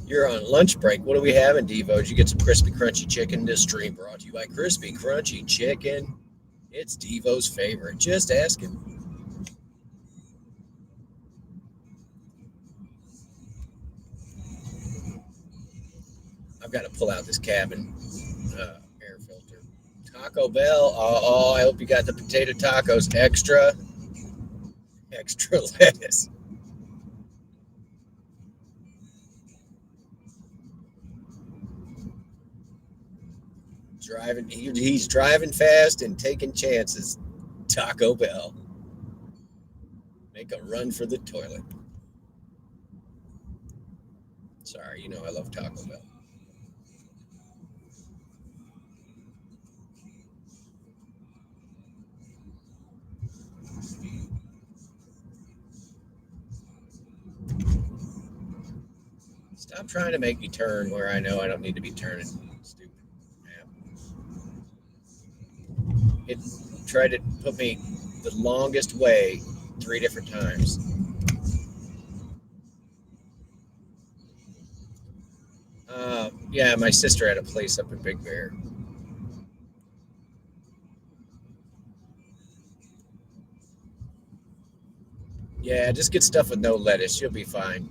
You're on lunch break. What are we having, Devo? Did you get some crispy, crunchy chicken? This stream brought to you by Crispy Crunchy Chicken. It's Devo's favorite. Just ask him. I've got to pull out this cabin air filter. Taco Bell. Oh, I hope you got the potato tacos. Extra lettuce. He's driving fast and taking chances. Taco Bell. Make a run for the toilet. Sorry, I love Taco Bell. Stop trying to make me turn where I know I don't need to be turning. Stupid app. It tried to put me the longest way 3 different times. Yeah, my sister had a place up in Big Bear. Yeah, just get stuff with no lettuce. You'll be fine.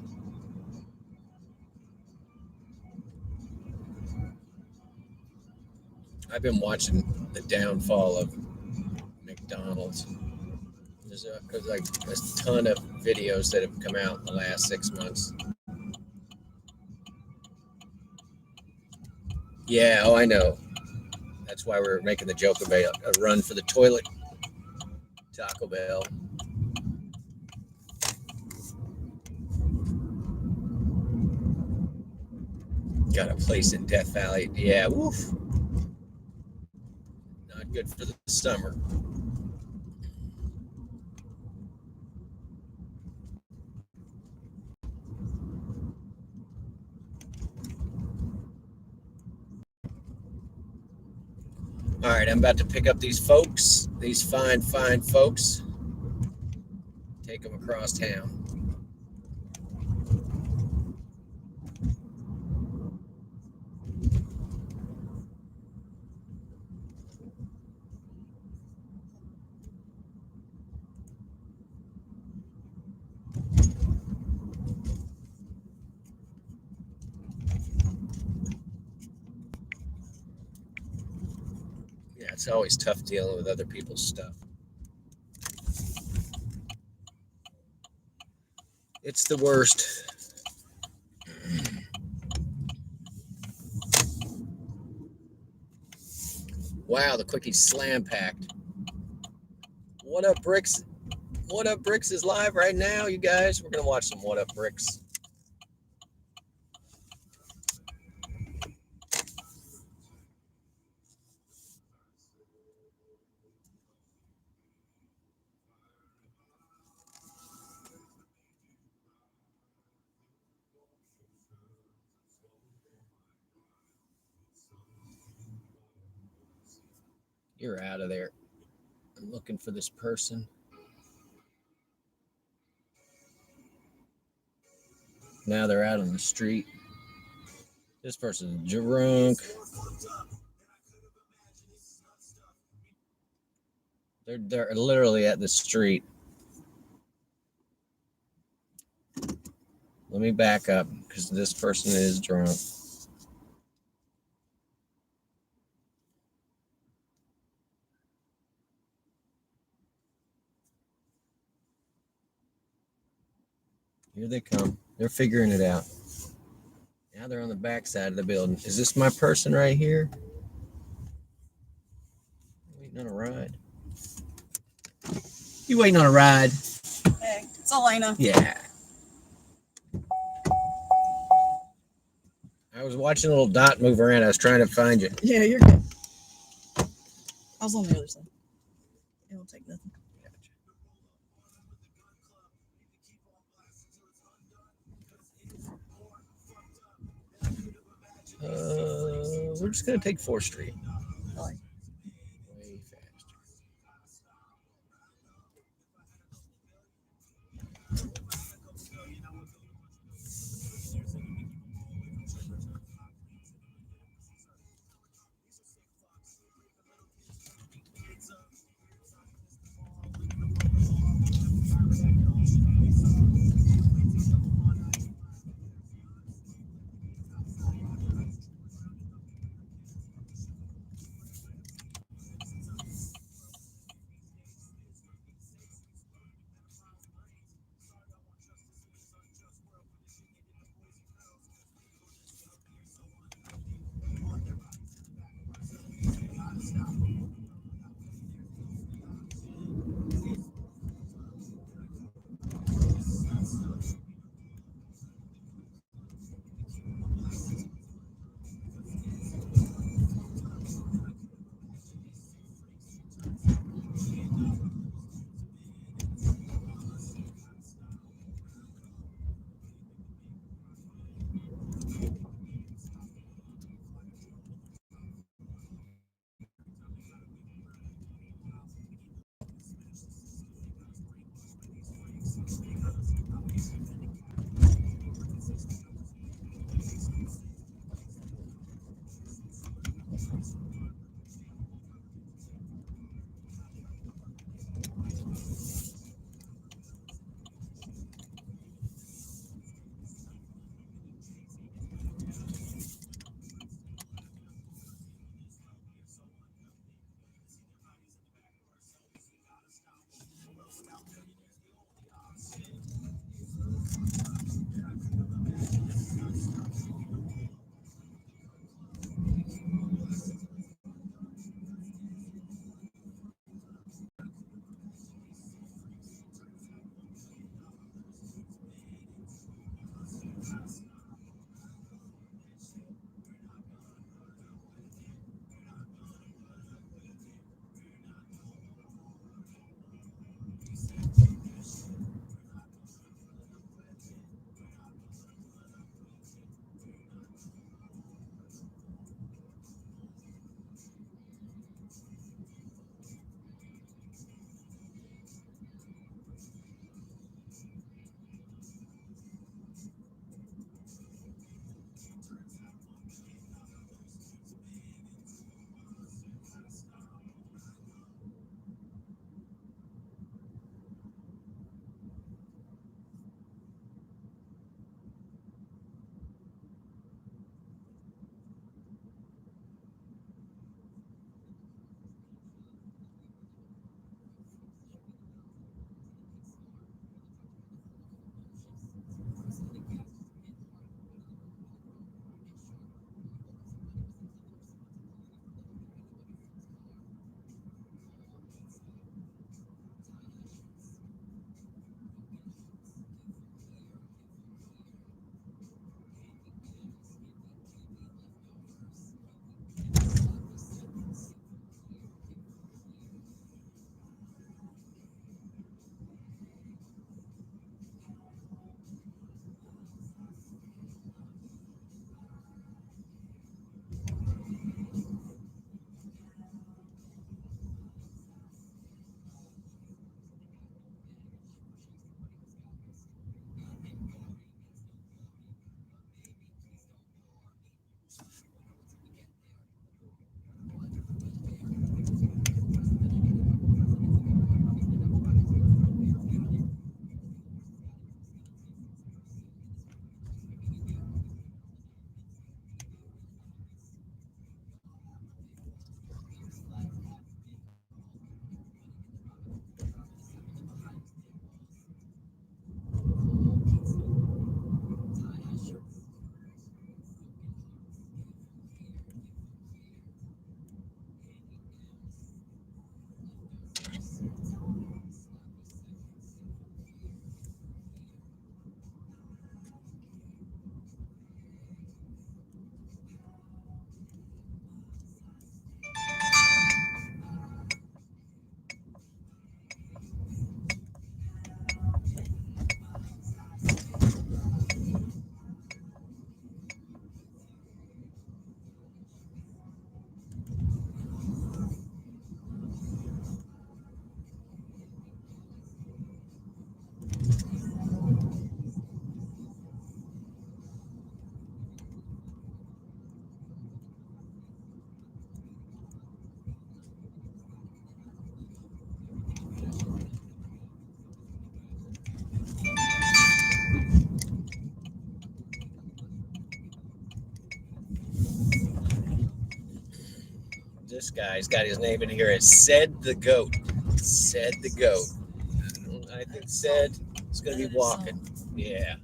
I've been watching the downfall of McDonald's. There's like a ton of videos that have come out in the last 6 months. Yeah, oh, I know. That's why we're making the joke about a run for the toilet. Taco Bell. Got a place in Death Valley. Yeah, woof. Not good for the summer. All right, I'm about to pick up these folks, these fine folks, take them across town. Yeah, it's always tough dealing with other people's stuff. It's the worst. Wow, the quickie slam packed. What up, Bricks? What Up Bricks is live right now, you guys. We're gonna watch some What Up Bricks. You're out of there. I'm looking for this person. Now they're out on the street. This person's drunk. They're literally at the street. Let me back up because this person is drunk. Here they come. They're figuring it out. Now they're on the back side of the building. Is this my person right here? Waiting on a ride. You waiting on a ride? Hey, it's Elena. Yeah. I was watching a little dot move around. I was trying to find you. Yeah, you're good. I was on the other side. It won't take nothing. We're just gonna take 4th Street. Like, Way faster. This guy's got his name in here as Said the Goat. Said the Goat. I think Said is going to be walking. Yeah.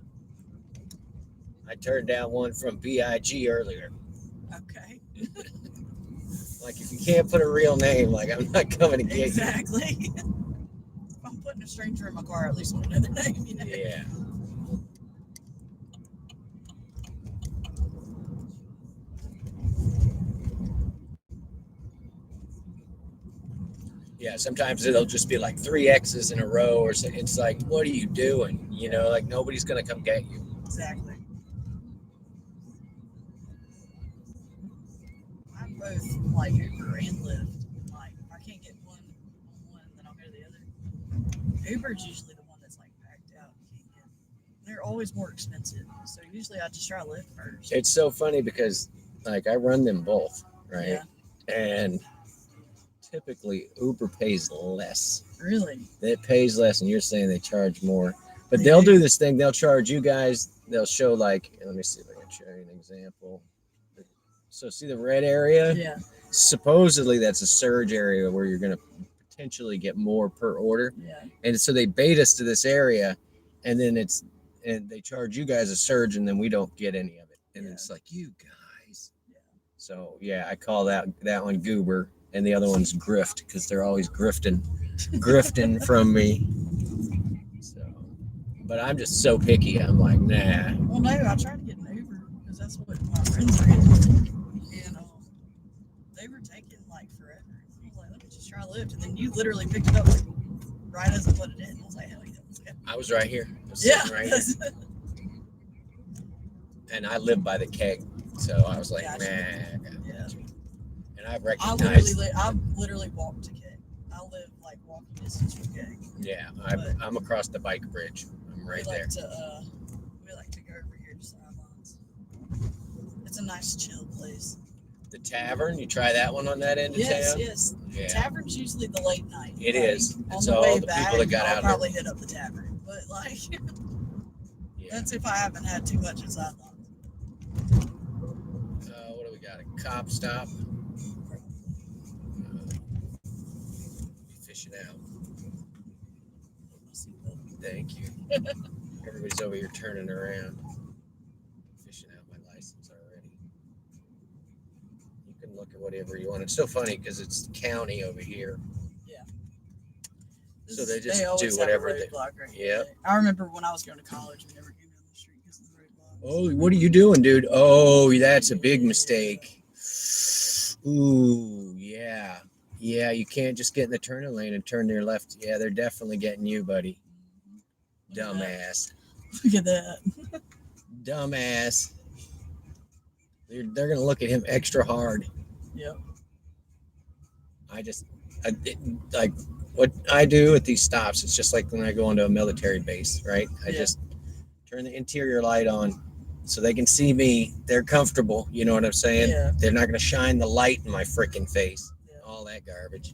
I turned down one from BIG earlier. Okay. Like, if you can't put a real name, like, I'm not coming to get you. Exactly. If I'm putting a stranger in my car, at least want to know their name, you know? Yeah. Yeah, sometimes it'll just be like 3 X's in a row, or so. It's like, what are you doing? You know, like, nobody's going to come get you. Exactly. I both like Uber and Lyft. Like, if I can't get one on one, then I'll go to the other. Uber's usually the one that's like packed out. You can't get. They're always more expensive, so usually I just try Lyft first. It's so funny because, like, I run them both, right? Yeah. And typically Uber pays less. Really? It pays less, and you're saying they charge more. But They they'll do. do this thing. They'll charge you guys. They'll show, like, let me see if I can show you an example. So see the red area? Yeah. Supposedly that's a surge area where you're going to potentially get more per order. Yeah. And so they bait us to this area, and then and they charge you guys a surge, and then we don't get any of it. And Yeah. it's like, you guys. Yeah. So yeah, I call that one goober, and the other one's grift, because they're always grifting from me. So, but I'm just so picky. I'm like, nah. Well, no, I tried to get an Uber because that's what my friends are getting, and they were taking like forever. I was like, let me just try Lyft, and then you literally picked it up like, right as I put it in. I was like, hell yeah, let's go. I was right here. I was Yeah. sitting right here. And I live by the keg, so I was like, Gotcha. nah. Yeah. And I've I recognized. literally walked to Keg. I live like walking distance from Keg. Yeah, But- I'm across the bike bridge. I'm right we there. We like to go over here to Sidelines. It's a nice chill place. The tavern, you try that one on that end of Yes, town? yes. Yeah. Tavern's usually the late night. It Like, is. On It's the all way the back, people that got I'll out of probably hit up the tavern. But like, Yeah. that's if I haven't had too much at Sidelines. What do we got? A cop stop. Fishing out. Thank you. Everybody's over here turning around. Fishing out my license already. You can look at whatever you want. It's so funny because it's county over here. So they just always do have a whatever they. roadblock right Yep. there. I remember when I was going to college, we never came down the street because of the roadblock. Oh, what are you doing, dude? Oh, that's a big mistake. Ooh, yeah. Yeah, you can't just get in the turning lane and turn to your left. Yeah, they're definitely getting you, buddy. Look at that. Dumbass. Look at that. Dumbass. They're going to look at him extra hard. Yep. Like what I do at these stops, it's just like when I go into a military base, right? I just turn the interior light on so they can see me. They're comfortable. You know what I'm saying? Yeah. They're not going to shine the light in my freaking face. Yeah. All that garbage.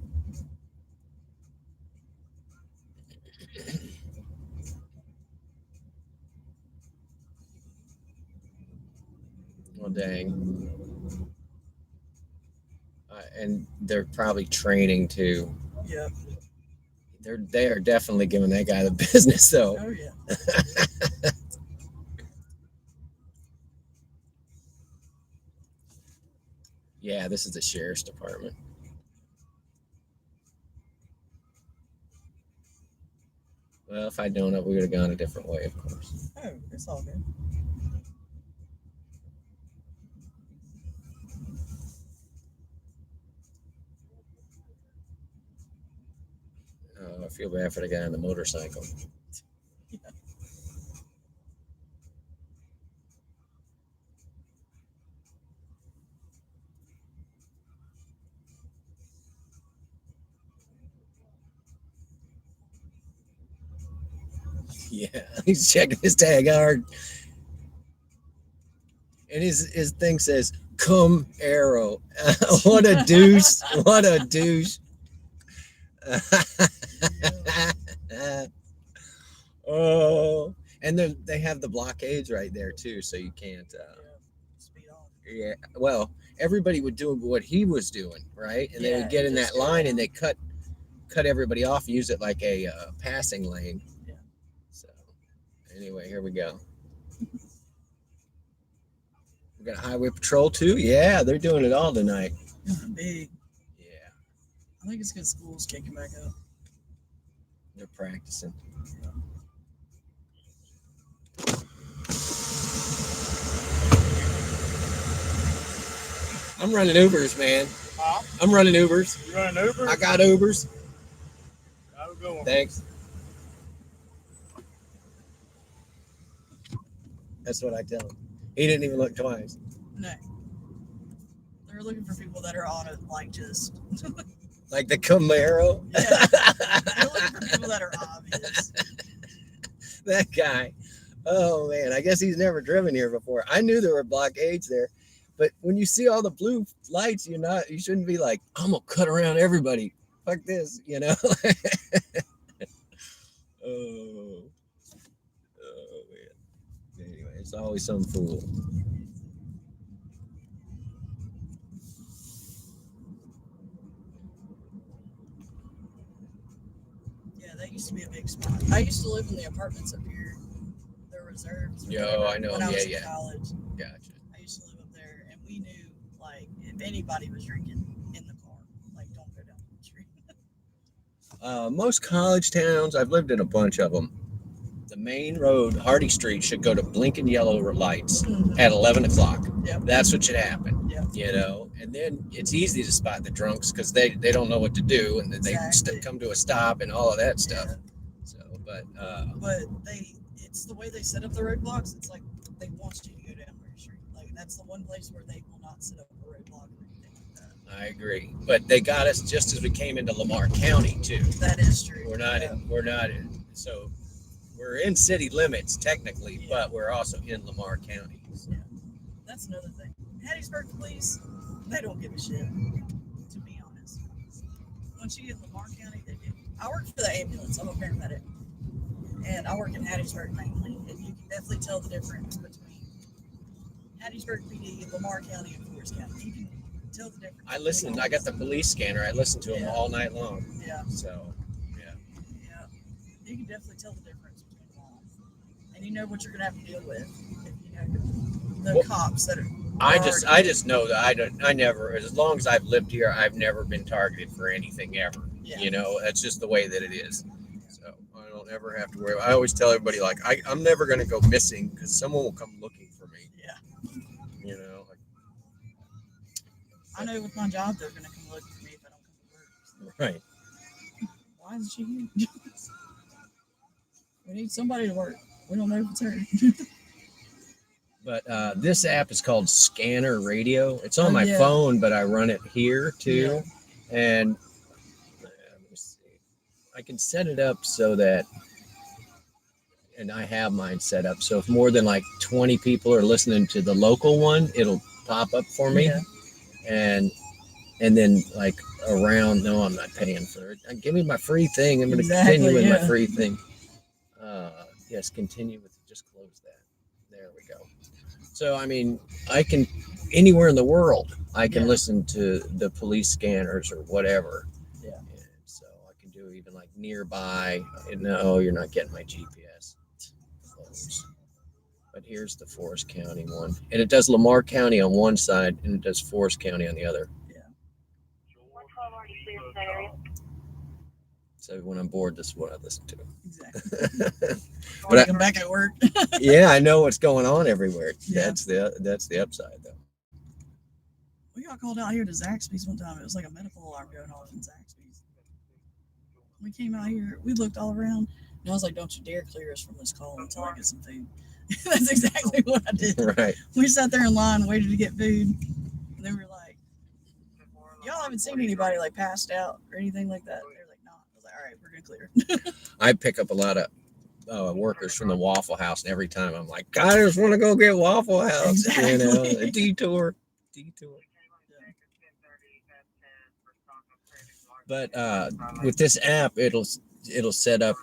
Well, dang. And they're probably training too. Yep. They are definitely giving that guy the business, though. Oh yeah. Yeah, this is the sheriff's department. Well, if I'd known it, we would have gone a different way, of course. Oh, it's all good. Oh, I feel bad for the guy on the motorcycle. Yeah, he's checking his tag hard. And his thing says, "Come arrow." What a douche. What a douche. Oh, and they have the blockades right there too, so you can't. Speed off. Yeah, well, everybody would do what he was doing, right? And they Yeah, would get in just that go line down. and they cut everybody off and use it like a passing lane. Yeah. So anyway, here we go. We got highway patrol too. Yeah, they're doing it all tonight. Big. Yeah, I think it's because school's kicking back up. they're practicing. I'm running Ubers, man. Huh? I'm running Ubers. You running Uber? I got Ubers. Have a good one. Thanks. That's what I tell him. He didn't even look twice. No. They're looking for people that are on it, like just. Like the Camaro. Yeah. They're looking for people that are obvious. That guy. Oh man, I guess he's never driven here before. I knew there were blockades there, but when you see all the blue lights, you shouldn't be like, I'm gonna cut around everybody. Fuck this, you know. Oh man. Anyway, it's always some fool. Yeah, that used to be a big spot. I used to live in the apartments up here. The reserves. or Yo, whatever, I know. When I was Yeah, in yeah. college, Gotcha. I used to live up there, and we knew, like, if anybody was drinking in the car, like, don't go down the street. Most college towns, I've lived in a bunch of them. The main road, Hardy Street, should go to blinking yellow lights at 11 o'clock. Yep. That's what should happen. Yep. You know, and then it's easy to spot the drunks because they don't know what to do, and then they Exactly. come to a stop and all of that stuff. Yeah. So, but It's the way they set up the roadblocks. It's like they want you to go down Murray Street. Like, that's the one place where they will not set up a roadblock or anything like that. I agree. But they got us just as we came into Lamar County too. That is true. We're not in. So we're in city limits technically, Yeah. but we're also in Lamar County. So. That's another thing. Hattiesburg police, they don't give a shit, to be honest. Once you get in Lamar County, they do. I work for the ambulance. I'm a paramedic. And I work in Hattiesburg mainly. And you can definitely tell the difference between Hattiesburg PD, Lamar County, and Forest County. You can tell the difference. I listened. I got the police scanner. I listened to them Yeah. all night long. Yeah. So, yeah. Yeah. You can definitely tell the difference between them all. And you know what you're going to have to deal with if you know the Well, cops that are. I just know that I never, as long as I've lived here, I've never been targeted for anything ever. Yeah. You know, that's just the way that it is. So I don't ever have to worry. I always tell everybody, like, I'm never going to go missing because someone will come looking for me. Yeah. You know, like, I know with my job, they're going to come look for me if I don't come to work. right. Why isn't she here? We need somebody to work. We don't know if it's her. But this app is called Scanner Radio. It's on Oh, my yeah. phone, but I run it here too. And let me see. I can set it up so that, and I have mine set up. So if more than like 20 people are listening to the local one, it'll pop up for me. Yeah. And then like around, no, I'm not paying for it. Give me my free thing. I'm going to Exactly, continue with my yeah. free thing. Yes, continue with, just close that. There we go. So, I mean, I can, anywhere in the world, I can Yeah. listen to the police scanners or whatever. Yeah. And so I can do even like nearby. No, you're not getting my GPS. Close. But here's the Forest County one. And it does Lamar County on one side and it does Forest County on the other. 112 already cleared that area. So when I'm bored, this is what I listen to. Exactly. But When I- I come back at work. Yeah, I know what's going on everywhere. Yeah. That's the upside though. We got called out here to Zaxby's one time. It was like a medical alarm going off in Zaxby's. We came out here. We looked all around. And I was like, don't you dare clear us from this call until I get some food. That's exactly what I did. Right. We sat there in line, waited to get food. And they were like, y'all haven't seen anybody like passed out or anything like that. They were like, no. I was like, all right, we're going to clear. I pick up a lot of workers from the Waffle House, and every time I'm like, God, I just want to go get Waffle House. You know, Exactly. a detour. But with this app, it'll set up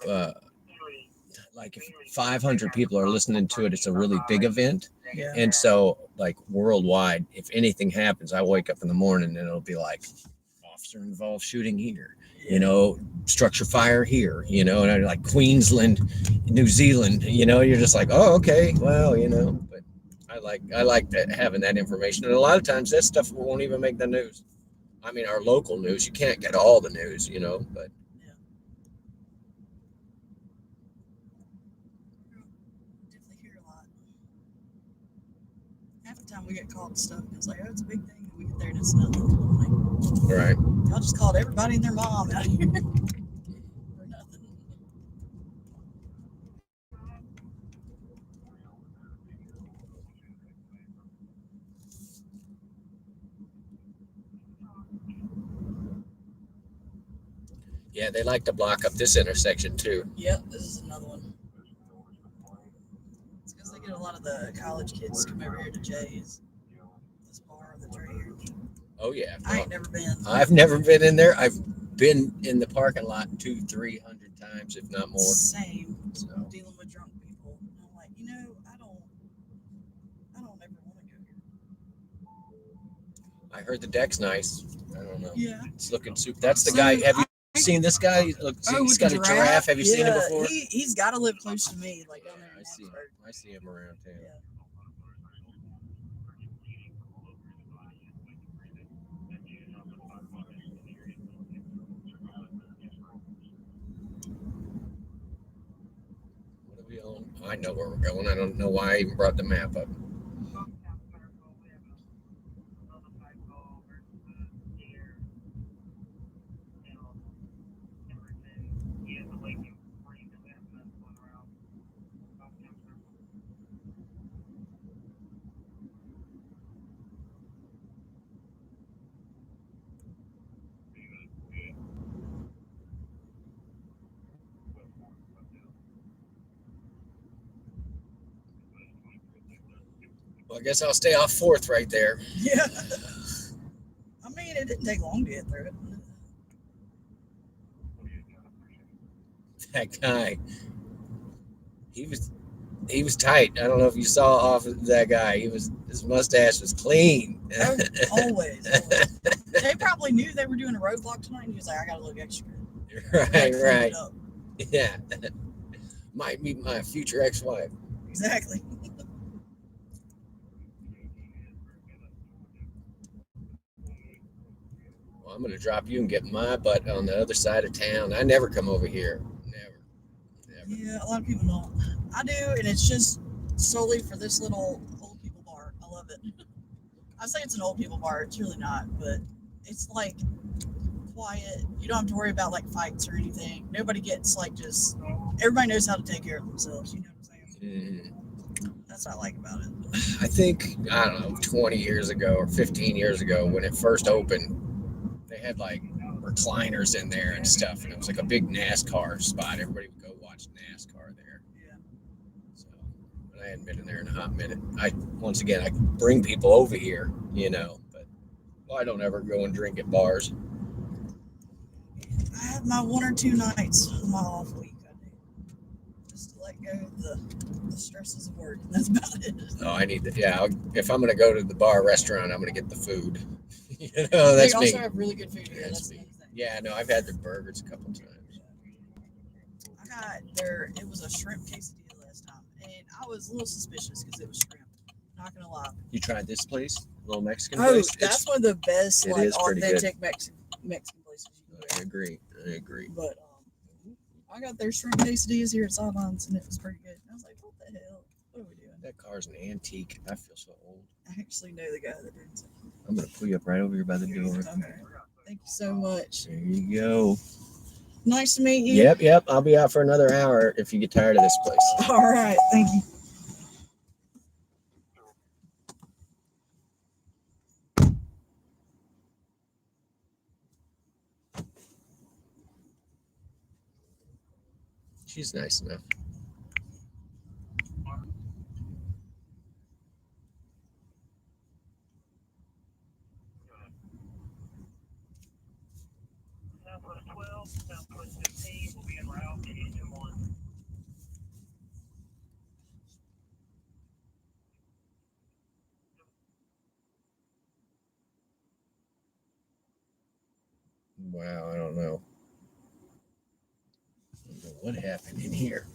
like if 500 people are listening to it, it's a really big event, Yeah. and so like worldwide. If anything happens, I wake up in the morning and it'll be like officer involved shooting here, you know, structure fire here, you know, and I'm like Queensland, New Zealand, you know, you're just like, oh, okay, well, you know, but I like that, having that information. And a lot of times that stuff won't even make the news. I mean, our local news, you can't get all the news, you know, but Definitely hear a lot. Half the time we get called stuff, and it's like, oh, it's a big thing. And we get there and it's nothing. I'm like, right. y'all just called everybody and their mom out here for nothing. Yeah, they like to block up this intersection too. Yep, this is another one. It's because they get a lot of the college kids come over here to Jay's. This bar that's right here. Oh yeah. I ain't never been. I've never been in there. I've been in the parking lot 200-300 times, if not more. Same. So. Dealing with drunk people. And I'm like, you know, I don't ever want to go here. I heard the deck's nice. I don't know. Yeah. It's looking super. That's the So, guy. Have you seen this guy? Look, he's got a giraffe. Have you seen him before? He's got to live close to me, like down there in Hattiesburg. I see him around town. Yeah. What are we on? I know where we're going. I don't know why I even brought the map up. Well, I guess I'll stay off 4th right there. Yeah. I mean, it didn't take long to get through it. That guy, he was tight. I don't know if you saw off of that guy. His mustache was clean. Oh, always. They probably knew they were doing a roadblock tonight, and he was like, I got to look extra good. Right. Yeah. Might meet my future ex-wife. Exactly. Well, I'm going to drop you and get my butt on the other side of town. I never come over here. Never. Yeah, a lot of people don't. I do, and it's just solely for this little old people bar. I love it. I say it's an old people bar. It's really not, but it's like quiet. You don't have to worry about like fights or anything. Nobody gets like just. Everybody knows how to take care of themselves. You know what I'm saying? That's what I like about it. I think, I don't know, 20 years ago or 15 years ago when it first opened, they had like recliners in there and stuff, and it was like a big NASCAR spot. Everybody would go watch NASCAR there. Yeah. So, but I hadn't been in there in a hot minute. I bring people over here, you know, but I don't ever go and drink at bars. I have my 1 or 2 nights of my off week. I do. Just to let go of the stresses of work. That's about it. Oh, I need that. Yeah, if I'm going to go to the bar or restaurant, I'm going to get the food. You know, that's they me. also have really good food here. That's me. the thing. Yeah, no, I've had their burgers a couple times. I got it was a shrimp quesadilla last time, and I was a little suspicious because it was shrimp. Not gonna lie. You tried this place, little Mexican Oh, place? that's one of the best, like authentic Mexican places you can I go. agree. But I got their shrimp quesadillas here at Sidelines, and it was pretty good. And I was like, what the hell? What are we doing? That car's an antique. I feel so old. I actually know the guy that owns it. I'm gonna pull you up right over here by the door. Okay. Thank you so much. There you go. Nice to meet you. Yep. I'll be out for another hour if you get tired of this place. All right. Thank you. She's nice enough. Southwest 12, Southwest 15 will be en route to Eastern 1. Wow, I don't know. What happened in here?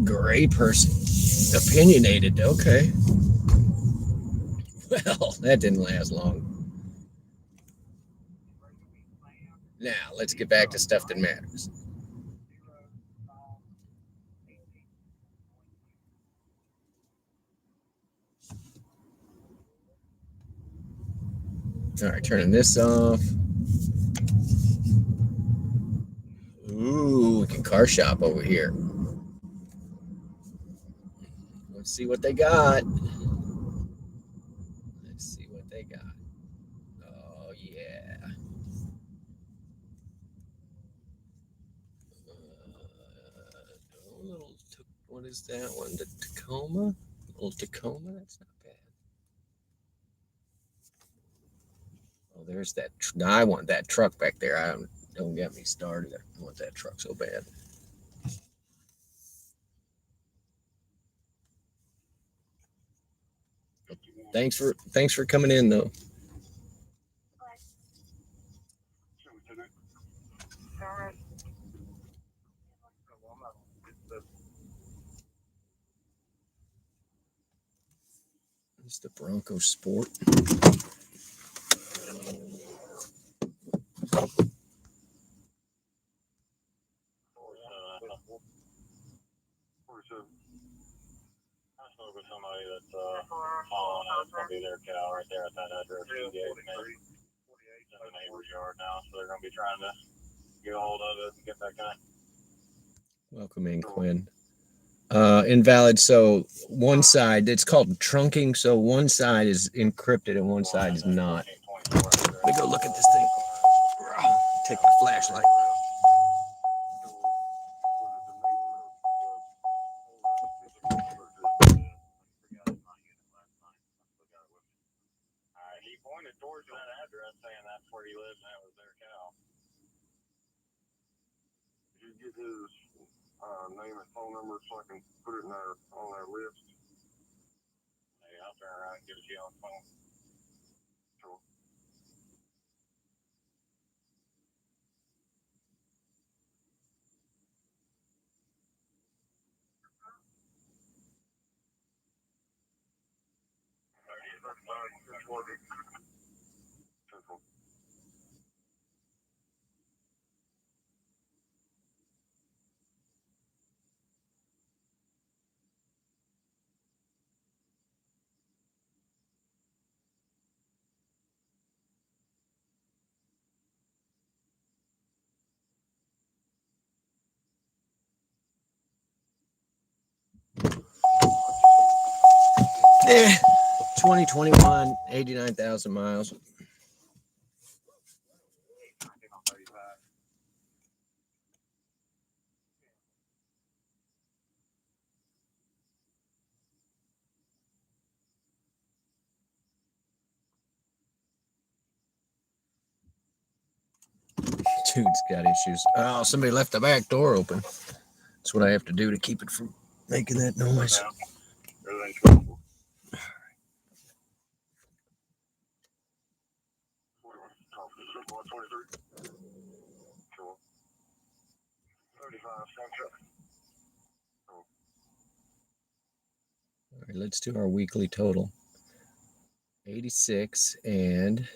Gray person. Opinionated. Okay. Well, that didn't last long. Now, let's get back to stuff that matters. All right, turning this off. Ooh, we can car shop over here. Let's see what they got. Let's see what they got. Oh, yeah. What is that one? The Tacoma? Little Tacoma? That's not bad. Oh, there's that. I want that truck back there. Don't get me started. I want that truck so bad. Thanks for coming in though. It's the Bronco Sport. I spoke with somebody that's following us. It's going to be their cow right there at that address. 58 in the neighbor's yard now, so they're going to be trying to get a hold of it and get that guy. Welcome in, Quinn. Invalid. So one side, it's called trunking. So one side is encrypted and one side is not. Let me go look at this thing. Take my flashlight. He pointed towards that address saying that's where he lives and that was their cow. Did you get his name and phone number so I can put it in on their list? Hey, I'll turn around and give it to you on the phone. Sure. Yeah. 2021, 89,000 miles. Dude's got issues. Oh, somebody left the back door open. That's what I have to do to keep it from making that noise. All right, let's do our weekly total. 86 and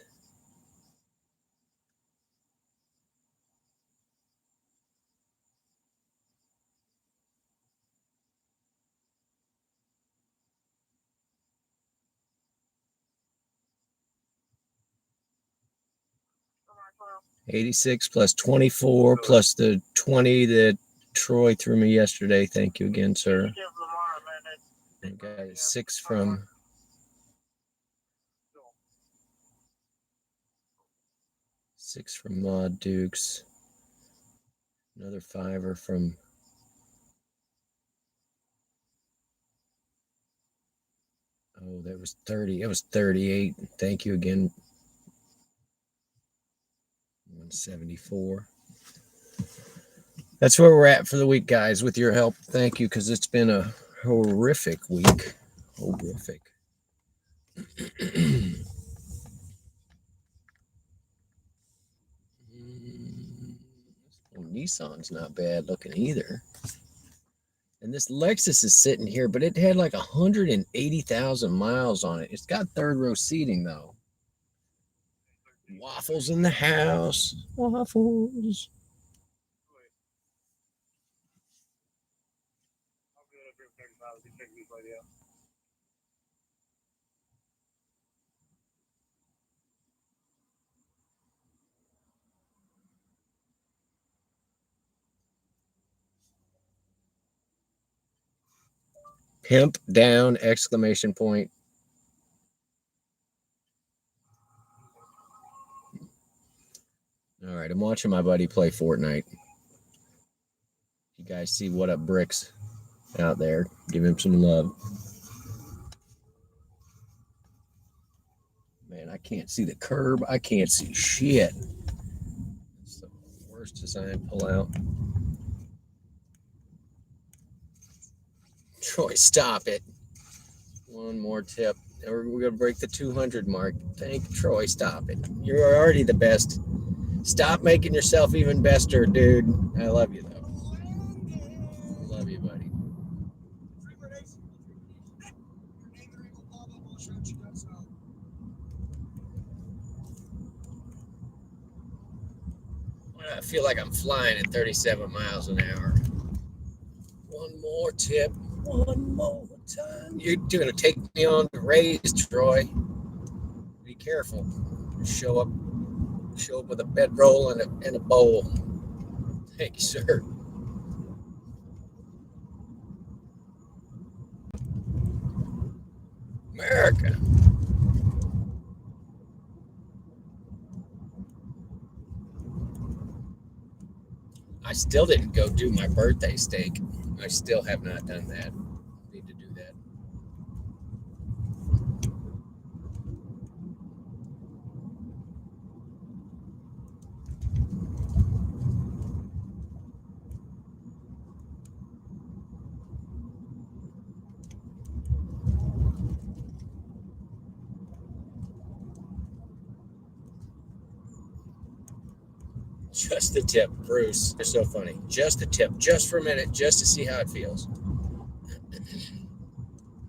86 plus 24 plus the 20 that Troy threw me yesterday. Thank you again, sir. And got 6 from Maud Dukes. Another 5 from that was 30. It was 38. Thank you again. 174. That's where we're at for the week, guys. With your help, thank you, because it's been a horrific week. Horrific. Nissan's not bad looking either. And this Lexus is sitting here, but it had like 180,000 miles on it. It's got third row seating though. Waffles in the house. Waffles. Pimp down, exclamation point. All right, I'm watching my buddy play Fortnite. You guys see What Up Bricks out there. Give him some love. Man, I can't see the curb. I can't see shit. It's the worst design pull out. Troy, stop it. One more tip. We're going to break the 200 mark. Thank Troy, stop it. You're already the best. Stop making yourself even bester, dude. I love you, though. Love you, buddy. I feel like I'm flying at 37 miles an hour. One more tip. One more time. You're going to take me on the raise, Troy. Be careful. Show up with a bedroll and a bowl. Thank you, sir. America. I still didn't go do my birthday steak. I still have not done that. Need to do that. Just a tip, Bruce. You're so funny. Just a tip, just for a minute, just to see how it feels.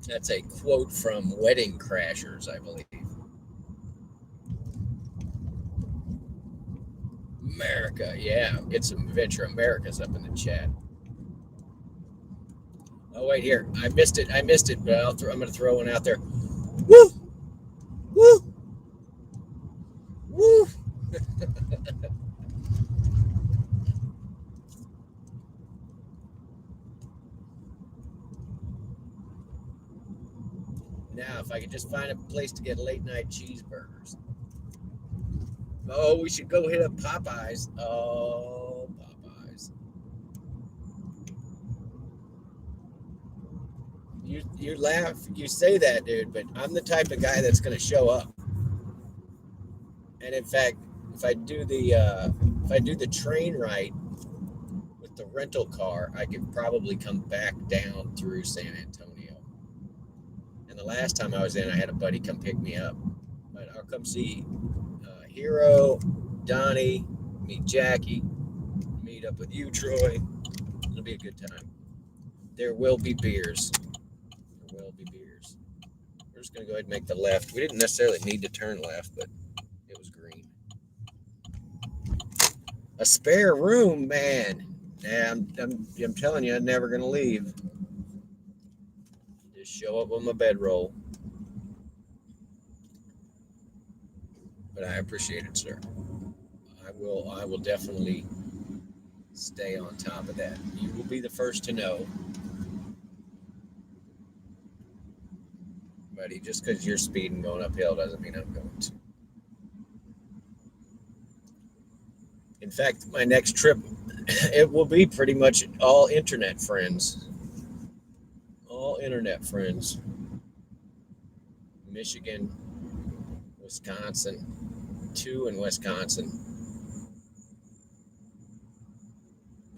That's a quote from Wedding Crashers, I believe. America, yeah. Get some Venture Americas up in the chat. Oh, wait, here. I missed it, but I'm going to throw one out there. Woo! Woo! Woo! Now, if I could just find a place to get late night cheeseburgers. Oh, we should go hit up Popeyes. Oh, Popeyes. You laugh, you say that, dude, but I'm the type of guy that's going to show up. And in fact, if I do the train ride with the rental car, I could probably come back down through San Antonio. And the last time I was in, I had a buddy come pick me up. But I'll come see Hero, Donnie, meet Jackie, meet up with you, Troy. It'll be a good time. There will be beers. There will be beers. We're just going to go ahead and make the left. We didn't necessarily need to turn left, but it was green. A spare room, man. Yeah, I'm telling you, I'm never going to leave. Just show up on my bedroll. But I appreciate it, sir. I will definitely stay on top of that. You will be the first to know. Buddy, just because you're speeding going uphill doesn't mean I'm going to. In fact, my next trip, it will be pretty much all internet friends. All internet friends. Michigan, Wisconsin, 2 in Wisconsin,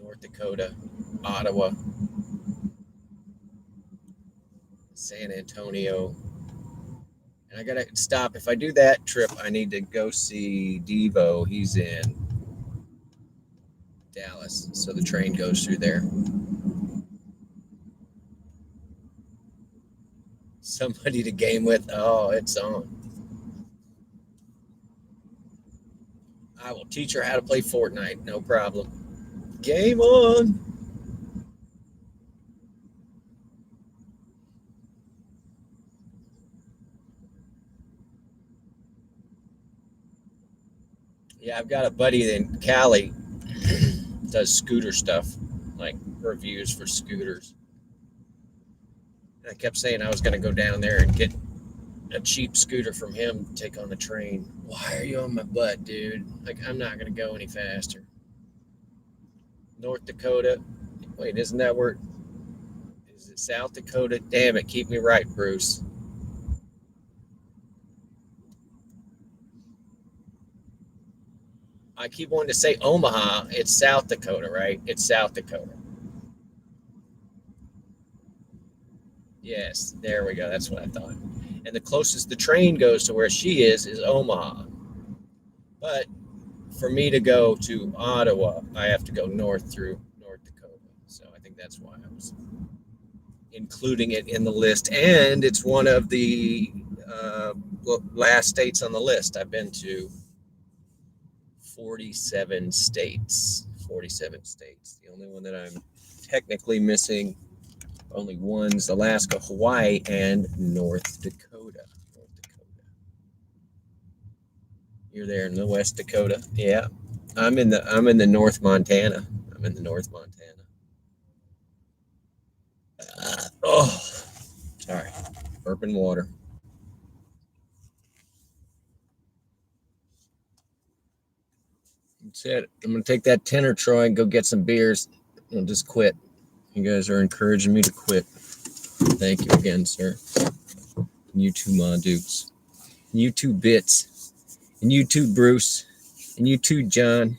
North Dakota, Ottawa, San Antonio. And I got to stop. If I do that trip, I need to go see Devo. He's in Dallas. So the train goes through there. Somebody to game with. Oh, it's on. I will teach her how to play Fortnite. No problem. Game on. Yeah, I've got a buddy in Cali does scooter stuff, like reviews for scooters. And I kept saying I was going to go down there and get a cheap scooter from him to take on the train. Why are you on my butt, dude? Like, I'm not going to go any faster. North Dakota. Wait, isn't that where? Is it South Dakota? Damn it, keep me right, Bruce. I keep wanting to say Omaha. It's South Dakota, right? It's South Dakota. Yes, there we go. That's what I thought. And the closest the train goes to where she is Omaha. But for me to go to Ottawa, I have to go north through North Dakota. So I think that's why I was including it in the list. And it's one of the last states on the list. I've been to 47 states. 47 states. The only one that I'm technically missing, only one's Alaska, Hawaii, and North Dakota. North Dakota. You're there in the West Dakota. Yeah. I'm in the North Montana. I'm in the North Montana. Oh, sorry. Burping water. That's it. I'm going to take that tenner, Troy, and go get some beers and just quit. You guys are encouraging me to quit. Thank you again, sir. And you too, Ma Dukes. And you too, Bits. And you too, Bruce. And you too, John.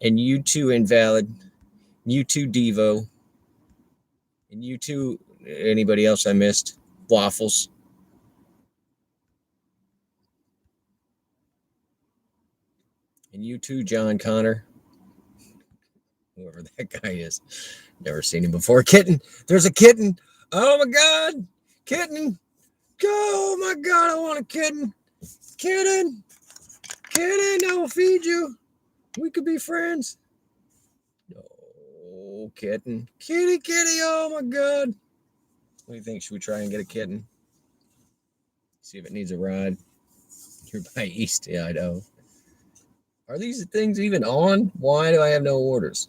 And you too, Invalid. And you too, Devo. And you too, anybody else I missed? Waffles. And you too, John Connor. Whoever that guy is. Never seen him before. Kitten. There's a kitten. Oh my God. Kitten. Oh my God. I want a kitten. Kitten. Kitten. I will feed you. We could be friends. Oh, kitten. Kitty, kitty. Oh my God. What do you think? Should we try and get a kitten? See if it needs a ride. You're by East Idaho. Are these things even on? Why do I have no orders?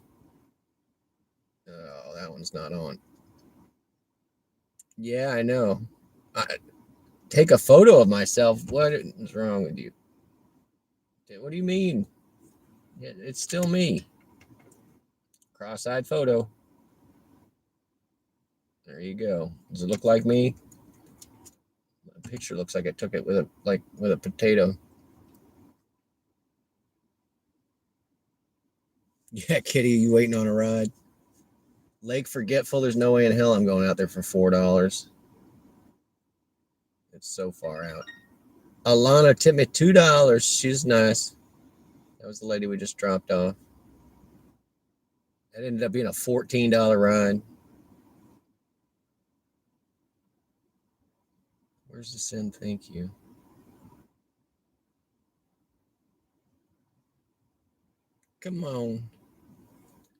Oh, that one's not on. Yeah, I know. Take a photo of myself. What is wrong with you? What do you mean? It's still me. Cross-eyed photo. There you go. Does it look like me? The picture looks like I took it with a potato. Yeah, Kitty, you waiting on a ride? Lake Forgetful, there's no way in hell I'm going out there for $4. It's so far out. Alana tipped me $2. She's nice. That was the lady we just dropped off. That ended up being a $14 ride. Where's the send? Thank you. Come on.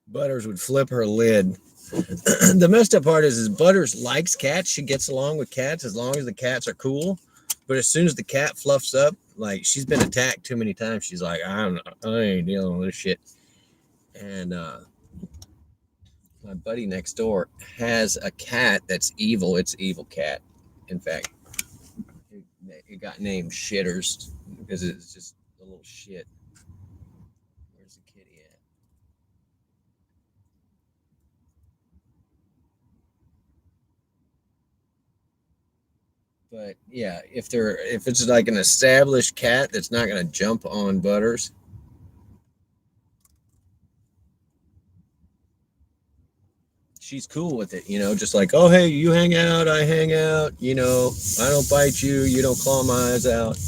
Butters would flip her lid. The messed up part is Butters likes cats. She gets along with cats as long as the cats are cool. But as soon as the cat fluffs up, like she's been attacked too many times, she's like, I ain't dealing with this shit. And my buddy next door has a cat that's evil. It's evil cat. In fact, it got named Shitters because it's just a little shit. Where's the kitty at? But yeah, if it's like an established cat that's not gonna jump on Butters, she's cool with it, just like, oh hey, you hang out, I hang out, I don't bite you, you don't claw my eyes out.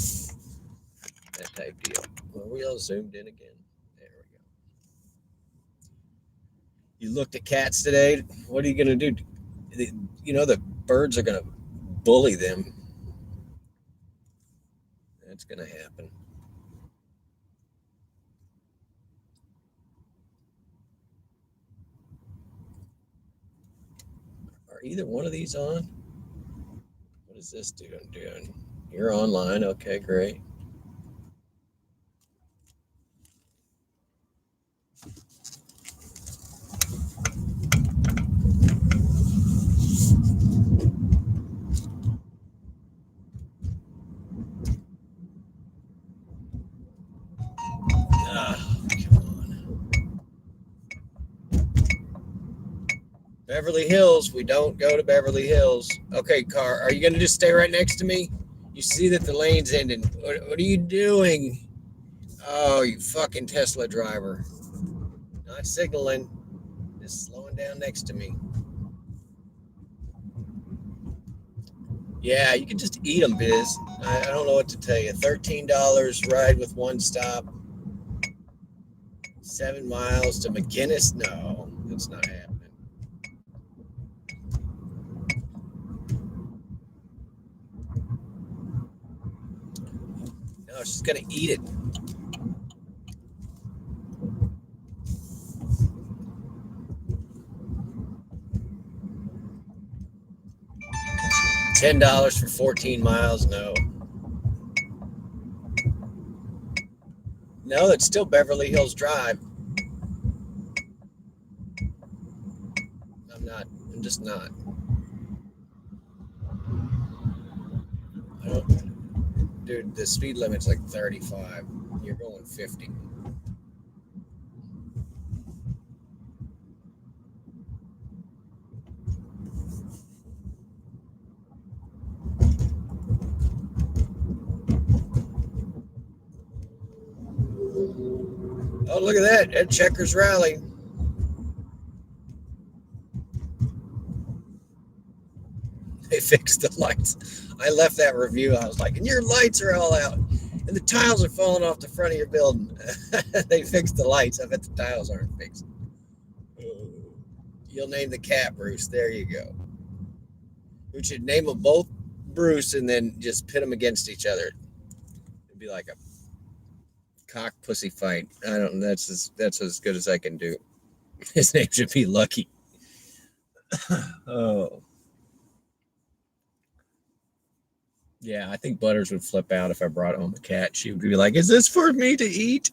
That type deal. Well, we all zoomed in again. There we go. You looked at cats today. What are you going to do? You know, the birds are going to bully them. That's going to happen. Are either one of these on? What is this doing? You're online. Okay, great. Come on. Beverly Hills. We don't go to Beverly Hills. Okay, car. Are you going to just stay right next to me? You see that the lane's ending. What are you doing? Oh, you fucking Tesla driver. Not signaling. Just slowing down next to me. Yeah, you can just eat them, Biz. I don't know what to tell you. $13 ride with one stop. 7 miles to McGinnis? No, that's not happening. No, she's going to eat it. $10 for 14 miles? No. No, it's still Beverly Hills Drive. I'm just not. Dude, the speed limit's like 35. You're going 50. Oh, look at that. At Checkers Rally. They fixed the lights. I left that review. I was like, and your lights are all out. And the tiles are falling off the front of your building. They fixed the lights. I bet the tiles aren't fixed. You'll name the cat Bruce. There you go. We should name them both Bruce and then just pit them against each other. It'd be like a cock pussy fight. I don't. That's as good as I can do. His name should be Lucky. Oh. Yeah, I think Butters would flip out if I brought home a cat. She would be like, "Is this for me to eat?"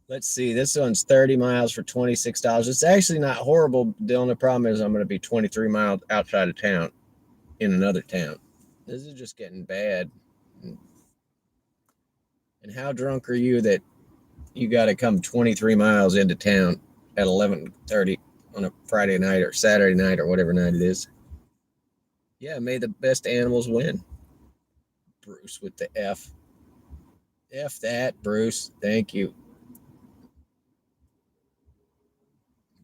Let's see. This one's 30 miles for $26. It's actually not horrible. The only problem is I'm going to be 23 miles outside of town in another town. This is just getting bad. And how drunk are you that you got to come 23 miles into town at 11:30 on a Friday night or Saturday night or whatever night it is? Yeah, may the best animals win. Bruce with the F. F that, Bruce. Thank you.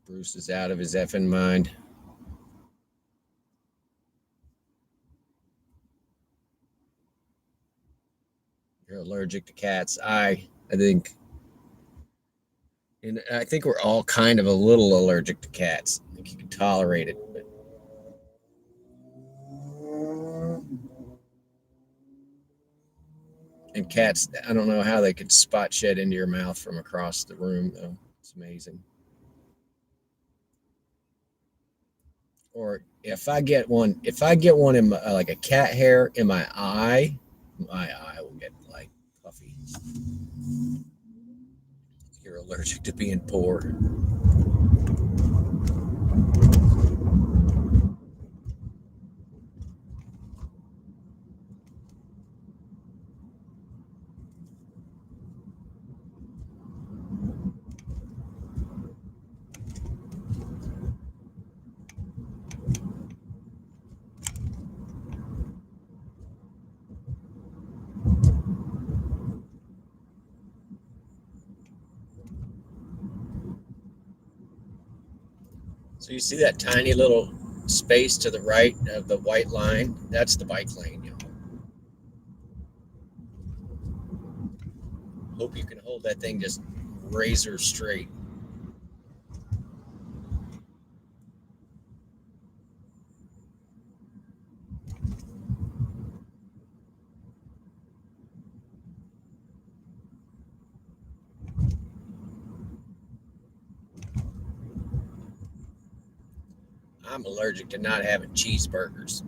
Bruce is out of his effing mind. You're allergic to cats. I think. And I think we're all kind of a little allergic to cats. I think you can tolerate it. But... And cats, I don't know how they could spot shed into your mouth from across the room, though. It's amazing. Or if I get one in my, like a cat hair in my eye will get like puffy. You're allergic to being poor. So you see that tiny little space to the right of the white line? That's the bike lane, y'all. Hope you can hold that thing just razor straight. I'm allergic to not having cheeseburgers.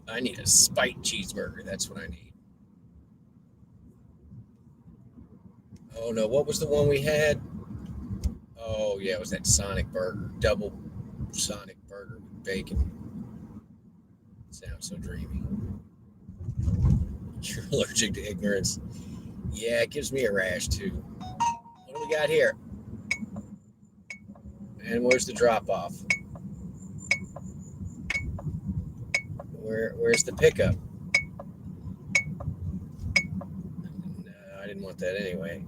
I need a spiked cheeseburger. That's what I need. Oh no, what was the one we had? Oh yeah, it was that Sonic burger, double Sonic burger with bacon. Sounds so dreamy. You're allergic to ignorance. Yeah, it gives me a rash too. What do we got here? And where's the drop off? Where's the pickup? No, I didn't want that anyway.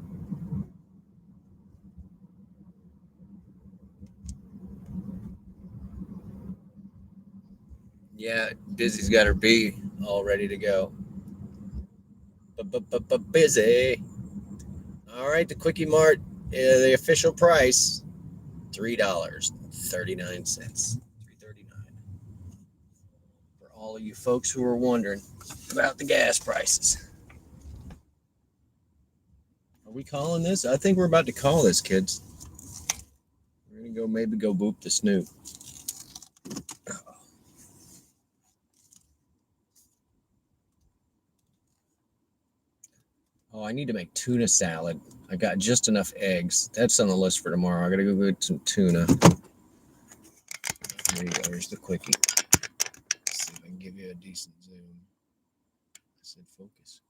Yeah, Busy's got her bee all ready to go. Busy. All right, the Quickie Mart, the official price, $3.39. $3.39. For all of you folks who are wondering about the gas prices. Are we calling this? I think we're about to call this, kids. We're gonna go boop the snoot. Oh, I need to make tuna salad. I got just enough eggs. That's on the list for tomorrow. I gotta go get some tuna. There's the quickie. Let's see if I can give you a decent zoom. I said focus.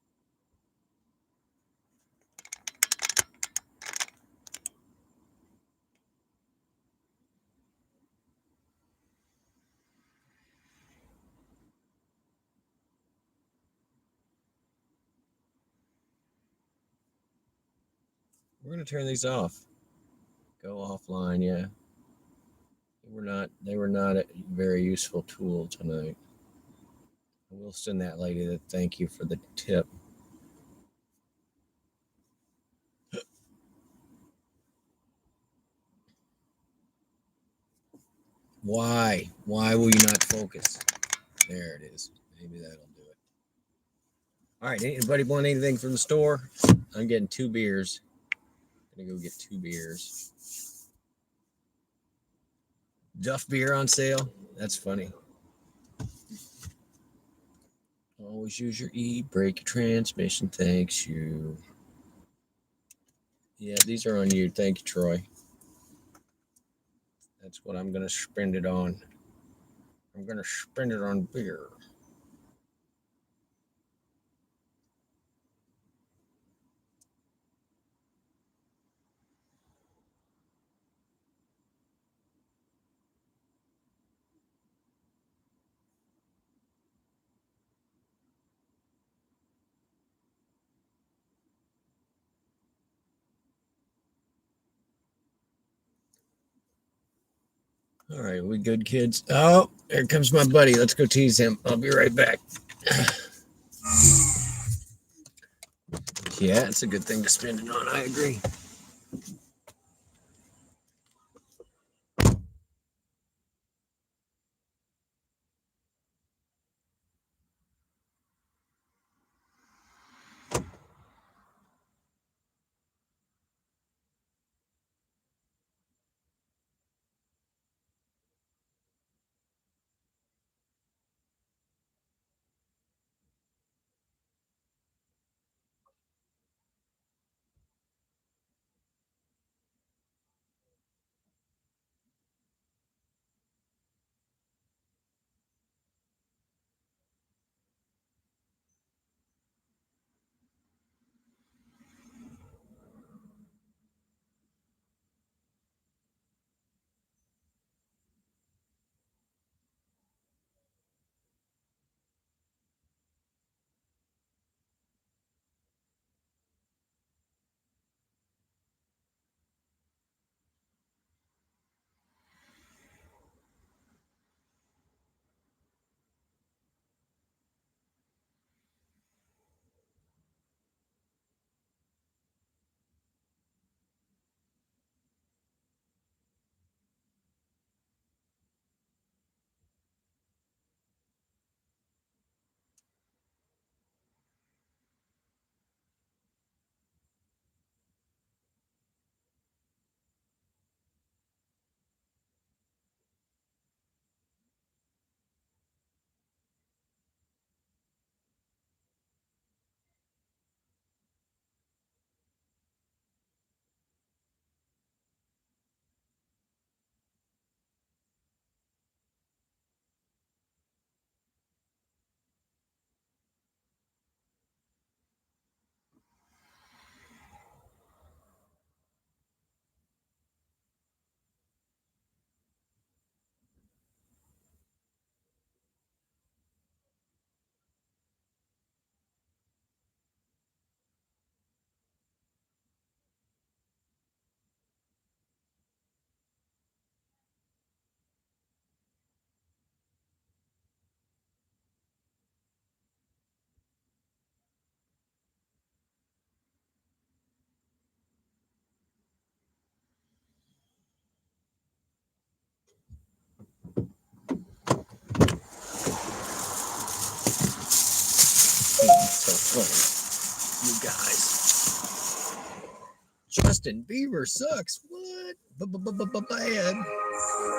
We're gonna turn these off. Go offline, yeah. They were not a very useful tool tonight. I will send that lady the thank you for the tip. Why? Why will you not focus? There it is. Maybe that'll do it. All right. Anybody want anything from the store? I'm getting 2 beers. Gonna go get 2 beers. Duff beer on sale. That's funny. Always use your E. Brake your transmission. Thanks you. Yeah, these are on you. Thank you, Troy. That's what I'm gonna spend it on. I'm gonna spend it on beer. All right, we good, kids? Oh, here comes my buddy. Let's go tease him. I'll be right back. Yeah, it's a good thing to spend it on. I agree. funny. You guys. Justin Bieber sucks. What? Bad.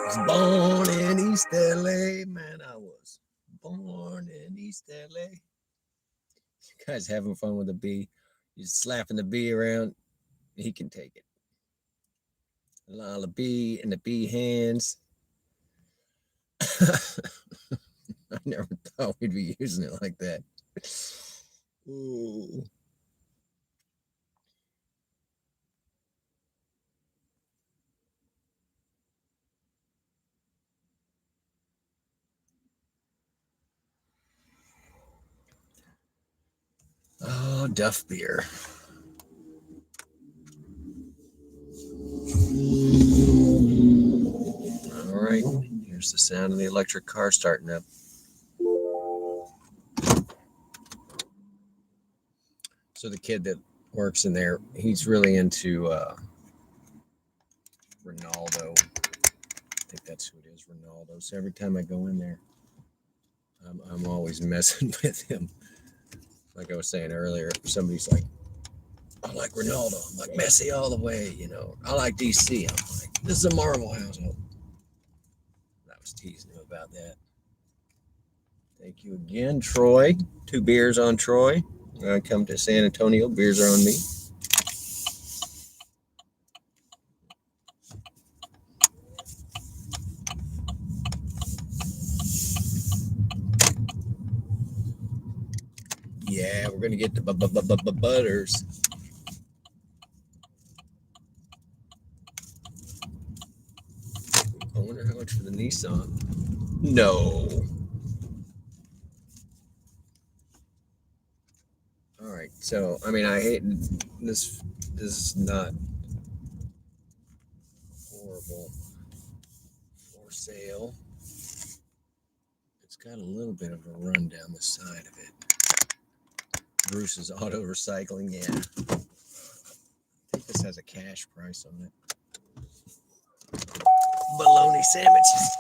Was born in East LA. Man, I was born in East LA. You guys having fun with the bee? You're slapping the bee around. He can take it. The bee and the bee hands. I never thought we'd be using it like that. Ooh. Oh, Duff beer. All right, here's the sound of the electric car starting up. So the kid that works in there, he's really into Ronaldo. I think that's who it is, Ronaldo. So every time I go in there, I'm always messing with him. Like I was saying earlier, somebody's like, I like Ronaldo. I'm like, Messi all the way, you know. I like DC. I'm like, this is a Marvel household. I was teasing him about that. Thank you again, Troy. 2 beers on Troy. I come to San Antonio, beers are on me. Yeah, we're gonna get the butters. I wonder how much for the Nissan. No. All right, so I mean, I hate this. This is not horrible for sale. It's got a little bit of a run down the side of it. Bruce's Auto Recycling, yeah. I think this has a cash price on it. Bologna sandwiches.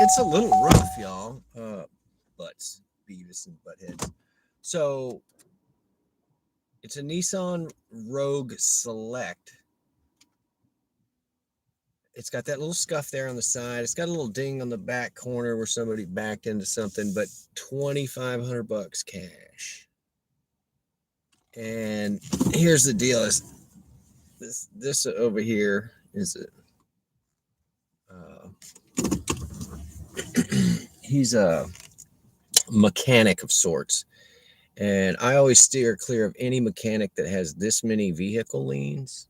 It's a little rough, y'all. Butts, Beavis and Buttheads. So it's a Nissan Rogue Select. It's got that little scuff there on the side. It's got a little ding on the back corner where somebody backed into something, but $2,500 cash. And here's the deal: is this over here is a he's a mechanic of sorts, and I always steer clear of any mechanic that has this many vehicle liens.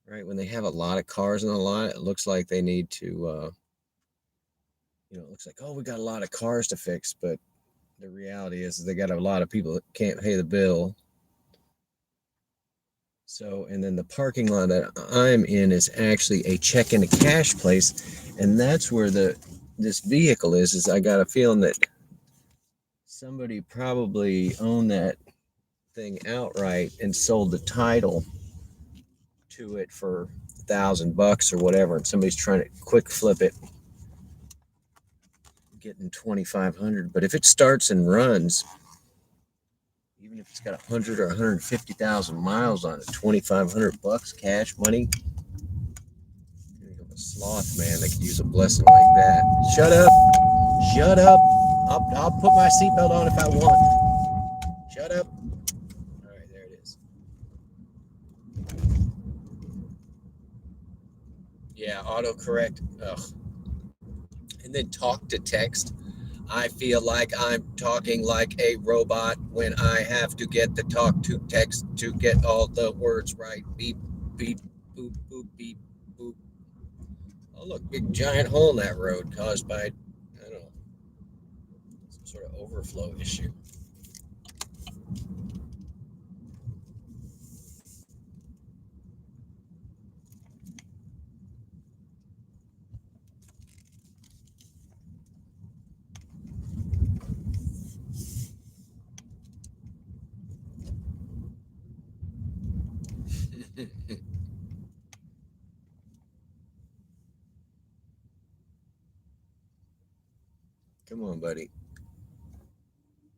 Right, when they have a lot of cars in the lot, it looks like they need to, it looks like, oh, we got a lot of cars to fix, but the reality is they got a lot of people that can't pay the bill. So, and then the parking lot that I'm in is actually a check into cash place, and that's where this vehicle is I got a feeling that somebody probably owned that thing outright and sold the title to it for $1,000 or whatever, and somebody's trying to quick flip it, getting $2,500. But if it starts and runs, even if it's got 100 or 150,000 miles on it, $2,500 cash money. A sloth man that could use a blessing like that. Shut up. I'll put my seatbelt on if I want. Shut up. Yeah, autocorrect. Ugh. And then talk to text. I feel like I'm talking like a robot when I have to get the talk to text to get all the words right. Beep, beep, boop, boop, beep, boop. Oh, look, big giant hole in that road caused by, I don't know, some sort of overflow issue. Come on, buddy.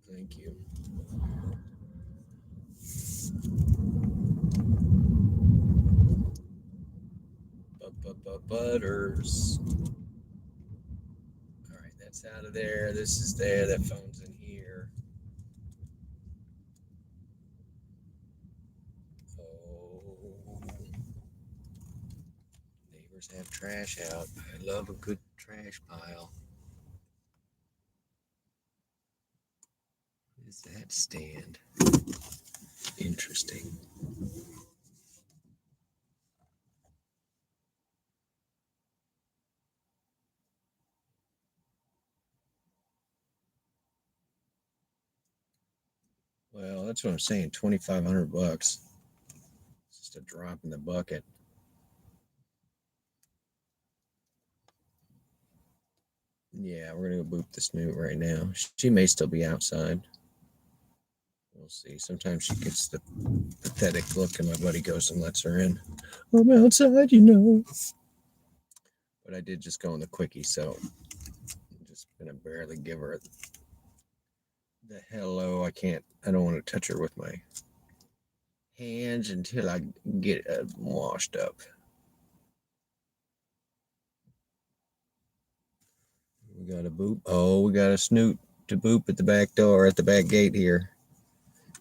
Thank you. Butters. All right, that's out of there. This is there. That phone's in here. Oh, neighbors have trash out. I love a good trash pile. What is that stand? Interesting. Well, that's what I'm saying. $2,500. It's just a drop in the bucket. Yeah, we're gonna go boop the snoot right now. She may still be outside. We'll see. Sometimes she gets the pathetic look, and my buddy goes and lets her in. I'm outside, you know. But I did just go on the quickie, so I'm just gonna barely give her the hello. I don't want to touch her with my hands until I get washed up. We got a boop. Oh, we got a snoot to boop at the back door, at the back gate here.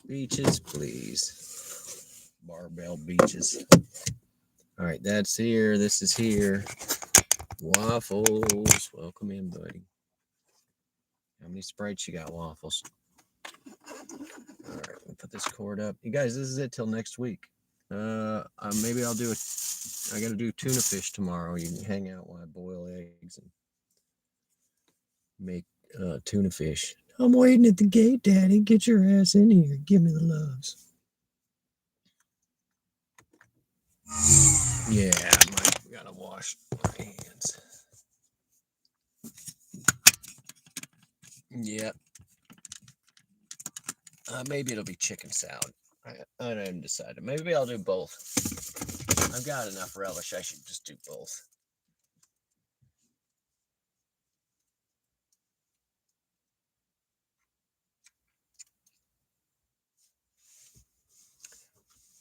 Beaches, please. Barbell beaches. All right, that's here. This is here. Waffles. Welcome in, buddy. How many sprites you got, Waffles? All right, we'll put this cord up. You guys, this is it till next week. Maybe I'll do it. I got to do tuna fish tomorrow. You can hang out while I boil eggs and make tuna fish. I'm waiting at the gate, Daddy. Get your ass in here. Give me the loves. Yeah, I gotta wash my hands. Yep. Maybe it'll be chicken salad. I haven't decided. Maybe I'll do both. I've got enough relish. I should just do both.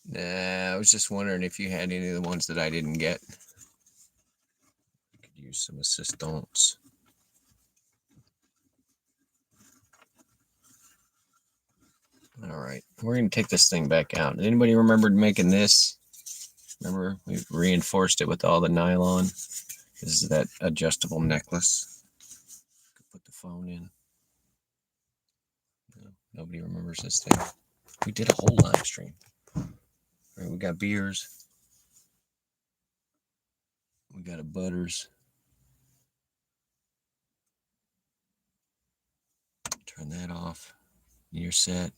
Nah, I was just wondering if you had any of the ones that I didn't get. Could use some assistance. All right, we're gonna take this thing back out. Anybody remembered making this? Remember, we've reinforced it with all the nylon. This is that adjustable necklace. Could put the phone in. No, nobody remembers this thing. We did a whole live stream. All right, we got beers. We got a Butters. Turn that off. You're set.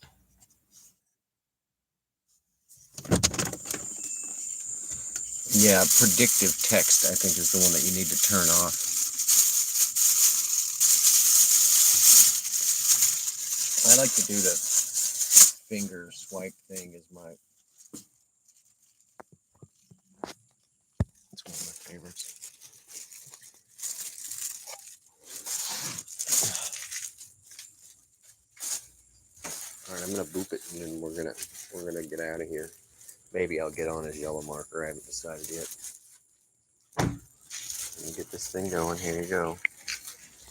Yeah, predictive text, I think, is the one that you need to turn off. I like to do the finger swipe thing as my... It's one of my favorites. All right, I'm gonna boop it, and then we're gonna get out of here. Maybe I'll get on as yellow marker. I haven't decided yet. Let me get this thing going. Here you go.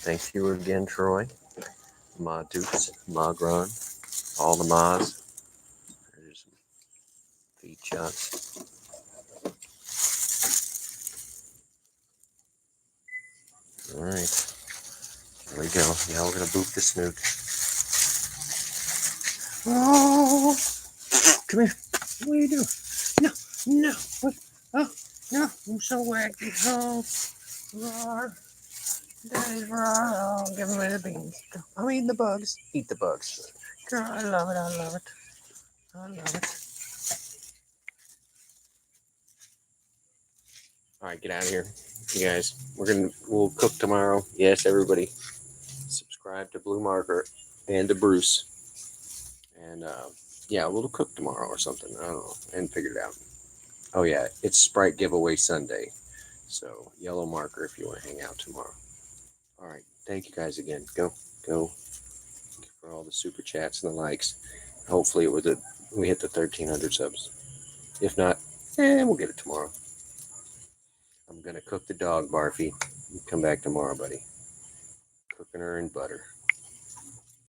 Thank you again, Troy. Ma Dukes, Ma Gron, all the Ma's. There's some feed shots. All right. There we go. Now we're gonna boop the snoot. Oh, come here. What are you doing? No, no. What? Oh, no. I'm so wacky. Oh, roar. Daddy's roar. Oh, give me the beans. I'm eating the bugs. Eat the bugs. Girl, I love it. I love it. I love it. All right, get out of here, you guys. We'll cook tomorrow. Yes, everybody, subscribe to Blue Marker and to Bruce, and yeah, we'll cook tomorrow or something. I don't know, and figure it out. Oh yeah, it's Sprite giveaway Sunday, so yellow marker if you want to hang out tomorrow. All right, thank you guys again. Go. Thank you for all the super chats and the likes. Hopefully, we hit the 1,300 subs. If not, we'll get it tomorrow. I'm gonna cook the dog, Barfy. Come back tomorrow, buddy. Cooking her in butter.